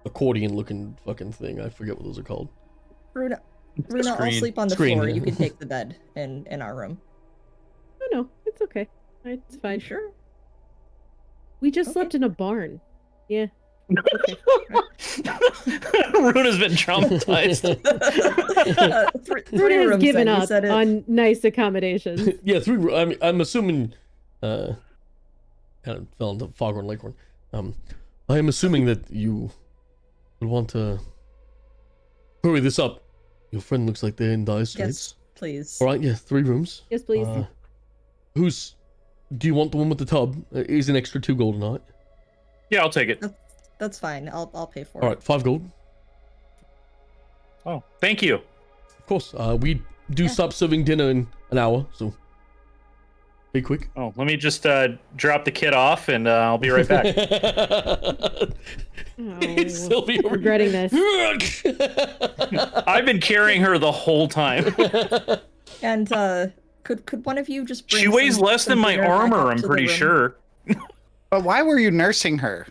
accordion looking fucking thing. I forget what those are called. Runa, I'll Screen. sleep on the Screen, floor. yeah. You can take the bed in our room. Oh no, it's okay. It's You fine. sure? We just Okay. slept in a barn. Yeah. Okay. Runa's been traumatized. Three Runa has rooms. given then. You up said it. on nice accommodations. Yeah, 3. I'm assuming. Kind of fell into Foghorn Leghorn. I am assuming that you would want to hurry this up. Your friend looks like they're in dire straits. Yes, please. All right, yeah, 3 rooms. Yes, please. Do you want the one with the tub? Is an extra 2 gold or not? Yeah, I'll take it. That's fine. I'll pay for All it. right, 5 gold. Oh, thank you. Of course. We do Yeah. stop serving dinner in an hour, so be quick. Oh, let me just drop the kid off, and I'll be right back. Oh, Sylvie over regretting this. I've been carrying her the whole time. And could one of you just bring She weighs some- less some than my dinner back armor, up I'm to the pretty room? sure. But why were you nursing her?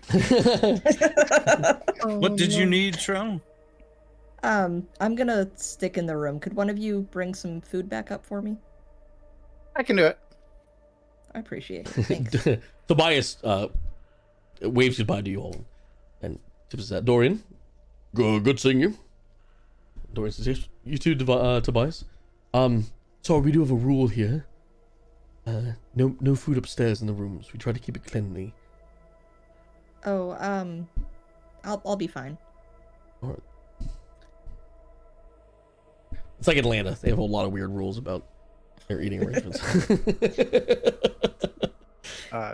What did you no. need, Trell? I'm gonna stick in the room. Could one of you bring some food back up for me? I can do it. I appreciate it. Thanks. Tobias waves goodbye to you all and tips us that. Dorian, good seeing you. Dorian says, yes, you too, Tobias. Sorry, we do have a rule here. No food upstairs in the rooms. We try to keep it cleanly. Oh, I'll be fine. All right. It's like Atlanta. They have a lot of weird rules about their eating arrangements.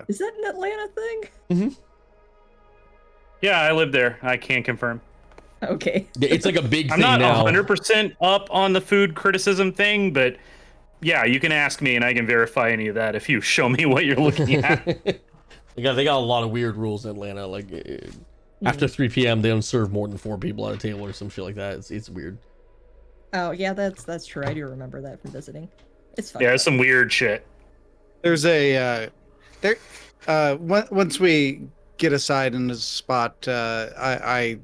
Is that an Atlanta thing? Mm-hmm. Yeah, I live there. I can confirm. Okay. Yeah, it's like a big I'm thing not now. 100% up on the food criticism thing, but yeah, you can ask me and I can verify any of that if you show me what you're looking at. They got a lot of weird rules in Atlanta. Like after 3 p.m. they don't serve more than 4 people at a table or some shit like that. It's weird. Oh yeah, that's true. I do remember that from visiting. It's fine. Yeah, it's some weird shit. There's a once we get aside in this spot, I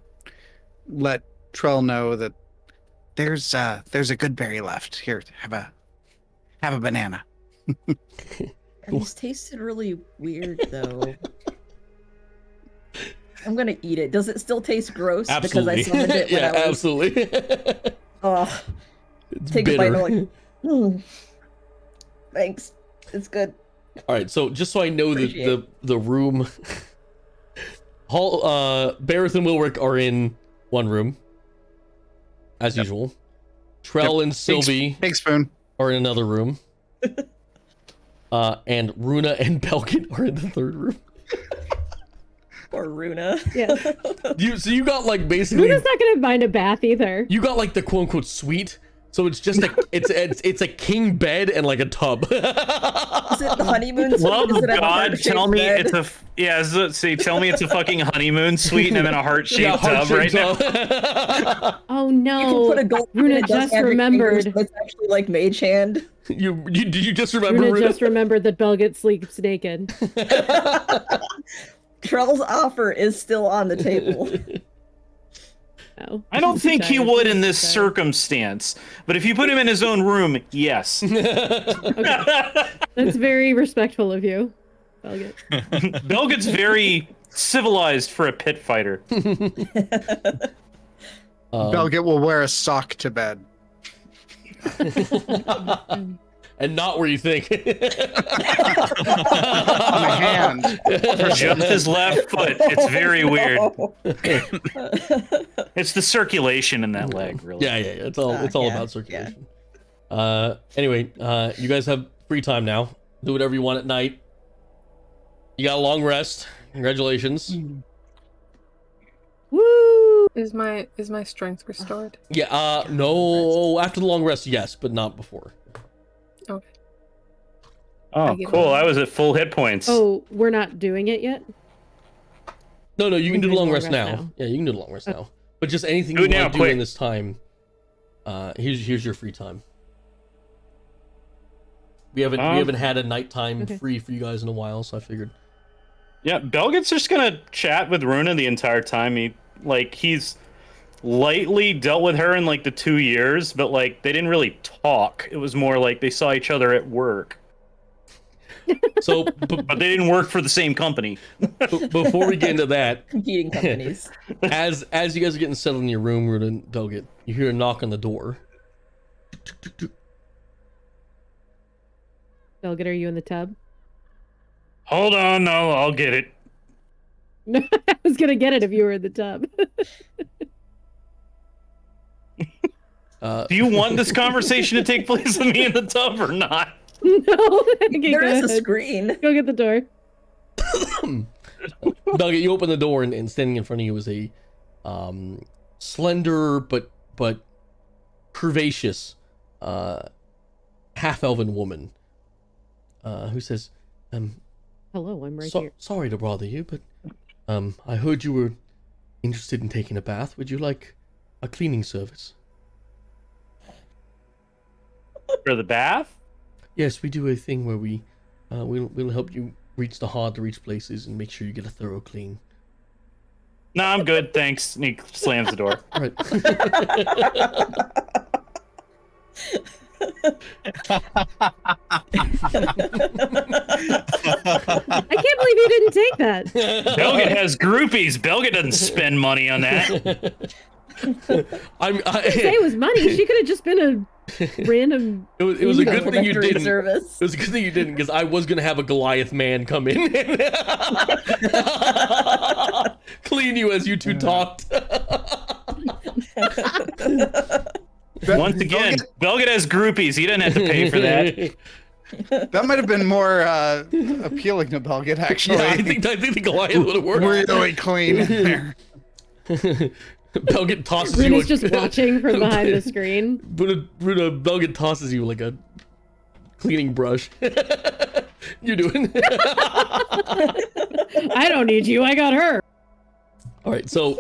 let Trell know that there's a good berry left. Here, have a banana. These tasted really weird though. I'm gonna eat it. Does it still taste gross? Absolutely. Because I summoned it when Yeah, I was. absolutely. Oh, It's take a bitter. bite. And I'm like, thanks. It's good. All right, so just so I know that Appreciate the room, Bareth and Wilrick are in one room, as usual. Trell and Sylvie Big spoon. are in another room. And Runa and Belkin are in the third room. Or Runa. Yeah. So you got like basically Runa's not gonna find a bath either. you got like the quote unquote suite. So it's just it's a king bed and like a tub. Is it the honeymoon suite? Love Does it have a God, heart-shaped tell me bed? it's a tell me it's a fucking honeymoon suite and I'm in a heart-shaped tub right now. now. Oh You can no. put a gold Runa it does just have your remembered. fingers, but it's actually like mage hand. Did you just remember Runa Runa? just remembered that Belgit sleeps naked. Trell's offer is still on the table. Oh, I don't think he Tired. would in this Tired. circumstance, but if you put him in his own room, yes. That's very respectful of you, Belgit. Belgit's very civilized for a pit fighter. Belgit will wear a sock to bed. And not where you think. On the hand. Just his left foot. It's very weird. It's the circulation in that leg, really. Yeah. It's all yeah, about circulation. Anyway, you guys have free time now. Do whatever you want at night. You got a long rest. Congratulations. Woo! Is my strength restored? Yeah. No. After the long rest, yes, but not before. Okay. Oh, I get cool. one. I was at full hit points. Oh, we're not doing it yet? No. You can do the We're doing long rest now. Yeah, you can do the long rest now. But just anything Do you it now, want to do quick. in this time. Here's your free time. We haven't had a nighttime Okay. free for you guys in a while, so I figured. Yeah, Belgit's just gonna chat with Runa the entire time. He's lightly dealt with her in like the 2 years, but like they didn't really talk. It was more like they saw each other at work, So but they didn't work for the same company. before we get into that, Competing companies. as you guys are getting settled in your room, Runa and Belgit, you hear a knock on the door. Belgit, are you in the tub? Hold on, no, I'll get it. No, I was gonna get it if you were in the tub. Do you want this conversation to take place with me in the tub or not? No. Okay, There go is a ahead. screen. Go get the door. Belgit, you open the door, and standing in front of you is a slender but curvaceous half-elven woman who says, Hello, I'm right here. sorry to bother you, but I heard you were interested in taking a bath. Would you like a cleaning service? For the bath? Yes, we do a thing where we'll help you reach the hard to reach places and make sure you get a thorough clean. No, I'm good, thanks. And he slams the door. All right. I can't believe you didn't take that. Belgit has groupies. Belgit doesn't spend money on that. Say it was money. She could have just been a random. It was a good thing you Complimentary didn't. service. It was a good thing you didn't, because I was gonna have a Goliath man come in and clean you as you two talked. Once again, Belgit has groupies. He doesn't have to pay for that. That might have been more appealing to Belgit, actually. Yeah, I think the Goliath would have worked. Really clean in there. Belgit tosses Runa's you. just watching from behind the screen. Runa, Belgit tosses you like a cleaning brush. You doing? I don't need you. I got her. All right, so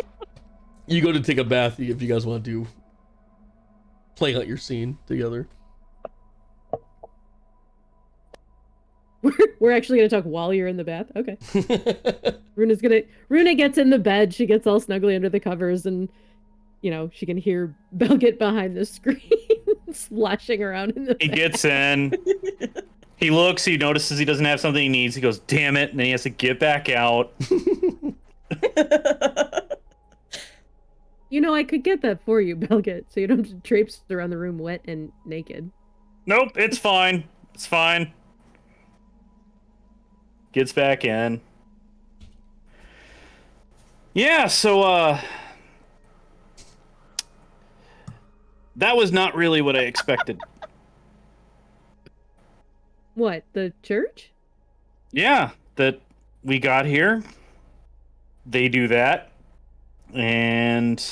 you go to take a bath if you guys want to play out your scene together. We're actually gonna talk while you're in the bath. Okay. Runa gets in the bed. She gets all snuggly under the covers, and she can hear Belgit behind the screen splashing around in the He bed. gets in. He looks. He notices he doesn't have something he needs. He goes, "Damn it!" And then he has to get back out. I could get that for you, Belgit, so you don't have to traipse around the room wet and naked. Nope, it's fine. It's fine. Gets back in. Yeah, so that was not really what I expected. What, the church? Yeah, that we got here. They do that. And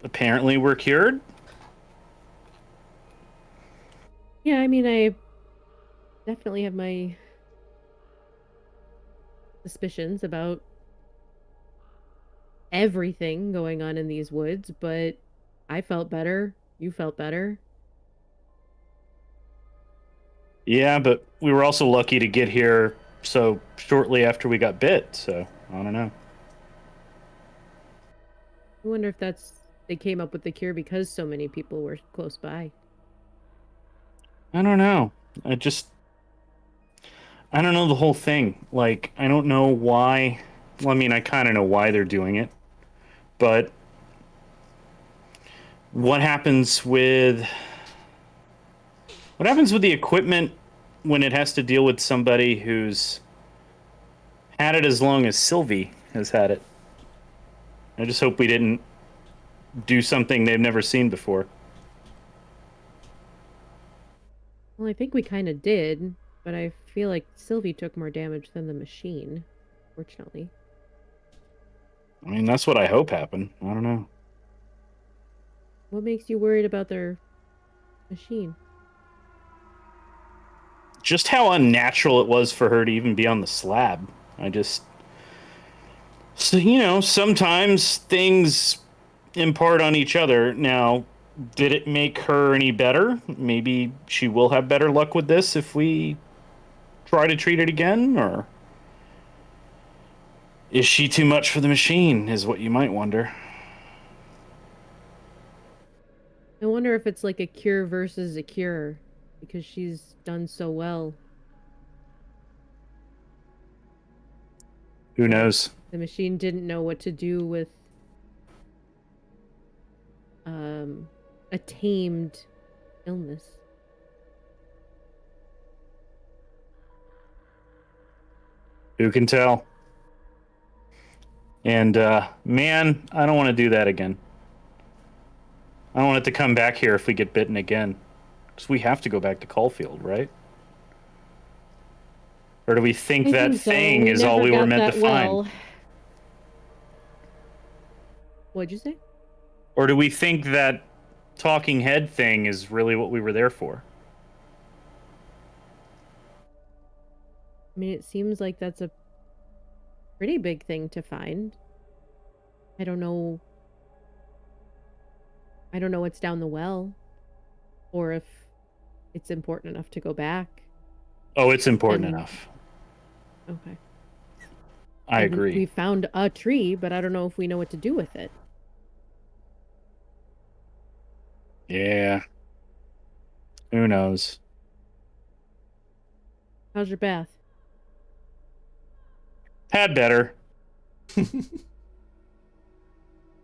apparently we're cured. Yeah, I mean, I definitely have my suspicions about everything going on in these woods, but I felt better. You felt better. Yeah, but we were also lucky to get here so shortly after we got bit, so I don't know. I wonder if they came up with the cure because so many people were close by. I don't know. I don't know the whole thing. Like, I don't know why Well, I mean, I kind of know why they're doing it, but what happens with the equipment when it has to deal with somebody who's had it as long as Sylvie has had it? I just hope we didn't do something they've never seen before. Well, I think we kind of did, but I feel like Sylvie took more damage than the machine, fortunately. I mean, that's what I hope happened. I don't know. What makes you worried about their machine? Just how unnatural it was for her to even be on the slab. So, sometimes things impart on each other. Now, did it make her any better? Maybe she will have better luck with this if we try to treat it again, or is she too much for the machine, is what you might wonder. I wonder if it's like a cure versus a cure, because she's done so well. Who knows? The machine didn't know what to do with a tamed illness. Who can tell? And, man, I don't want to do that again. I don't want it to come back here if we get bitten again. Because we have to go back to Caulfield, right? Or do we think I that think so. thing is all never we were got meant that to well. find? What'd you say? Or do we think that talking head thing is really what we were there for? I mean, it seems like that's a pretty big thing to find. I don't know what's down the well, or if it's important enough to go back. Oh, it's important And- enough. Okay. I And agree. We found a tree, but I don't know if we know what to do with it. Yeah. Who knows? How's your bath? Had better. I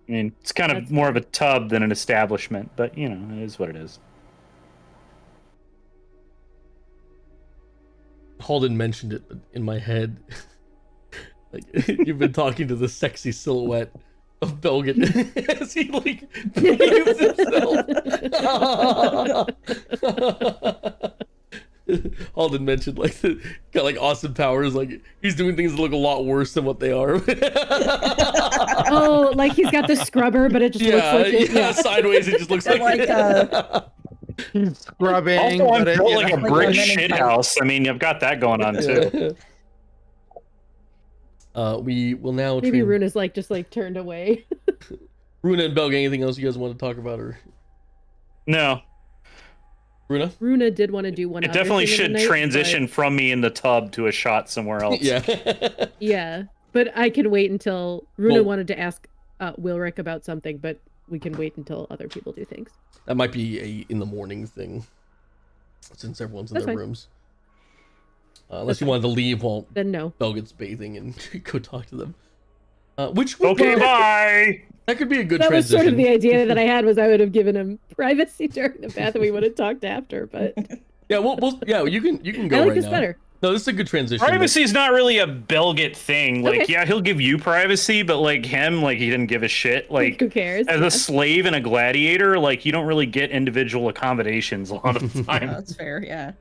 mean, it's kind of That's more of fair. a tub than an establishment, but, it is what it is. Holden mentioned it in my head. Like, you've been talking to the sexy silhouette of Belgian as he like bathes himself. Holden mentioned like got like awesome powers, like he's doing things that look a lot worse than what they are. Oh, like he's got the scrubber, but it just looks like it. yeah, sideways it just looks like Scrubbing. Also, I'm but it- built you like a know, Like brick the Men in shit Black. house. I mean, you've got that going on too. We will now Maybe train Runa's like just like turned away. Runa and Belga. Anything else you guys want to talk about, or No, Runa? Runa did want to do one. it other definitely thing in should the night, transition from me in the tub to a shot somewhere else. Yeah. but- yeah, but I can wait until Runa Well- wanted to ask Wilrick about something, but we can wait until other people do things. That might be a in the morning thing, since everyone's in That's their fine. rooms. Unless That's you fine. wanted to leave while Then no. Belga's bathing and go talk to them. Which would Okay, well, bye. that could be a good That was transition. sort of the idea that I had, was I would have given him privacy during the bath and we would have talked after, but Yeah, yeah, you can go I like right this now. better. No, this is a good transition. Privacy is not really a Belgit thing. Like, Okay. yeah, he'll give you privacy, but like him, like he didn't give a shit. Like, Who cares? as Yeah. a slave and a gladiator, like you don't really get individual accommodations a lot of the Yeah, time. that's fair. Yeah.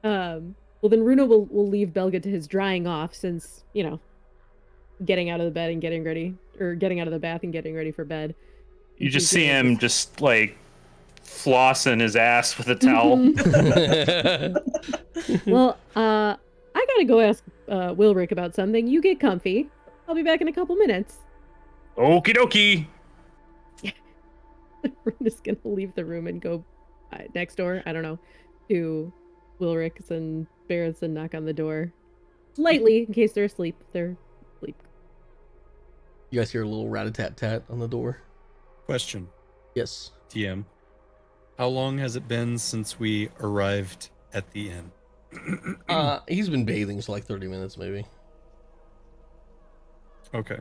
Well, then Runa will leave Belga to his drying off, since, getting out of the bed and getting ready, or getting out of the bath and getting ready for bed. You And just she's see gonna him just like flossing his ass with a towel. Well, I gotta go ask Wilrick about something. You get comfy. I'll be back in a couple minutes. Okie dokie. Runa's gonna leave the room and go next door, I don't know, to Wilrick's and Barrett's and knock on the door. Lightly, in case they're asleep. They're asleep. You guys hear a little rat-a-tat-tat on the door? Question, Yes. TM. How long has it been since we arrived at the inn? He's been bathing for like 30 minutes, maybe. Okay.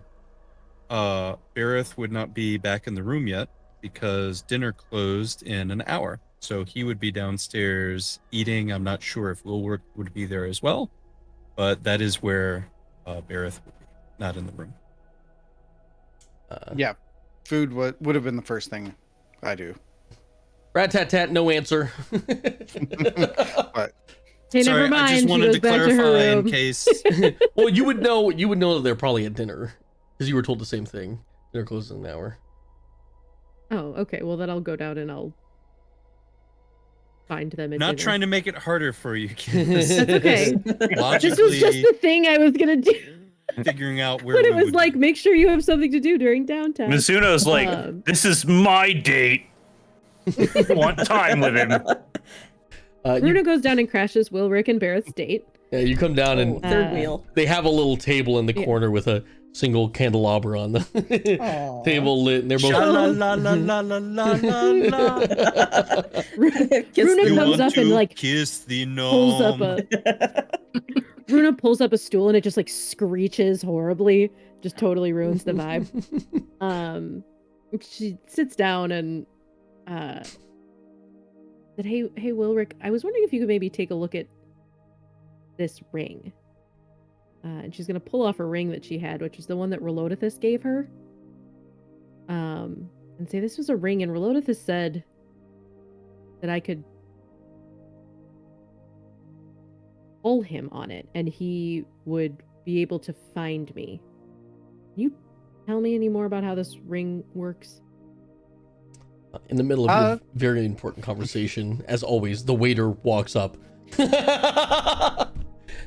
Bareth would not be back in the room yet because dinner closed in an hour. So he would be downstairs eating. I'm not sure if Wilwork would be there as well, but that is where Bareth would be, not in the room. Yeah, food would have been the first thing I do. Rat-tat-tat, no answer. But Hey, Sorry, never mind. I just She wanted goes to back to her clarify in room. case. Well, you would know that they're probably at dinner because you were told the same thing. Dinner closes in an hour. Oh, okay. Well, then I'll go down and I'll find them at Not dinner. trying to make it harder for you. Kids. That's okay. Logically, This was just the thing I was gonna do. figuring out where But it we was would like, be. make sure you have something to do during downtime. Mizuno's like, this is my date. Want time with him. Bruno goes down and crashes Wilrick and Barrett's date. Yeah, you come down and Third wheel. they have a little table in the Yeah. corner with a single candelabra on the Aw. table lit, and they're both. Sha-la-la-la-la-la-la-la. Kiss Runa the You comes want up to and like kiss the pulls up gnome. Runa pulls up a stool and it just like screeches horribly, just totally ruins the vibe. She sits down and said, "Hey, Wilrick, I was wondering if you could maybe take a look at this ring." And she's gonna pull off a ring that she had, which is the one that Relodithus gave her. And say this was a ring, and Relodithus said that I could pull him on it, and he would be able to find me. Can you tell me any more about how this ring works? In the middle of your very important conversation, as always, the waiter walks up.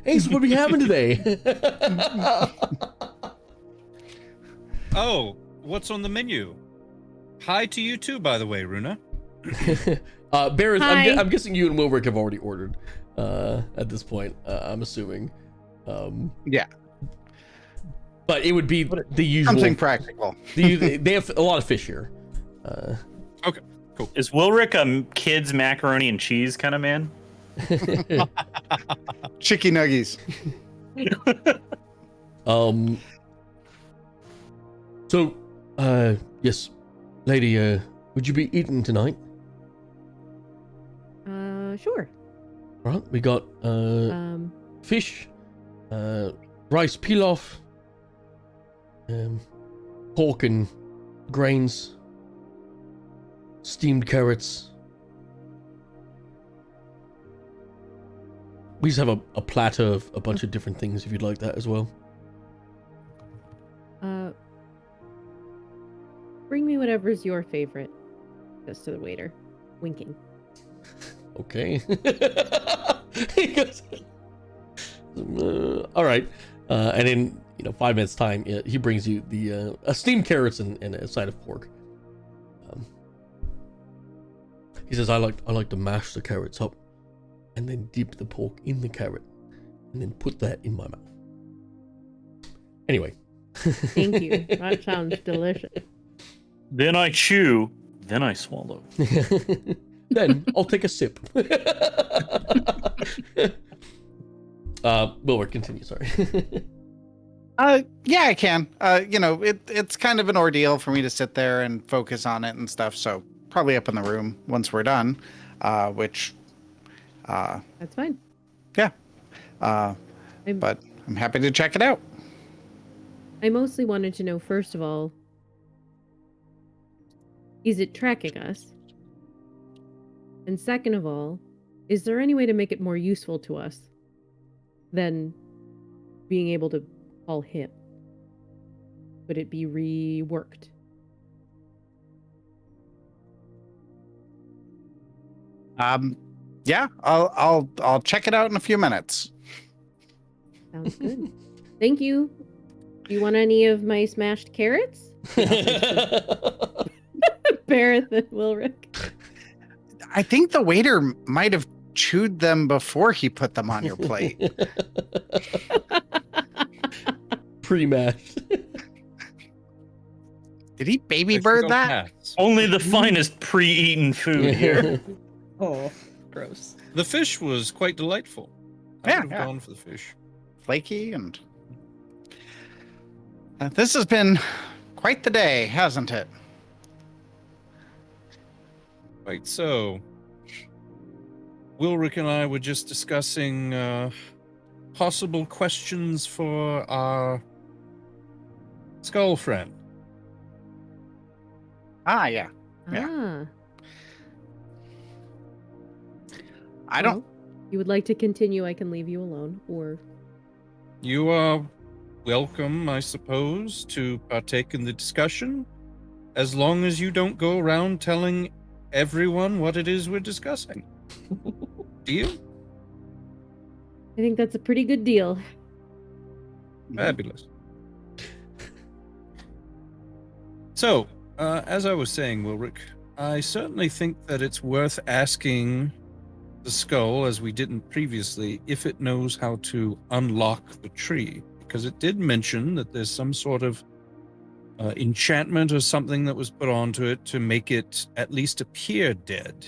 Hey, so what are we having today? Oh, what's on the menu? Hi to you too, by the way, Runa. Barrett, Hi. I'm guessing you and Wilrick have already ordered at this point. I'm assuming. Yeah. But it would be the usual. Something practical. They have a lot of fish here. Okay, cool. Is Wilrick a kid's macaroni and cheese kind of man? Chicky nuggies. So, yes, lady, would you be eating tonight? Sure. All right, we got fish, rice pilaf, pork and grains, steamed carrots. We just have a platter of a bunch of different things if you'd like that as well. Bring me whatever's your favorite. Goes to the waiter, winking. Okay. He goes, all right. And in 5 minutes time, he brings you the steamed carrots and a side of pork. He says, I like to mash the carrots up and then dip the pork in the carrot and then put that in my mouth. Anyway. Thank you. That sounds delicious. Then I chew, then I swallow. Then I'll take a sip. Wilbur, continue, sorry. Yeah, I can. It's kind of an ordeal for me to sit there and focus on it and stuff. So probably up in the room once we're done, which. That's fine. Yeah. But I'm happy to check it out. I mostly wanted to know, first of all, is it tracking us? And second of all, is there any way to make it more useful to us than being able to call him? Would it be reworked? Yeah, I'll check it out in a few minutes. Sounds good. Thank you. Do you want any of my smashed carrots? Barrett and Wilrick. I think the waiter might have chewed them before he put them on your plate. Pre-mashed. Did he baby I bird forgot that? cats. Only the finest pre-eaten food here. Oh, gross. The fish was quite delightful. I Yeah, would have yeah. gone for the fish. Flaky and This has been quite the day, hasn't it? Right, so Wilrick and I were just discussing possible questions for our skull friend. Ah, yeah. Yeah. Ah. I don't. Well, you would like to continue, I can leave you alone, or You are welcome, I suppose, to partake in the discussion, as long as you don't go around telling everyone what it is we're discussing. Deal? I think that's a pretty good deal. Fabulous. So, as I was saying, Wilrick, I certainly think that it's worth asking the skull, as we didn't previously, if it knows how to unlock the tree, because it did mention that there's some sort of enchantment or something that was put onto it to make it at least appear dead.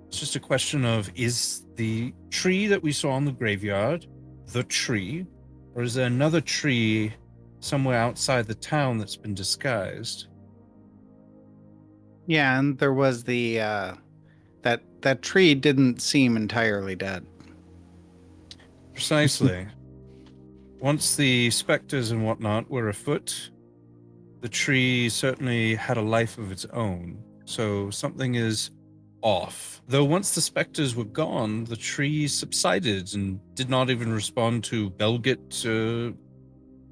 It's just a question of, is the tree that we saw in the graveyard the tree, or is there another tree somewhere outside the town that's been disguised? Yeah, and there was the that tree didn't seem entirely dead. Precisely. Once the specters and whatnot were afoot, the tree certainly had a life of its own. So something is off. Though once the specters were gone, the tree subsided and did not even respond to Belgit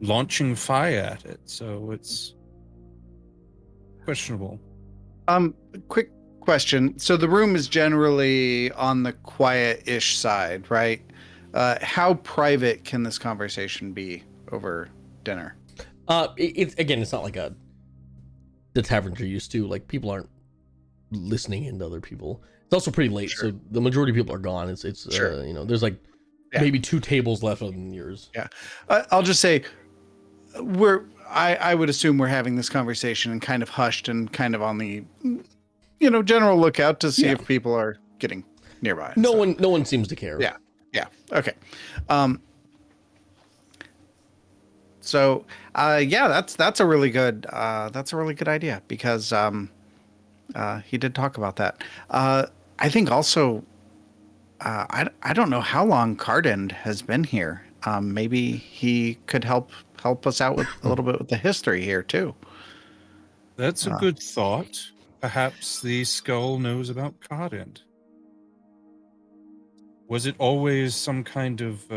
launching fire at it. So it's questionable. Quick question. So the room is generally on the quiet-ish side, right? How private can this conversation be over dinner? It's not like the taverns you're used to. Like, people aren't listening into other people. It's also pretty late, Sure. so the majority of people are gone. It's Sure. there's like Yeah. maybe 2 tables left other than yours. Yeah. I'll just say I would assume we're having this conversation and kind of hushed and kind of on the general lookout to see Yeah. if people are getting nearby. No one seems to care. Yeah. Yeah. Okay. So that's a really good idea, because he did talk about that. I think also I don't know how long Cardin has been here. Maybe he could help us out with a little bit with the history here too. That's a good thought. Perhaps the skull knows about Cardent. Was it always some kind of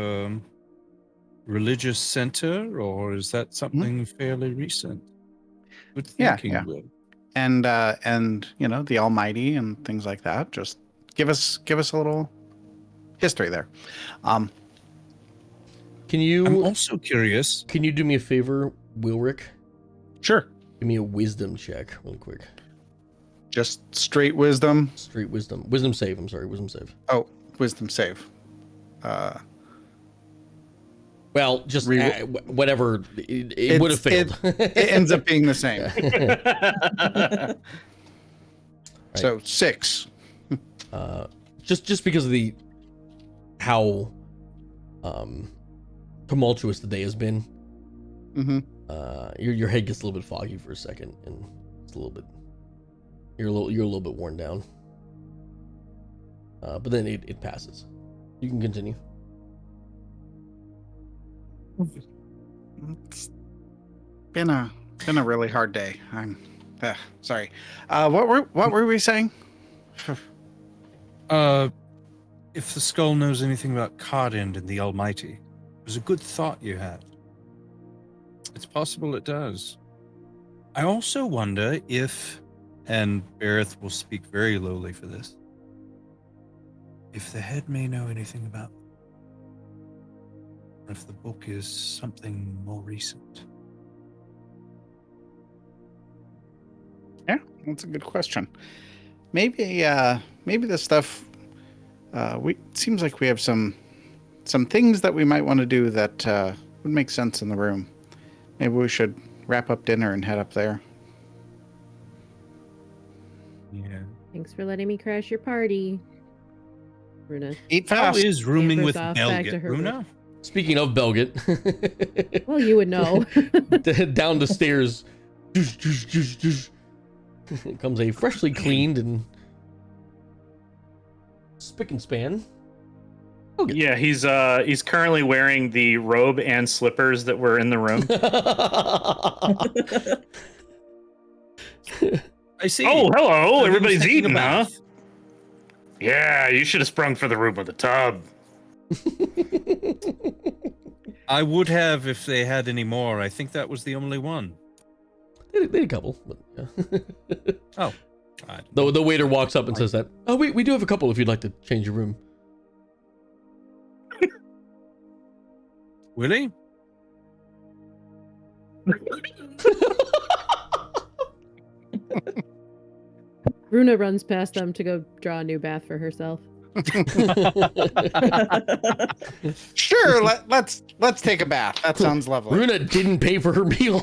religious center, or is that something fairly recent? Good thinking, Yeah. Will. And the Almighty and things like that. Just give us a little history there. Can I'm you also curious. can you do me a favor, Wilrick? Sure. Give me a wisdom check real quick. Just straight wisdom. Straight wisdom. Wisdom save. I'm sorry. Wisdom save. Oh, wisdom save. Well, just whatever. It It's- would have failed. It ends up being the same. Right. So 6. Just because of how tumultuous the day has been. Mm-hmm. Your head gets a little bit foggy for a second, and it's a little bit. You're a little bit worn down. But then it passes. You can continue. It's been a really hard day. I'm sorry. What were we saying? If the skull knows anything about Cardend and the Almighty, it was a good thought you had. It's possible it does. I also wonder if, and Bareth will speak very lowly for this, if the head may know anything about, or if the book is something more recent. Yeah, that's a good question. Maybe this stuff. Seems like we have some things that we might want to do that would make sense in the room. Maybe we should wrap up dinner and head up there. Yeah. Thanks for letting me crash your party. Runa. Eat How fast. is rooming with Amber's off back to Belgit, her Runa? Speaking of Belgit, Well, you would know. down the stairs comes a freshly cleaned and spick and span. Okay. Yeah, he's currently wearing the robe and slippers that were in the room. I see. Oh, hello! Everyone's Everybody's taking a eating, huh? bath. Yeah, you should have sprung for the room with the tub. I would have if they had any more. I think that was the only one. They had a couple, but yeah. Oh. I don't know. The waiter walks up and says that. Oh, we do have a couple if you'd like to change your room. Willie? Runa runs past them to go draw a new bath for herself. Sure, let's take a bath. That sounds lovely. Runa didn't pay for her meal.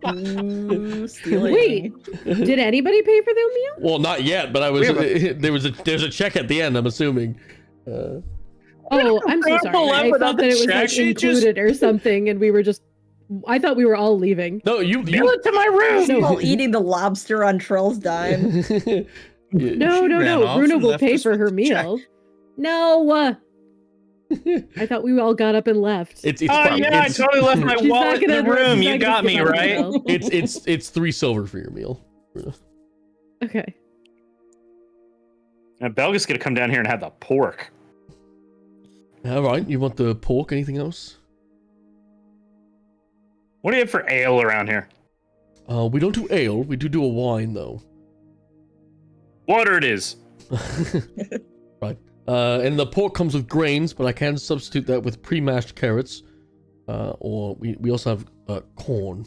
Ooh, stealing. Wait, did anybody pay for their meal? Well, not yet, but I was. There's a check at the end. I'm assuming. Oh, I'm so sorry. I thought that it was like included or something, and we were just. I thought we were all leaving. No, you it to my room. We're all eating the lobster on Trell's dime. No. off Runa and will left pay us for with her the meal. No. I thought we all got up and left. It's Oh fine. yeah, I It's, totally left my She's not wallet in the gonna- room. she's You not got gonna me give up right. herself. it's 3 silver for your meal. Runa. Okay. Now Belga's gonna come down here and have the pork. All right, you want the pork? Anything else? What do you have for ale around here? We don't do ale. We do a wine though. Water it is. Right. And the pork comes with grains, but I can substitute that with pre-mashed carrots. Or we also have corn.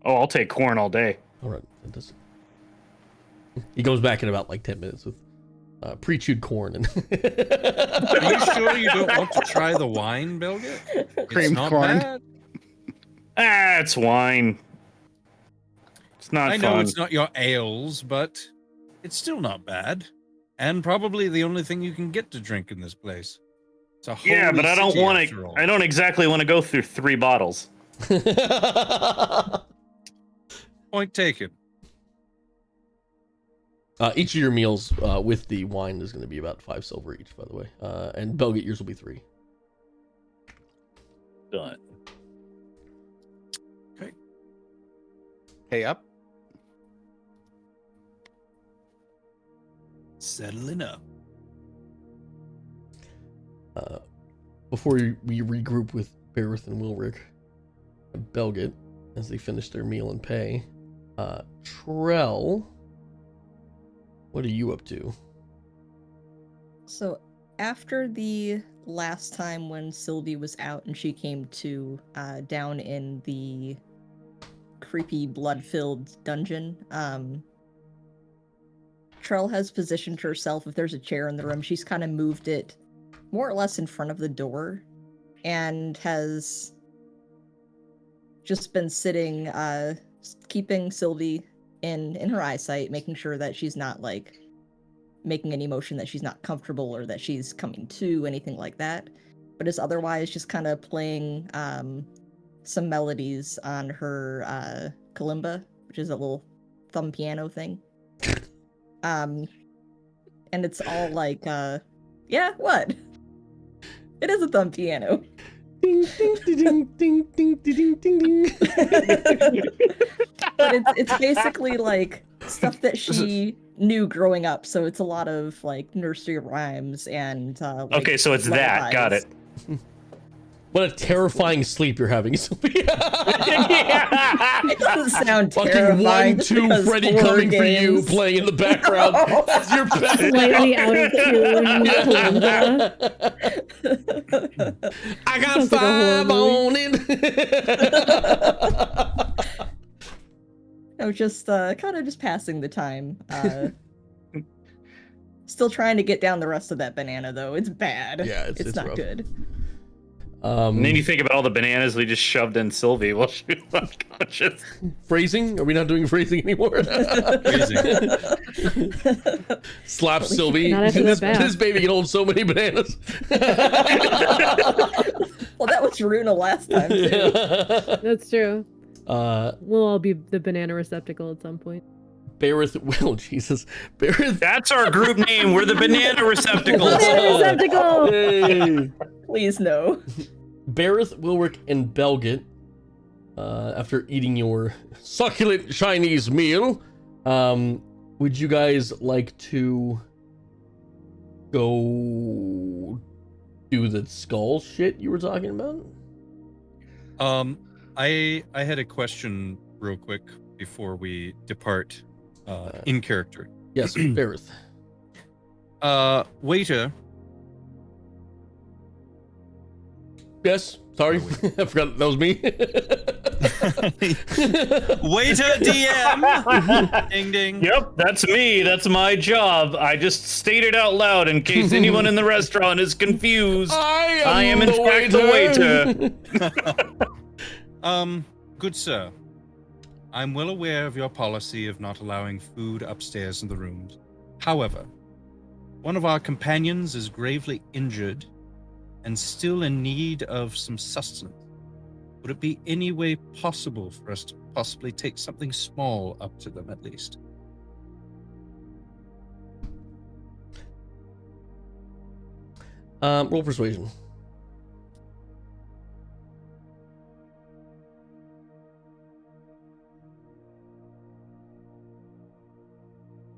Oh, I'll take corn all day. All right. Fantastic. He goes back in about like 10 minutes with pre-chewed corn. And Are you sure you don't want to try the wine, Belgit? It's Creamed not corn. bad. Ah, it's wine. It's not I know fun. it's not your ales, but it's still not bad. And probably the only thing you can get to drink in this place. It's a Yeah, holy but I don't city want after to. all. I don't exactly want to go through 3 bottles. Point taken. Each of your meals with the wine is going to be about 5 silver each, by the way. And Belgit, yours will be 3. Done. Pay up. Settling up. Before we regroup with Bareth and Wilrick and Belgit as they finish their meal and pay, Trell, what are you up to? So after the last time when Sylvie was out and she came to down in the creepy blood-filled dungeon, Trell has positioned herself. If there's a chair in the room, she's kind of moved it more or less in front of the door and has just been sitting, keeping Sylvie in her eyesight, making sure that she's not like making any motion that she's not comfortable or that she's coming to, anything like that, but is otherwise just kind of playing some melodies on her kalimba, which is a little thumb piano thing. And it's all like yeah, what? It is a thumb piano. Ding ding ding ding ding ding ding ding. But it's basically like stuff that she knew growing up, so it's a lot of like nursery rhymes and like, Okay, so it's that. Got lullabies. it. What a terrifying sleep you're having, Sophia. It doesn't sound Fucking terrifying. 1-2 because Freddy horror coming for you games. playing in the background. That's your Slightly out of tune. Kalimba. I got Sounds like a 5 horror on it. I was just kind of just passing the time. Still trying to get down the rest of that banana though. It's bad. Yeah, it's not rough. good. And then you think about all the bananas we just shoved in Sylvie while she was unconscious. Phrasing? Are we not doing phrasing anymore? Phrasing. Slap Sylvie. Not after This, that bath. this baby can hold so many bananas. Well, that was Runa last time too. That's true. Uh, We'll all be the banana receptacle at some point. Bareth, well, Jesus. Bareth. That's our group name. We're the banana receptacles. Banana receptacle! Hey. Please no. Bareth, Wilrick, and Belgit, after eating your succulent Chinese meal, would you guys like to go do the skull shit you were talking about? I had a question real quick before we depart in character. Yes, Bareth. Waiter. Yes, sorry. I forgot that was me. Waiter DM. Ding ding. Yep, that's me. That's my job. I just stated out loud in case anyone in the restaurant is confused. I am in fact the waiter. Good sir. I'm well aware of your policy of not allowing food upstairs in the rooms. However, one of our companions is gravely injured and still in need of some sustenance. Would it be any way possible for us to possibly take something small up to them at least? Roll persuasion.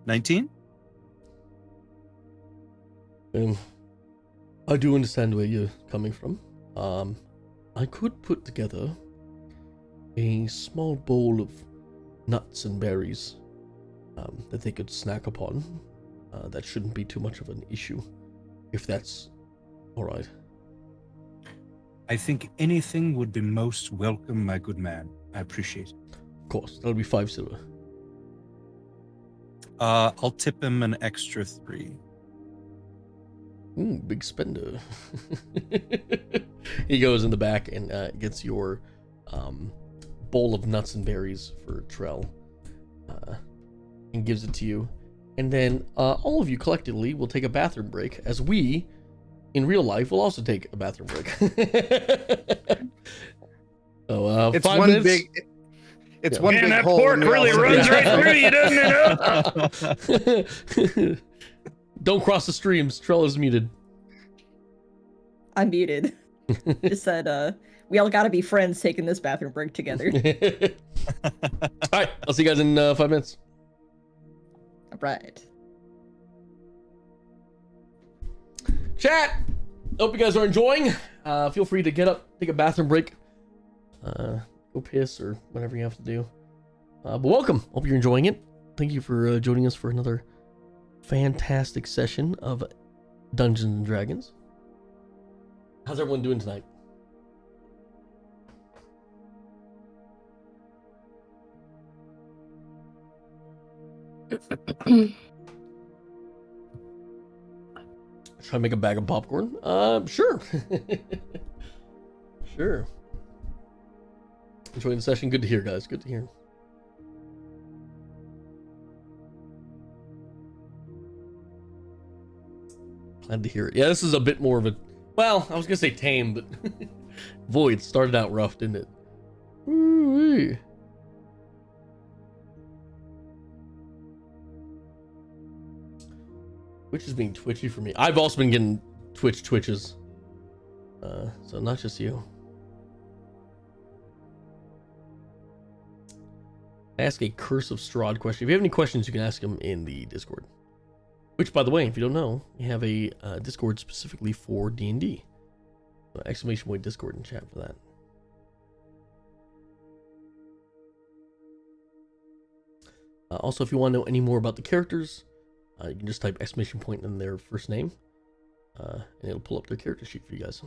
$19? I do understand where you're coming from. I could put together a small bowl of nuts and berries that they could snack upon. That shouldn't be too much of an issue, if that's all right. I think anything would be most welcome, my good man. I appreciate it. Of course, that'll be 5 silver. I'll tip him an extra 3. Ooh, big spender. He goes in the back and gets your bowl of nuts and berries for Trell and gives it to you. And then all of you collectively will take a bathroom break, as we, in real life, will also take a bathroom break. So, It's 5 one minutes. big. It's Yeah. one Man, big that hole. pork and we really also- runs right through you, doesn't it? Don't cross the streams. Trell is muted. I'm muted. Just said, we all gotta be friends taking this bathroom break together. All right, I'll see you guys in 5 minutes. Right. Chat, hope you guys are enjoying. Feel free to get up, take a bathroom break, go piss or whatever you have to do. But welcome. Hope you're enjoying it. Thank you for joining us for another fantastic session of Dungeons and Dragons. How's everyone doing tonight? Try to make a bag of popcorn? Sure. Sure. Enjoying the session. Good to hear, guys. Good to hear. Glad to hear it. Yeah, this is a bit more of a... Well, I was going to say tame, but... Void started out rough, didn't it? Ooh-wee. Twitch is being twitchy for me. I've also been getting twitches. So not just you. Ask a Curse of Strahd question. If you have any questions, you can ask them in the Discord. Which, by the way, if you don't know, we have a Discord specifically for D&D. So exclamation point Discord in chat for that. Also, if you want to know any more about the characters, you can just type exclamation point in their first name, and it'll pull up their character sheet for you guys.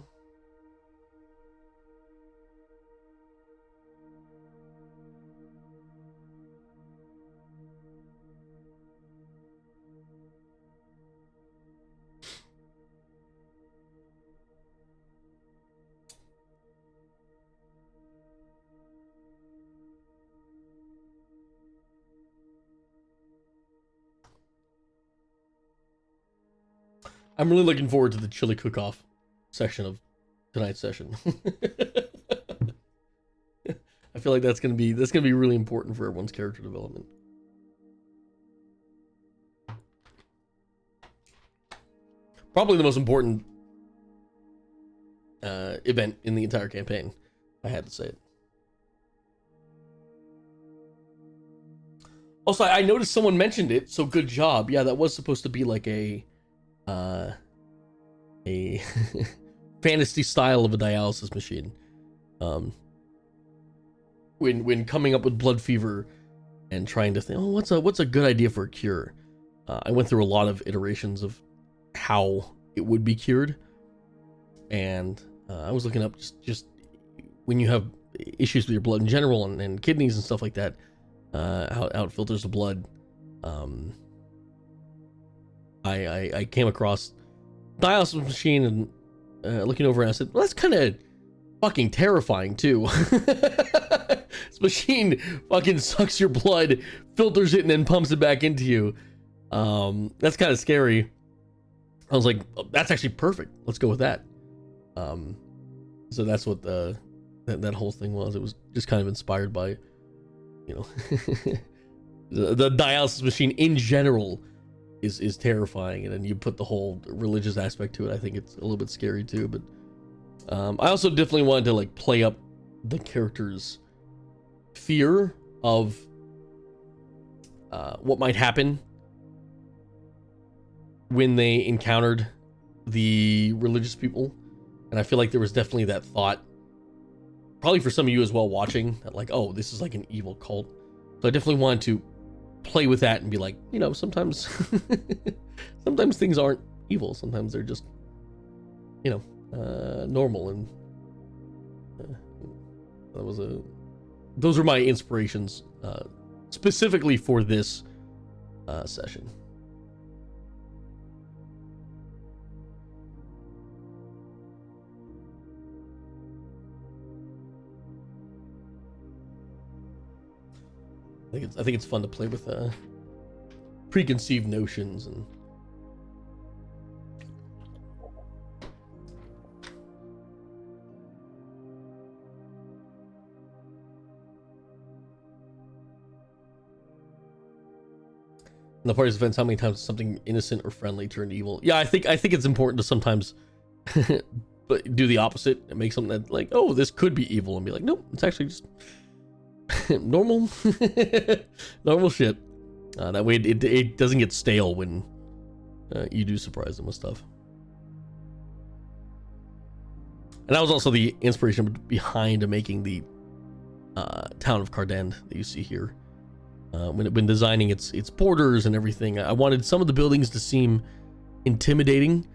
I'm really looking forward to the chili cook-off section of tonight's session. I feel like that's gonna be really important for everyone's character development. Probably the most important event in the entire campaign. I had to say it. Also, I noticed someone mentioned it, so good job. Yeah, that was supposed to be like a fantasy style of a dialysis machine. When coming up with blood fever and trying to think, oh, what's a good idea for a cure? I went through a lot of iterations of how it would be cured, and I was looking up just when you have issues with your blood in general and kidneys and stuff like that, how it filters the blood. I came across dialysis machine and looking over and I said, well, that's kind of fucking terrifying too. This machine fucking sucks your blood, filters it, and then pumps it back into you. That's kind of scary. I was like, oh, that's actually perfect. Let's go with that. So that's what that whole thing was. It was just kind of inspired by, you know, the dialysis machine in general is terrifying, and then you put the whole religious aspect to it. I think it's a little bit scary too. But I also definitely wanted to like play up the characters' fear of what might happen when they encountered the religious people. And I feel like there was definitely that thought, probably for some of you as well watching, that like, oh, this is like an evil cult. So I definitely wanted to play with that and be like, you know, sometimes sometimes things aren't evil. Sometimes they're just, you know, normal. And those are my inspirations specifically for this session. I think it's fun to play with preconceived notions and in the party's events, how many times something innocent or friendly turned evil? Yeah, I think it's important to sometimes but do the opposite and make something that like, oh, this could be evil, and be like, nope, it's actually just normal shit. That way it doesn't get stale when you do surprise them with stuff. And that was also the inspiration behind making the town of Cardend that you see here. When designing its borders and everything, I wanted some of the buildings to seem intimidating,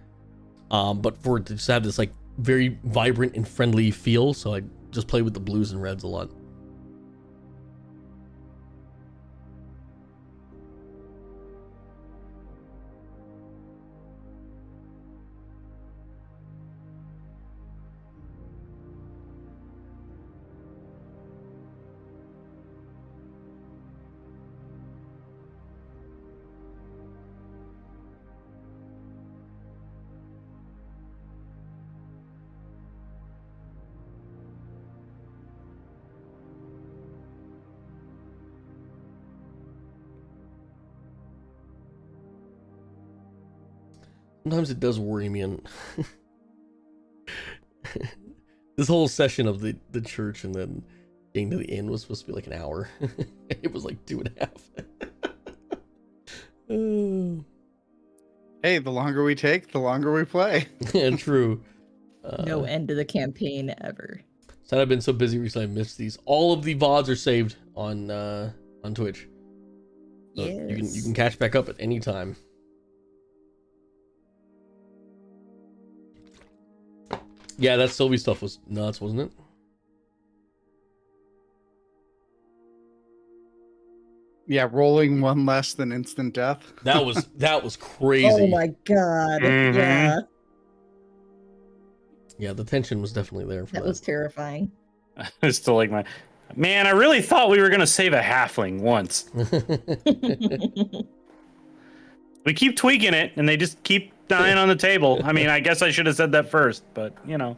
but for it to just have this like very vibrant and friendly feel. So I just played with the blues and reds a lot. Sometimes it does worry me, and this whole session of the church and then getting to the inn was supposed to be like an hour. It was like 2.5. Hey, the longer we take, the longer we play. Yeah, true. No end to the campaign ever. So I've been so busy recently, I missed these. All of the VODs are saved on Twitch. So Yes. you can catch back up at any time. Yeah, that Sylvie stuff was nuts, wasn't it? Yeah, rolling one less than instant death. That was crazy. Oh my god. Mhm. Yeah, Yeah, the tension was definitely there for that was terrifying. It's still like man, I really thought we were gonna save a halfling once. We keep tweaking it, and they just keep dying on the table. I mean, I guess I should have said that first, but you know.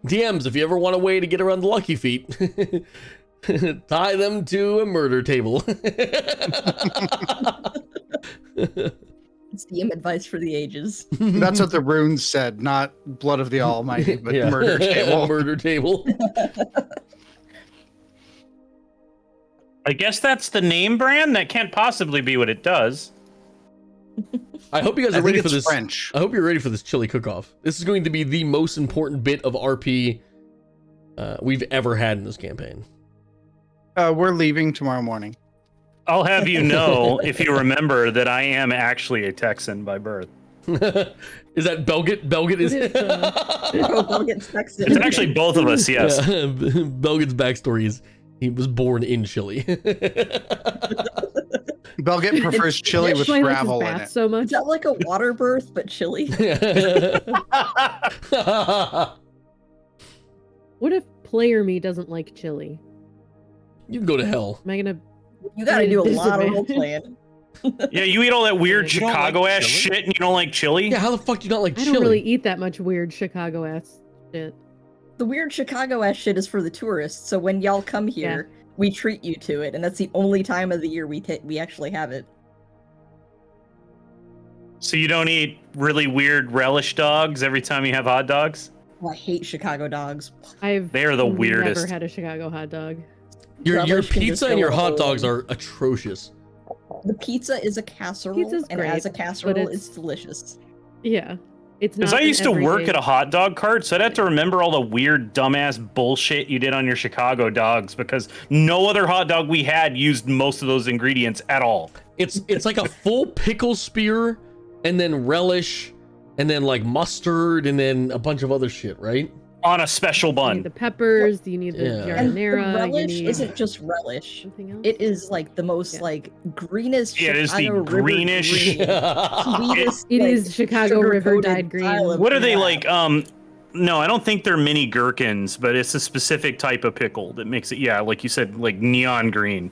DMs, if you ever want a way to get around the lucky feet, tie them to a murder table. It's DM advice for the ages. That's what the runes said, not blood of the almighty, but murder table. Murder table. I guess that's the name brand. That can't possibly be what it does. I hope you guys are ready for this. French. I hope you're ready for this chili cook-off. This is going to be the most important bit of RP we've ever had in this campaign. We're leaving tomorrow morning. I'll have you know, if you remember, that I am actually a Texan by birth. Is that Belgit? Belgit is. Belgit's Texan. It's actually both of us, yes. Yeah. Belgit's backstory is he was born in Chile. Belgit prefers chili with Why he likes his gravel in bath it. so Is much. that like a water birth, but chili? What if player me doesn't like chili? You can go to hell. Am I gonna? You gotta do a lot of Disadvantage. role playing. Yeah, you eat all that weird You don't like Chicago ass chili? shit and you don't like chili? Yeah, how the fuck do you not like I chili? don't really eat that much weird Chicago ass shit. The weird Chicago ass shit is for the tourists, so when y'all come here, we treat you to it, and that's the only time of the year we actually have it. So you don't eat really weird relish dogs every time you have hot dogs? Oh, I hate Chicago dogs. They're the weirdest. Never had a Chicago hot dog. Your Relish can pizza just and go your all hot over. dogs are atrocious. The pizza is a casserole, Pizza's and great, as a but casserole, it's- it's delicious. Yeah, it's not. Because I an used to work everyday- at a hot dog cart, so I'd have to remember all the weird, dumbass bullshit you did on your Chicago dogs because no other hot dog we had used most of those ingredients at all. It's like a full pickle spear, and then relish, and then like mustard, and then a bunch of other shit, right? On a special You need bun. the peppers. You need the Yeah. And the jardinera. You relish need isn't just relish. something else. It is like the most Yeah. like greenest Yeah, it is the Chicago River greenish- green. Sweetest, It like, is Chicago River sugar-coated dyed green. style of What are they crap. like? No, I don't think they're mini gherkins, but it's a specific type of pickle that makes it, yeah, like you said, like neon green.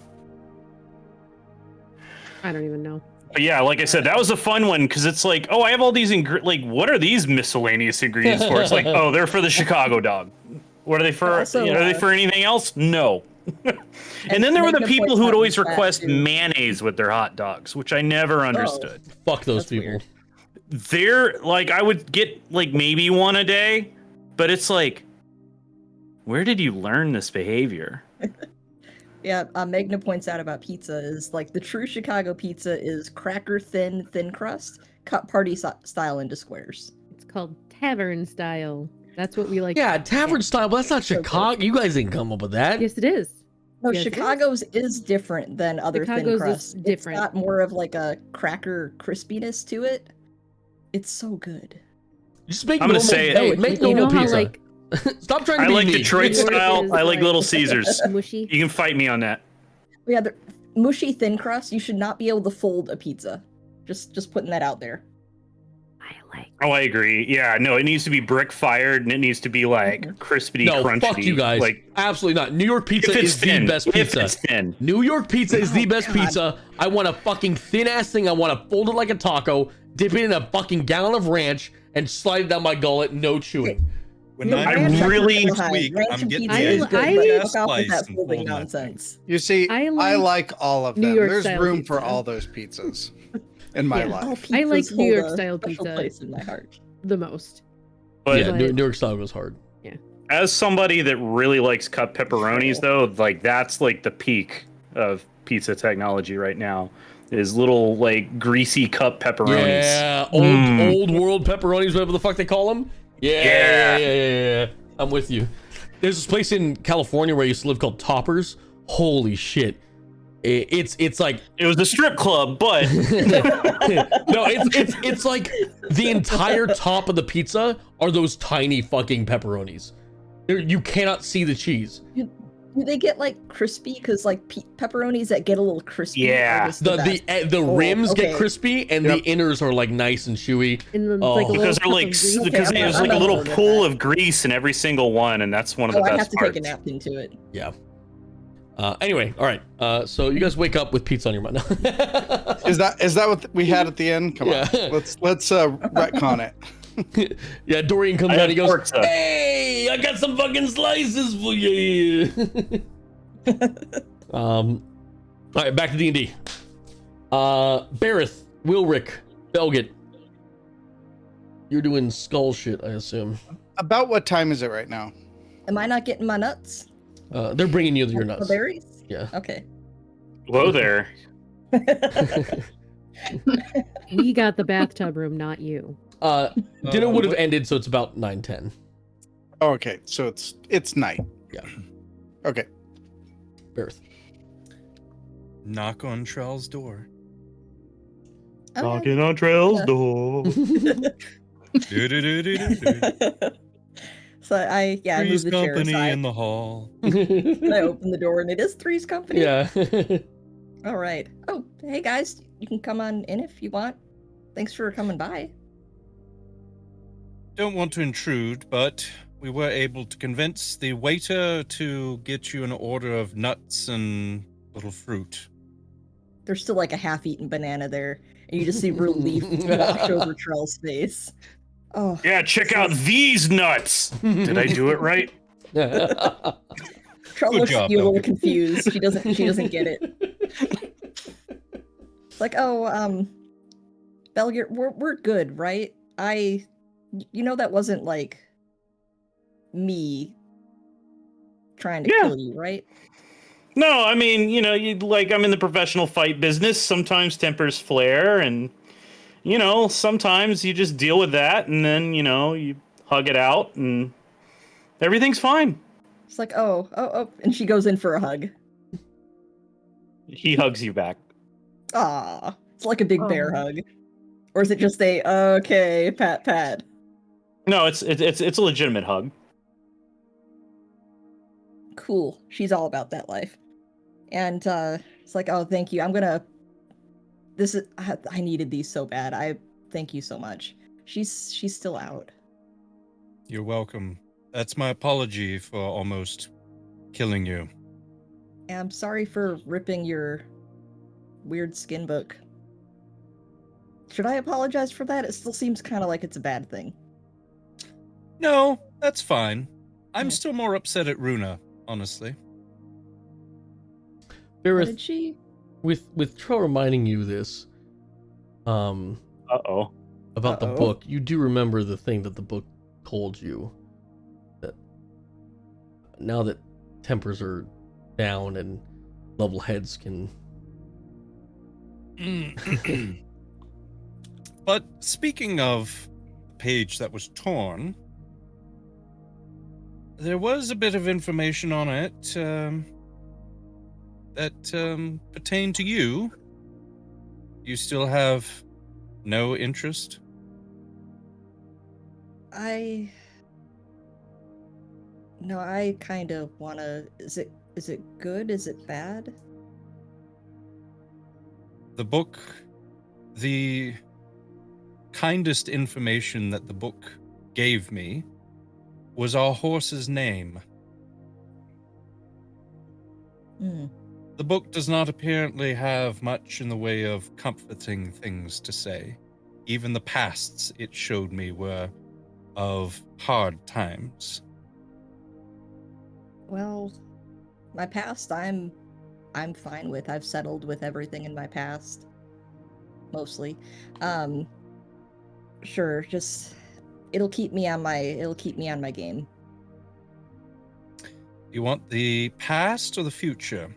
I don't even know. But yeah, like I said, that was a fun one because it's like, oh, I have all these like, what are these miscellaneous ingredients for? It's like, oh, they're for the Chicago dog. What are they for? Also, Are they for anything else? No. And then there were the Magna people points who would out always that request too. mayonnaise with their hot dogs, which I never understood. Fuck those That's people. weird. They're like, I would get like maybe one a day, but it's like, where did you learn this behavior? Yeah, Magna points out about pizza is like the true Chicago pizza is cracker thin crust, cut party style into squares. It's called tavern style. That's what we like. Yeah, tavern style, but that's not So good. Chicago. You guys didn't come up with that. Yes, it is. No, Yes, it is. Chicago's is different than other Chicago's thin is crust. different. It's got more of like a cracker crispiness to it. It's so good. Just make I'm gonna normal. say it. Hey, No, make You normal know how pizza. like Stop trying to I be like me. Detroit Yours style. is I like like- Little Caesars. mushy? You can fight me on that. Yeah, the mushy thin crust, you should not be able to fold a pizza. Just putting that out there. I like. Oh, I agree. Yeah, no, it needs to be brick fired and it needs to be like crispy, No, crunchy. fuck you guys. Like Absolutely not. New York pizza if it's is thin, the best if pizza. it's thin. New York pizza is the Oh, best God. pizza. I want a fucking thin ass thing. I want to fold it like a taco, dip it in a fucking gallon of ranch, and slide it down my gullet. No chewing. When The I ranch really- is behind. Week, Ranch I'm and getting pizza the is good, I- but gas fuck off with slice that and folding fold that thing. nonsense. You see, I I like like all of New them. York There's style room for pizza. all those pizzas in my Yeah. All life. I like pizzas New hold York a style special pizza. place in my heart. The most. But Yeah, But- New York style goes hard. as somebody that really likes cut pepperonis, though, like that's like the peak of pizza technology right now. Is little like greasy cup pepperonis. Yeah, Mm. old world pepperonis, whatever the fuck they call them. Yeah. I'm with you. There's this place in California where I used to live called Toppers. Holy shit. It's like It was a strip club, but no, it's like the entire top of the pizza are those tiny fucking pepperonis. You cannot see the cheese. Do they get like crispy? Because like pepperonis that get a little crispy. Yeah. Are just the best. The rims okay. get crispy and Yep. the inners are like nice and chewy. And then Oh. like a little because cup they're like of grease. Okay, because I'm there's not- like I'm a not little good with pool that. of grease in every single one, and that's one of the Oh, I best have to parts. take a napkin to it. Yeah. Anyway, all right. So you guys wake up with pizza on your mind. Is that what we had at the end? Come Yeah. on, let's retcon it. Yeah, Dorian comes I out. had He goes, pizza. "Hey, I got some fucking slices for you." All right, back to D&D. Bareth, Wilrick, Belgit. You're doing skull shit, I assume. About what time is it right now? Am I not getting my nuts? They're bringing you your The nuts. berries? Yeah. Okay. Whoa there. We got the bathtub room, not you. Dinner would have ended, so it's about 9:10. Oh, okay, so it's night. Yeah. Okay. Bareth. Knock on Trell's door. Okay. Knocking on Trail's Yeah. door. Do-do-do-do-do-do. So I move Three's the chair company aside. in the hall. And I open the door and it is Three's company. Yeah. All right. Oh, hey guys, you can come on in if you want. Thanks for coming by. Don't want to intrude, but we were able to convince the waiter to get you an order of nuts and little fruit. There's still like a half-eaten banana there, and you just see relief wash over Trell's face. Oh, Yeah, check out these nuts. Did I do it right? Trell Good looks job, at you a little Belgian. confused. She doesn't get it. It's like, Belgier, we're good, right? You know that wasn't like me trying to Yeah. kill you, right? No, I mean, you I'm in the professional fight business. Sometimes tempers flare, and sometimes you just deal with that, and then you hug it out, and everything's fine. It's like, oh, and she goes in for a hug. He hugs you back. Ah, it's like a big bear Aw. hug, or is it just a okay pat? No, it's a legitimate hug. Cool. She's all about that life. And it's like, oh, thank you. I needed these so bad. I thank you so much. She's still out. You're welcome. That's my apology for almost killing you. And I'm sorry for ripping your weird skin book. Should I apologize for that? It still seems kind of like it's a bad thing. No, that's fine. I'm Yeah. still more upset at Runa, honestly. What Bareth, did she? with Trell reminding you this, Uh-oh. about the Uh-oh. book, you do remember the thing that the book told you, that now that tempers are down and level heads can. But speaking of the page that was torn, there was a bit of information on it that pertained to you. You still have no interest? I kind of wanna. Is it good? Is it bad? The book, the kindest information that the book gave me was our horse's name. Hmm. The book does not apparently have much in the way of comforting things to say. Even the pasts it showed me were of hard times. Well, my past, I'm fine with. I've settled with everything in my past, mostly. Sure, just it'll keep me on my game. You want the past or the future?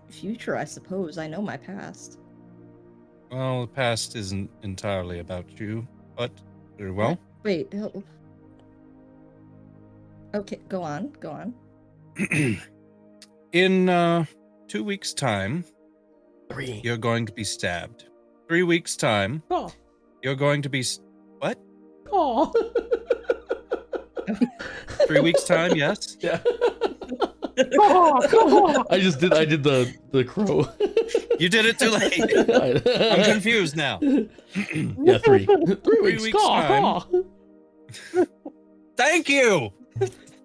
Future, I suppose. I know my past. Well, the past isn't entirely about you, but very well. Wait. Okay, go on. In 2 weeks' time, 3. you're going to be stabbed. 3 weeks' time, Oh. you're going to be... What? Oh. 3 weeks' time, yes? Yeah. I did the crow. You did it too late. I'm confused now. Yeah, 3. 3 weeks. weeks' time. Thank you!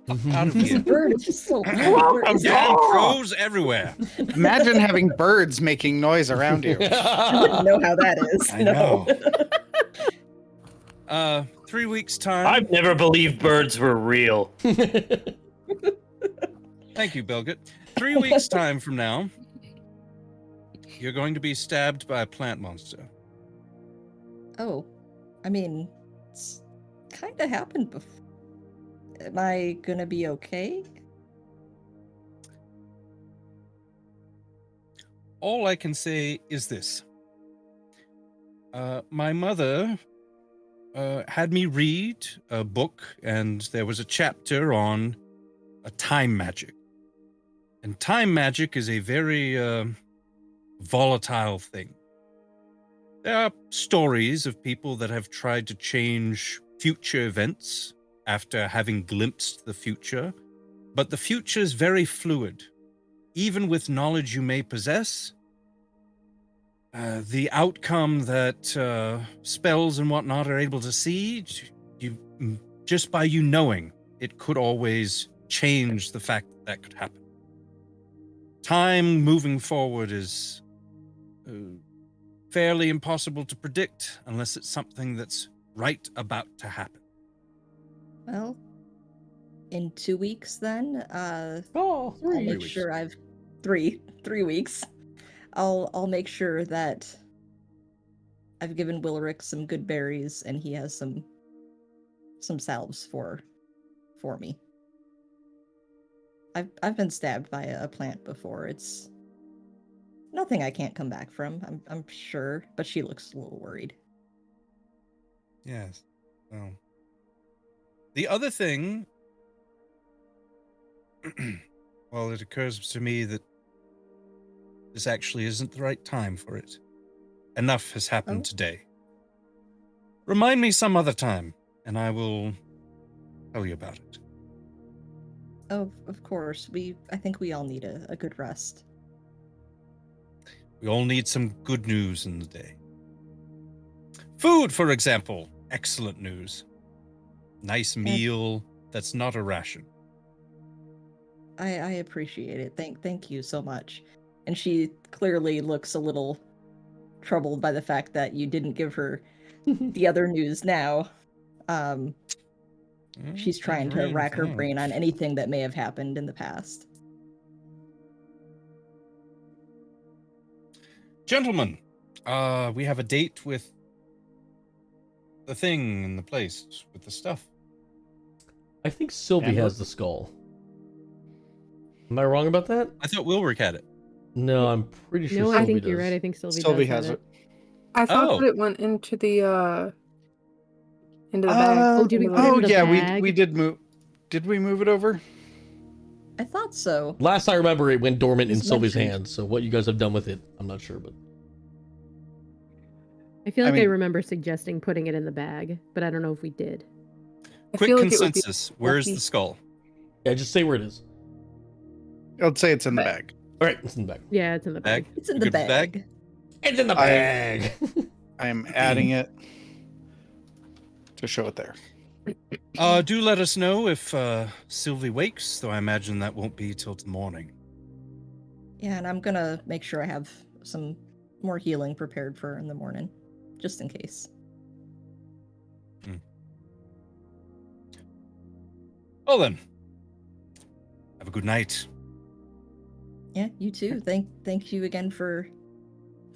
Out of This here. bird is just so loud. Where is it? Damn crows everywhere. Imagine having birds making noise around you. I wouldn't know how that is. I No. know. 3 weeks time. I've never believed birds were real. Thank you, Belgut. 3 weeks time from now, you're going to be stabbed by a plant monster. Oh, I mean, it's kind of happened before. Am I gonna be okay? All I can say is this. My mother had me read a book, and there was a chapter on a time magic. And time magic is a very volatile thing. There are stories of people that have tried to change future events after having glimpsed the future, but the future is very fluid. Even with knowledge you may possess, the outcome that spells and whatnot are able to see, just by you knowing, it could always change the fact that could happen. Time moving forward is fairly impossible to predict unless it's something that's right about to happen. Well, in 2 weeks then. Oh, I'll 3 make weeks. sure I've 3 weeks. I'll make sure that I've given Willerick some good berries and he has some salves for me. I've been stabbed by a plant before. It's nothing I can't come back from. I'm sure, but she looks a little worried. Yes. Well, the other thing, well, it occurs to me that this actually isn't the right time for it. Enough has happened today. Remind me some other time, and I will tell you about it. Oh, of course. I think we all need a good rest. We all need some good news in the day. Food, for example. Excellent news. Nice meal that's not a ration. I appreciate it. Thank you so much. And she clearly looks a little troubled by the fact that you didn't give her the other news now. She's trying to rack her brain on anything that may have happened in the past. Gentlemen, we have a date with the thing in the place with the stuff. I think Sylvie Yeah, has the skull. Am I wrong about that? I thought Wilrick had it. No, I'm pretty sure No, Sylvie I think does. you're right. I think Sylvie, Sylvie does has have it. I thought Oh. that it went into the bag. Oh, did we Into put it Oh in the yeah, bag? we did move. Did we move it over? I thought so. Last I remember, it went dormant in It's Sylvie's mentioned. hands. So what you guys have done with it, I'm not sure, but I feel I like I mean- remember suggesting putting it in the bag, but I don't know if we did. I Quick feel like it would be consensus. Where's lucky. the skull? yeah, just say where it is. I'd say it's in the bag. All right, it's in the bag. Yeah, it's in the bag. Bag? It's in You the good with bag. It's in the I- bag. I am adding it to show it there. Do let us know if Sylvie wakes, though I imagine that won't be till the morning. Yeah, and I'm gonna make sure I have some more healing prepared for her in the morning, just in case. Well then, have a good night. Yeah, you too. Thank you again for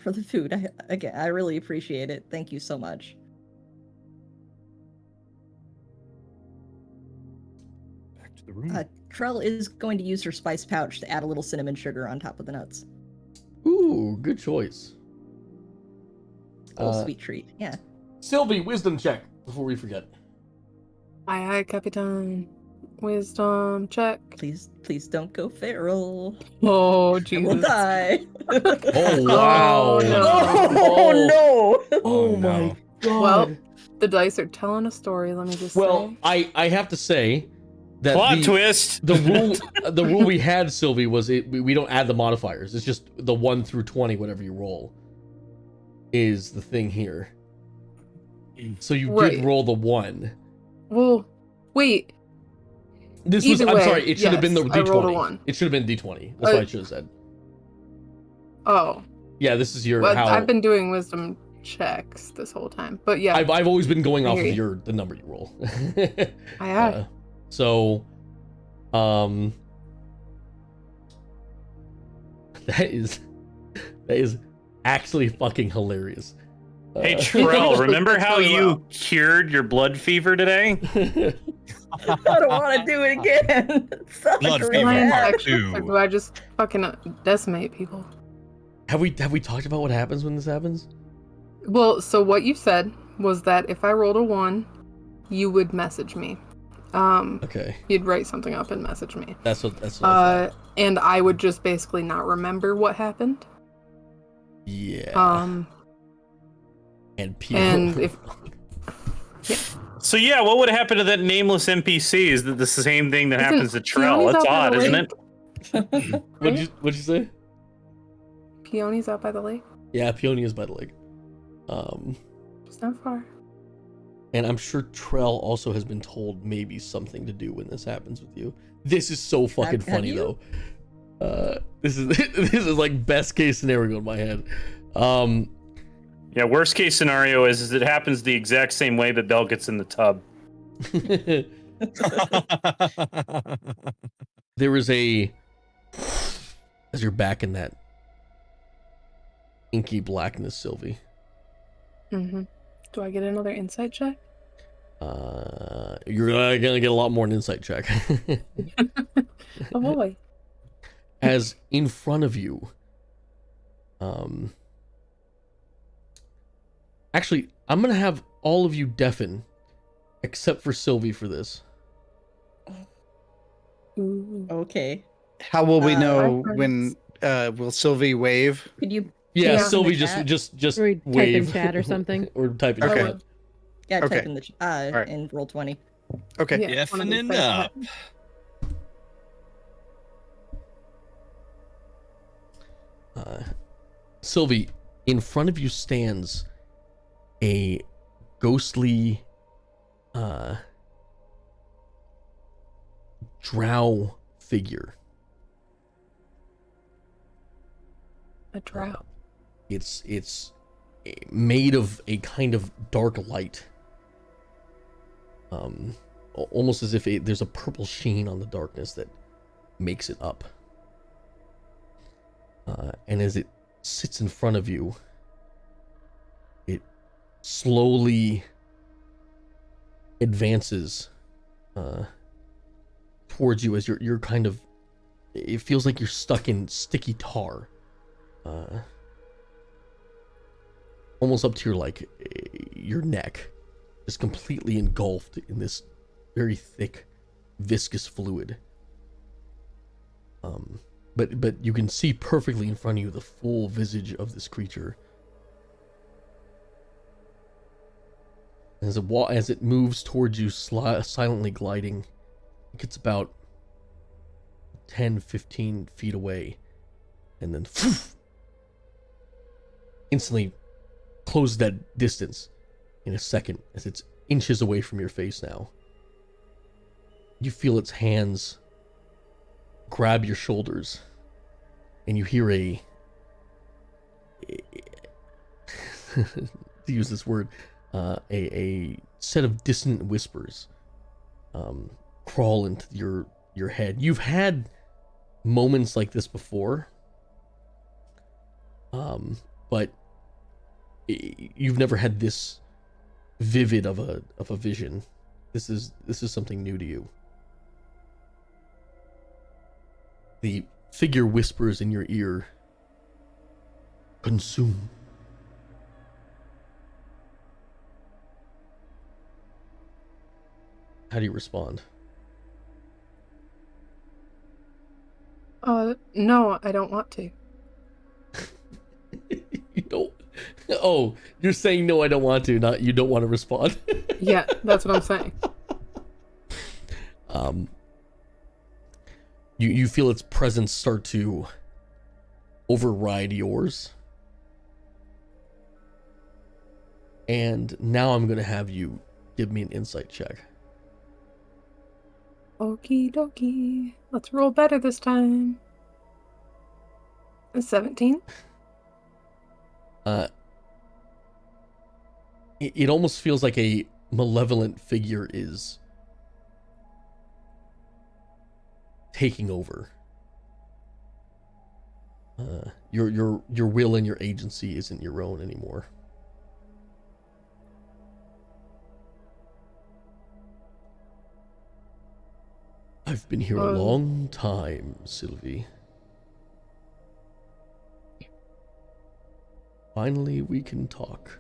the food. I really appreciate it. Thank you so much. Back to the room. Trell is going to use her spice pouch to add a little cinnamon sugar on top of the nuts. Ooh, good choice. A little sweet treat. Yeah. Sylvie, wisdom check before we forget. Aye, Capitan. Wisdom check. Please don't go feral. Oh, I will Jesus. die. Oh wow! Oh no! Oh no. my god! Well, the dice are telling a story, let me just Well, say. I have to say that Plot twist. the rule we had, Sylvie, was we don't add the modifiers. It's just the 1 through 20, whatever you roll, is the thing here. So you Right. did roll the 1. Well, wait. This was. Either I'm way, sorry. It should have been the yes, I rolled a D20. 1. It should have been D20. That's what I should have said. Oh, Yeah, this is your well, how. I've been doing wisdom checks this whole time, but yeah, I've always been going I off hear of you. the number you roll. I have. So, that is actually fucking hilarious. Hey, Trell, remember how Really you well. cured your blood fever today? I don't want to do it again. It sucks Blood really fever Mine bad. part actually- 2. or do I just fucking decimate people? have we talked about what happens when this happens? Well, so what you said was that if I rolled a 1, you would message me. Okay, You'd write something up and message me. that's what I thought. And I would just basically not remember what happened. Yeah. And and if- So yeah, what would happen to that nameless NPC? Is that the same thing that Isn't happens to Trell? Peony's That's out by odd, the isn't lake? it? What'd you say? Peony's out by the lake. Yeah, Peony is by the lake. It's not far. And I'm sure Trell also has been told maybe something to do when this happens with you. This is so fucking Have funny you? though. This is like best case scenario in my head. Yeah, worst case scenario is it happens the exact same way, but Belle gets in the tub. There is as you're back in that inky blackness, Sylvie. Mm-hmm. Do I get another insight check? You're gonna get a lot more an insight check. Oh boy. As in front of you, actually, I'm gonna have all of you deafen, except for Sylvie for this. Ooh. Okay. How will we know I when will Sylvie wave? Could you Yeah, Yeah. Sylvie, In the just Or type in wave chat or something. or type in Okay. chat. type Okay. in the right. in roll 20? Okay. Yeah, one of these Deafening things up. happen. Sylvie, in front of you stands a ghostly drow figure. A drought. It's made of a kind of dark light. Almost as if there's a purple sheen on the darkness that makes it up. And as it sits in front of you, it slowly advances towards you as you're kind of, it feels like you're stuck in sticky tar. Almost up to your neck, just completely engulfed in this very thick, viscous fluid. But you can see perfectly in front of you the full visage of this creature. As it moves towards you, silently gliding, it gets about 10, 15 feet away, and then instantly close that distance in a second as it's inches away from your face now. You feel its hands grab your shoulders, and you hear to use this word, a set of dissonant whispers crawl into your head. You've had moments like this before, but you've never had this vivid of a vision. This is something new to you. The figure whispers in your ear, "Consume." How do you respond? No, I don't want to. You don't. Oh, you're saying no, I don't want to, not you don't want to respond. Yeah, that's what I'm saying. You feel its presence start to override yours. And now I'm going to have you give me an insight check. Okie dokie. Let's roll better this time. 17. It almost feels like a malevolent figure is taking over. Your will and your agency isn't your own anymore. I've been here a long time, Sylvie. Finally, we can talk.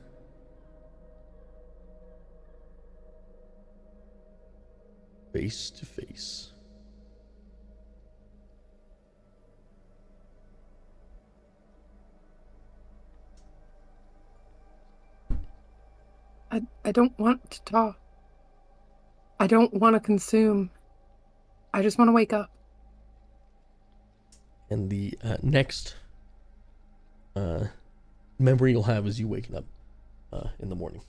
Face to face. I don't want to talk. I don't want to consume. I just want to wake up. And the next memory you'll have is you waking up in the morning.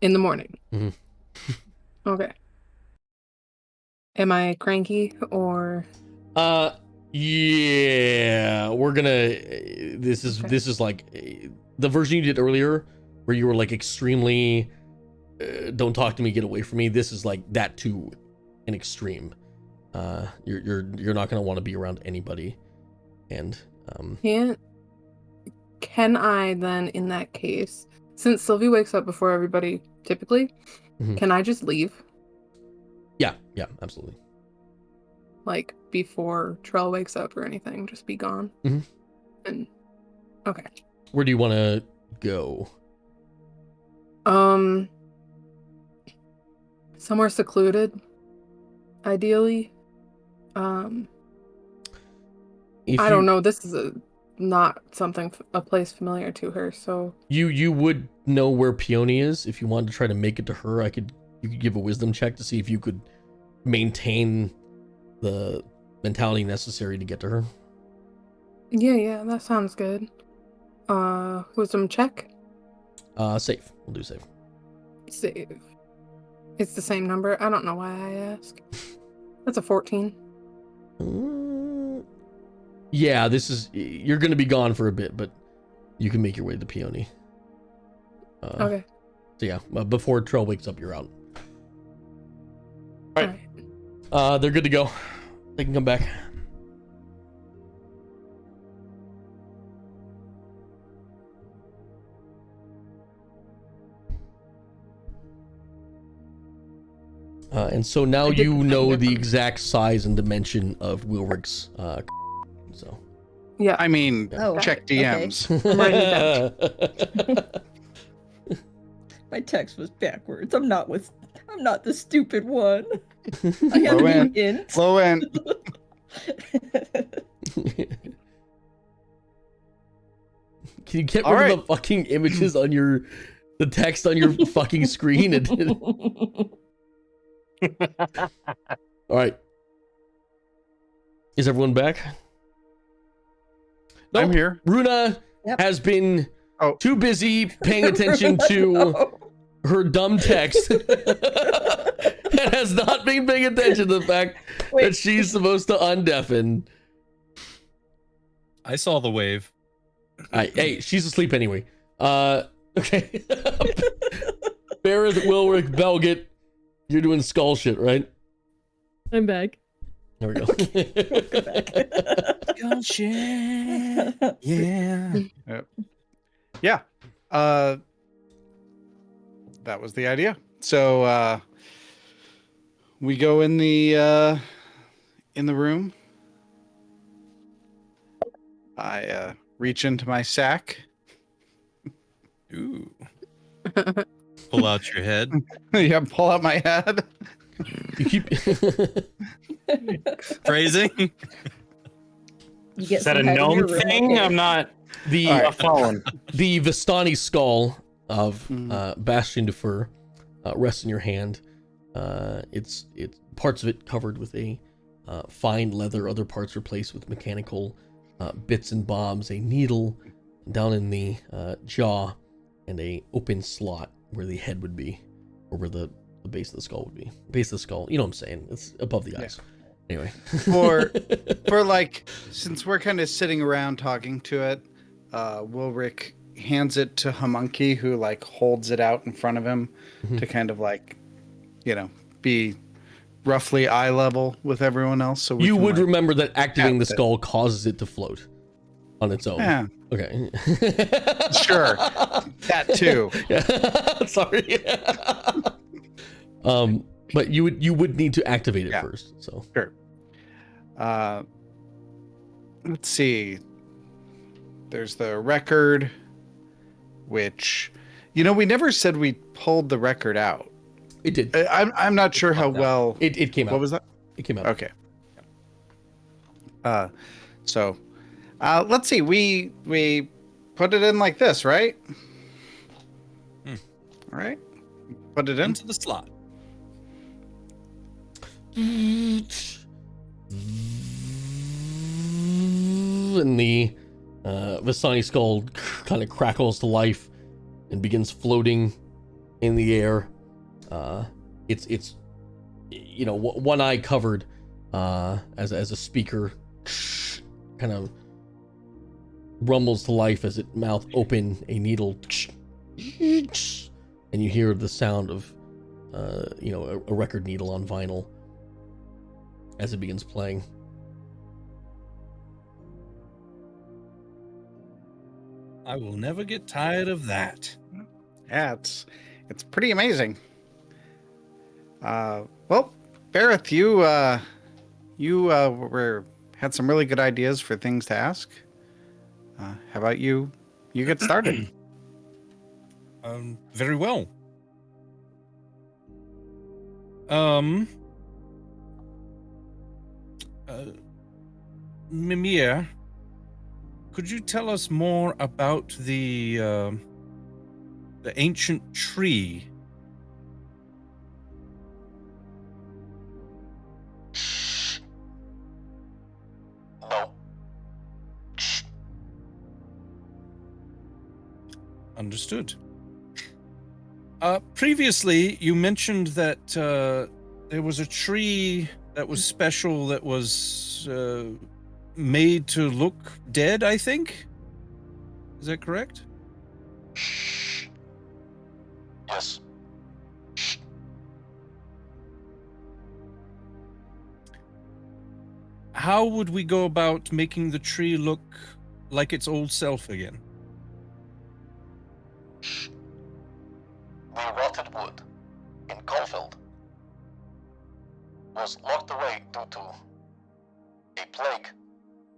In the morning. Mhm. Okay. Am I cranky or? Yeah, we're gonna. This is like the version you did earlier, where you were like extremely, don't talk to me, get away from me. This is like that to an extreme. You're not gonna want to be around anybody, and Can I then, in that case, since Sylvie wakes up before everybody typically, can I just leave? Yeah, absolutely. Like before Trell wakes up or anything, just be gone. And okay. Where do you want to go? Somewhere secluded, ideally. I don't know. This is not a place familiar to her, so you would know where Peony is if you wanted to try to make it to her. You could give a wisdom check to see if you could maintain the mentality necessary to get to her. Yeah, that sounds good. Wisdom check. Safe. We'll do safe. Save. It's the same number. I don't know why I ask. That's a 14. Yeah, you're gonna be gone for a bit, but you can make your way to Peony. Okay. So yeah, before Trell wakes up, you're out. All right. They're good to go. They can come back. And so now you know the exact size and dimension of Wilric's. So. Yeah. I mean, Oh, check DMs. My text was backwards. I'm not the stupid one. I have Low an end. int. Low end. Can you get All rid right. of the fucking images on the text on your fucking screen? All right. Is everyone back? I'm Nope. here. Runa Yep. has been Oh. too busy paying attention to No. her dumb text and has not been paying attention to the fact that she's supposed to undeafen. I saw the wave. Hey, she's asleep anyway. Okay. Barrett, Wilrick, Belgit, you're doing skull shit, right? I'm back. There we go. Skull shit. Yeah. Yeah. That was the idea. So we go in the room. I reach into my sack. Ooh. Pull out your head. Yeah, pull out my head. You keep Phrasing. You get Is that a some kind of gnome mirror thing? remote. I'm not the following. the Vistani skull of Bastion de Fur rests in your hand. It's parts of it covered with a fine leather, other parts replaced with mechanical bits and bobs, a needle down in the jaw, and a open slot where the head would be, or where the the base of the skull would be. Base of the skull, you know what I'm saying? It's above the eyes. Anyway. For like, since we're kind of sitting around talking to it, Wilrick hands it to Homunky, who like holds it out in front of him to kind of like, be roughly eye level with everyone else. So you would like, remember that activating the skull causes it to float on its own. Yeah. Okay. Sure. That too. Yeah. Sorry. But you would need to activate it first. So sure. Let's see. There's the record, which, we never said we pulled the record out. It did. I'm not sure how well it came out. What was that? It came out. Okay. So, let's see. We put it in like this, right? All right. Put it Into the slot. And the Vistani skull kind of crackles to life and begins floating in the air. It's one eye covered as a speaker kind of rumbles to life as it mouth open, a needle, and you hear the sound of a record needle on vinyl as it begins playing. I will never get tired of that. Yeah, it's pretty amazing. Well, Bareth, you had some really good ideas for things to ask. How about you get started? Very well. Mimir, could you tell us more about the ancient tree? No. Understood. Previously, you mentioned that there was a tree that was special that was made to look dead, I think? Is that correct? Yes. How would we go about making the tree look like its old self again? The rotted wood in Caulfield was locked away due to a plague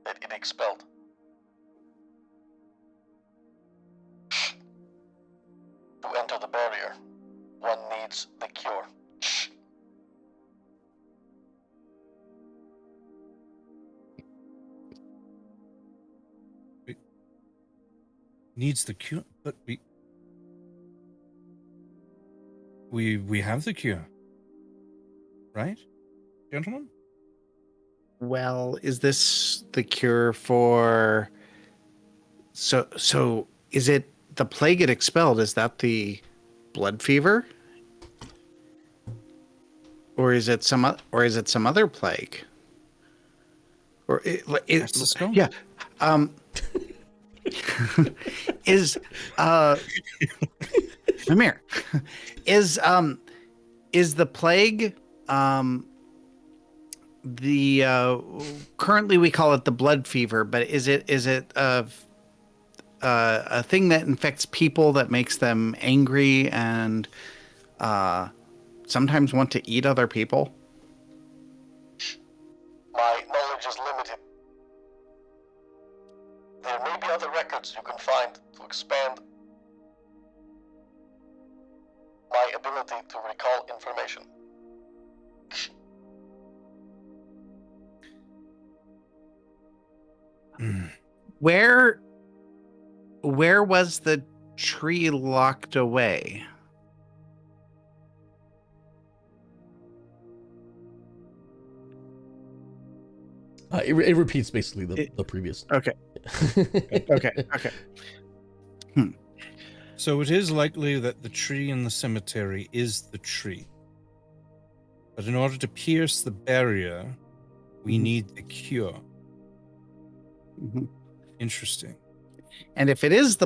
that it expelled. To enter the barrier, one needs the cure. Needs the cure, but we have the cure, right, gentlemen? Well, is this the cure for... So is it the plague it expelled? Is that the blood fever? Or is it some other plague? Or That's the skull? Yeah. Is Mimir, is the plague the currently we call it the blood fever, but is it a thing that infects people that makes them angry and sometimes want to eat other people? My knowledge is limited. There may be other records you can find to expand my ability to recall information. Where was the tree locked away? It repeats basically the previous. Okay. Okay. So it is likely that the tree in the cemetery is the tree. But in order to pierce the barrier, we Mhm. need the cure. Mhm. Interesting. And if it is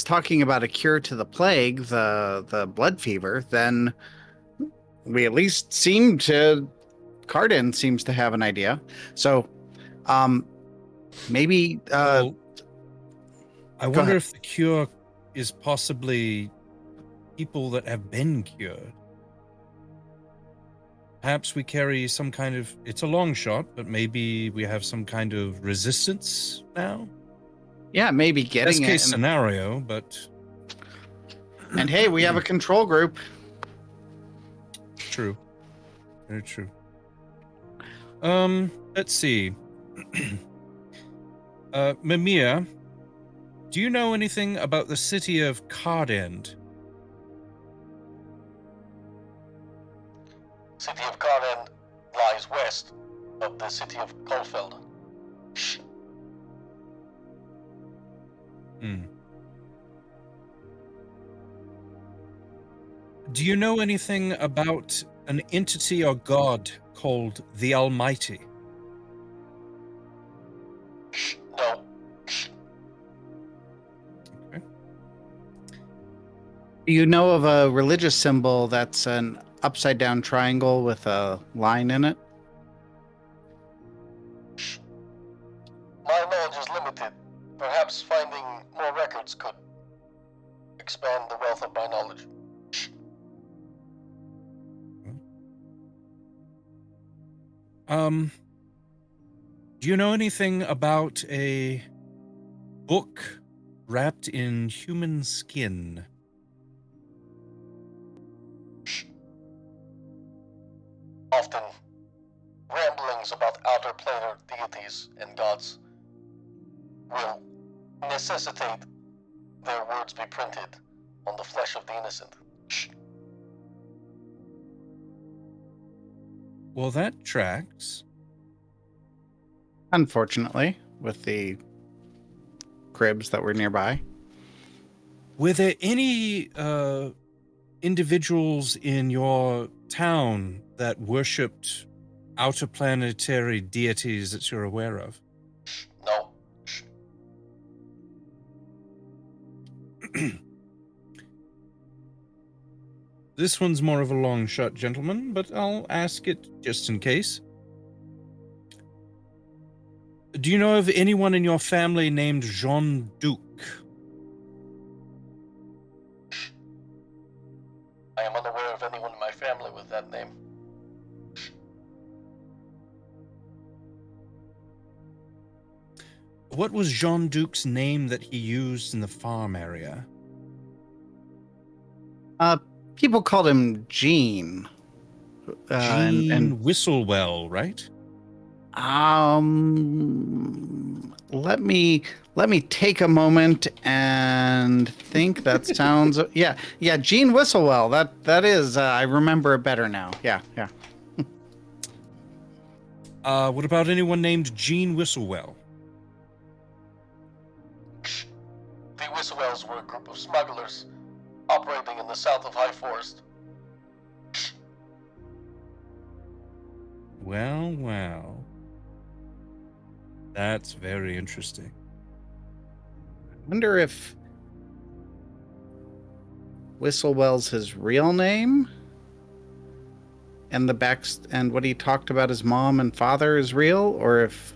talking about a cure to the plague, the blood fever, then we at least Cardin seems to have an idea. So, maybe Well, I go wonder ahead. if the cure is possibly people that have been cured. Perhaps we carry some kind of, it's a long shot, but maybe we have some kind of resistance now. Yeah, maybe Best getting case it. scenario, but And hey, we have a control group. true. Very true. Let's see. Mimir, do you know anything about the city of Cardend? City of Carden lies west of the city of Kolfeld. Hmm. Do you know anything about an entity or god called the Almighty? No. Do you know of a religious symbol that's an upside down triangle with a line in it? My knowledge is limited. Perhaps finding more records could expand the wealth of my knowledge. Do you know anything about a book wrapped in human skin? Often, ramblings about outer planar deities and gods will necessitate their words be printed on the flesh of the innocent. Well, that tracks. Unfortunately, with the cribs that were nearby. Were there any individuals in your town that worshipped outer planetary deities that you're aware of? No. This one's more of a long shot, gentlemen, but I'll ask it just in case. Do you know of anyone in your family named Jean Duc? I am unaware of anyone in my family with that name. What was Jean Duc's name that he used in the farm area? People called him Gene. Jean Whistlewell, right? Let me take a moment and think. That sounds yeah, Gene Whistlewell. That is I remember it better now. Yeah. What about anyone named Jean Whistlewell? The Whistlewells were a group of smugglers operating in the south of High Forest. Well. That's very interesting. I wonder if Whistlewell's his real name, and and what he talked about his mom and father is real, or if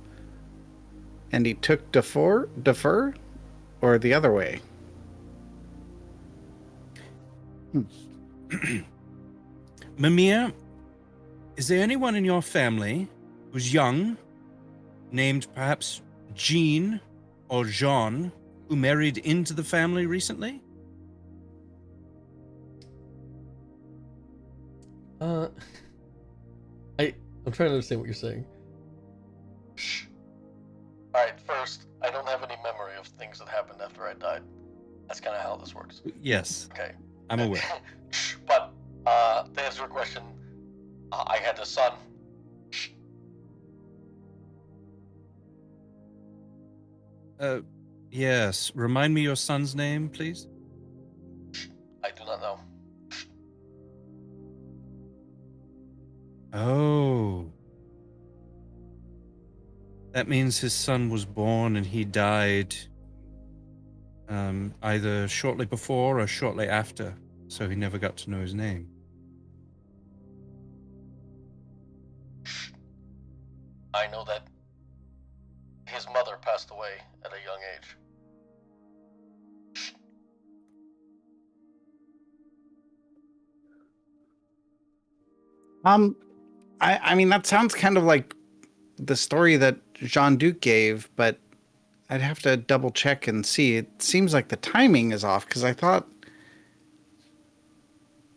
he took defer, or the other way. Mimir, is there anyone in your family who's young, named perhaps Jean or Jean, who married into the family recently? I'm trying to understand what you're saying. Alright, first, I don't have any memory of things that happened after I died. That's kind of how this works. Yes, Okay. I'm aware. But, to answer your question, I had a son. Yes. Remind me your son's name, please. I do not know. Oh. That means his son was born and he died either shortly before or shortly after, so he never got to know his name. I know that his mother passed away at a young age. I mean, that sounds kind of like the story that Jean-Duc gave, but I'd have to double check and see. It seems like the timing is off because I thought,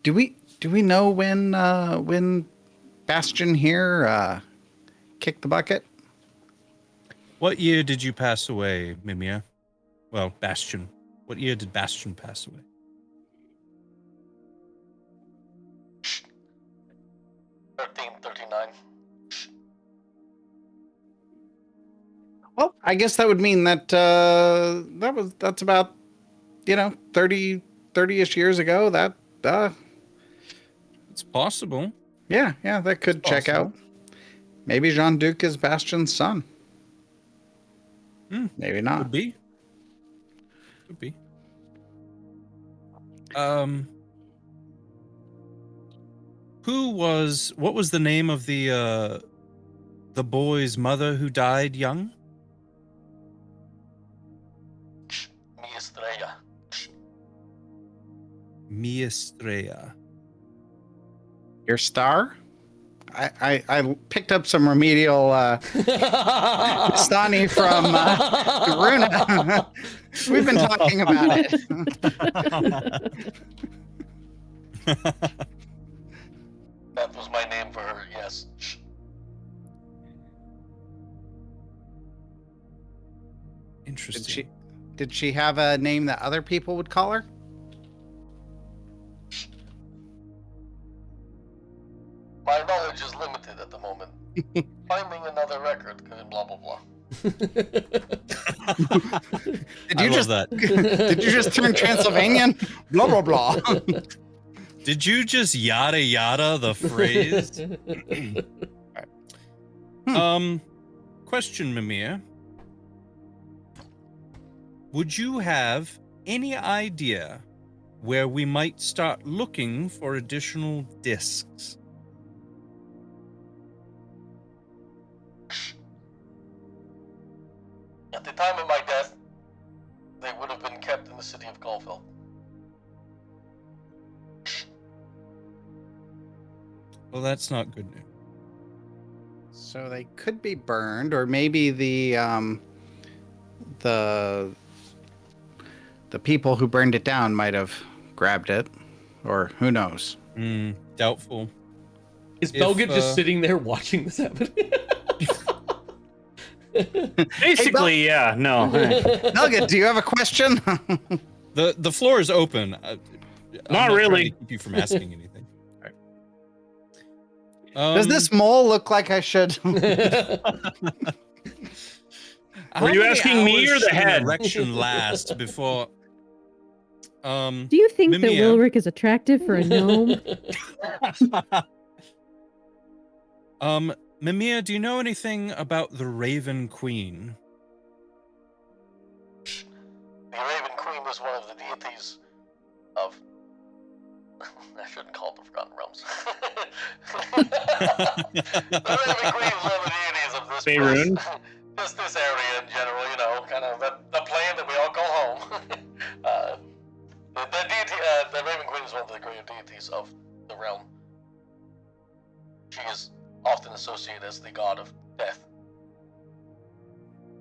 do we know when Bastion here kicked the bucket? What year did you pass away, Mimir? Well, Bastion. What year did Bastion pass away? 1339. Well, I guess that would mean that that's about 30-ish years ago. That It's possible. yeah, that could It's check out. possible. Maybe Jean-Duc is Bastion's son. Maybe not. Could be. Could be. What was the name of the boy's mother who died young? Mi Estrella. Mi Estrella. Your star? I picked up some remedial Stani from Runa. We've been talking about it. That was my name for her, yes. Interesting. Did she have a name that other people would call her? My knowledge is limited at the moment. Finding another record, blah blah blah. Did I you love just that. did you just turn Transylvanian? Blah blah blah. Did you just yada yada the phrase? Question, Mimir. Would you have any idea where we might start looking for additional discs? At the time of my death, they would have been kept in the city of Gulfville. Well, that's not good news. So they could be burned, or maybe the people who burned it down might have grabbed it, or who knows. Doubtful. Is Belga just sitting there watching this happen? Basically, yeah. No. Nugget, do you have a question? The floor is open. I'm Not trying really. to keep you from asking anything. Does this mole look like I should? How Were you many asking me hours or the should an head? erection last before? Do you think that Mimir. Wilrick is attractive for a gnome? Mimir, do you know anything about the Raven Queen? The Raven Queen was one of the deities of... I shouldn't call it the Forgotten Realms. The Raven Queen is one of the deities of this Faerun? place. Just this area in general, kind of the plane that we all call home. The Raven Queen is one of the greater deities of the realm. She is often associated as the god of death.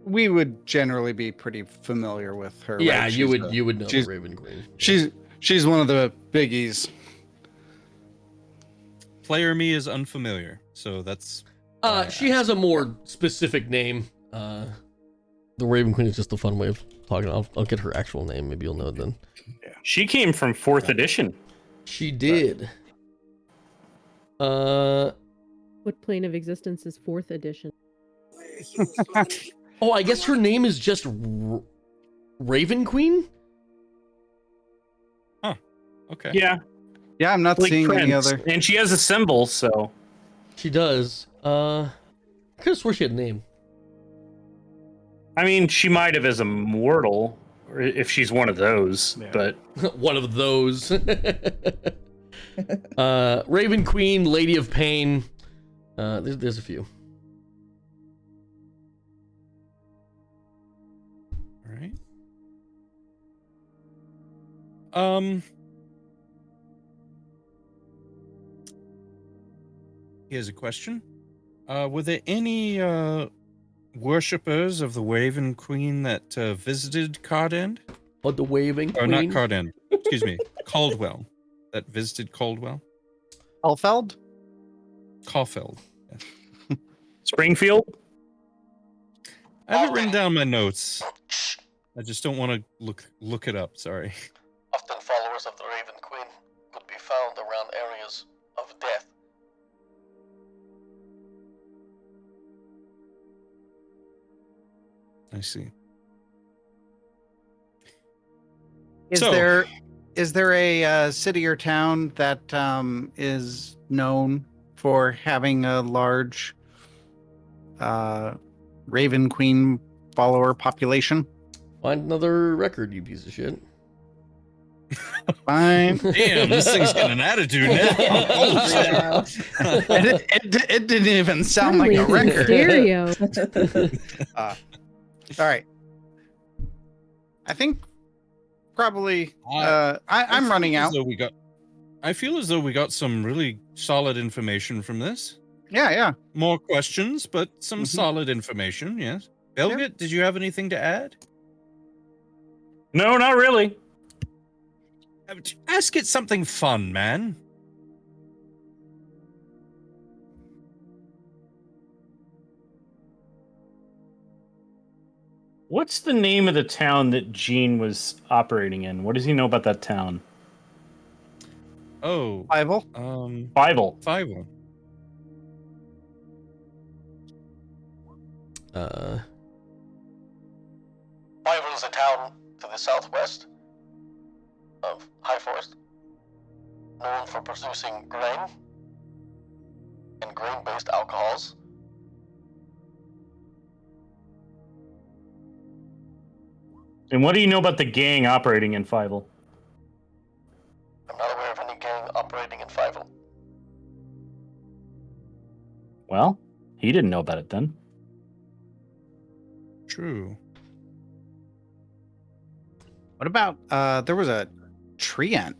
We would generally be pretty familiar with her. Yeah, right? you would know the she's- Raven Queen. She's one of the biggies. Player me is unfamiliar, so that's. She has a more specific name. The Raven Queen is just a fun way of talking. I'll get her actual name. Maybe you'll know it then. She came from 4th edition. She did. What plane of existence is 4th edition? Oh, I guess her name is just Raven Queen? Okay. Yeah, Yeah, I'm not like seeing any Prince. other. And she has a symbol, so She does. I could have swore she had a name. I mean, she might have as a mortal, or if she's one of those, Yeah. but One of those. Raven Queen, Lady of Pain. There's a few. All right. Here's a question. Were there any worshippers of the Raven Queen that visited Cardend? Oh, the Waving Or Queen. not Cardend. Excuse me. Caldwell. That visited Caldwell? Alfeld? Caulfield. Springfield? I have it written down in my notes. I just don't want to look it up. Sorry. Often followers of the Raven Queen could be found around areas of death. I see. Is So- there a city or town that is known for having a large Raven Queen follower population? Find another record, you piece of shit. Fine. Damn, this thing's got an attitude now. Holy shit. Wow. It didn't even sound like Suddenly a it's in record. stereo. All right. I think probably I I'm feel running as out. though I feel as though we got some really solid information from this. Yeah. More questions, but some Mhm. solid information, yes. Belgit, did you have anything to add? No, not really. Ask it something fun, man. What's the name of the town that Gene was operating in? What does he know about that town? Oh, Rival. Bible. Fivel. Bible is a town to the southwest of High Forest, known for producing grain and grain-based alcohols. And what do you know about the gang operating in Fievel? I'm not aware of any gang operating in Fievel. Well, he didn't know about it then. True. What about there was a treant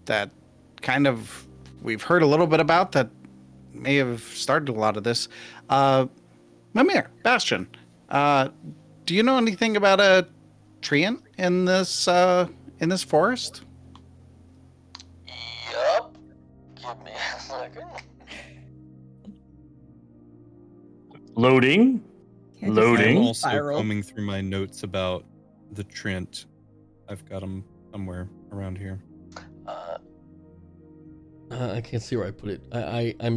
that kind of we've heard a little bit about that may have started a lot of this. Mimir, Bastion, do you know anything about a treant in this forest? Yup. Give me a second. Loading. Yeah, just Loading. I'm like also spiral. combing through my notes about the Trent. I've got them somewhere around here. I can't see where I put it. I'm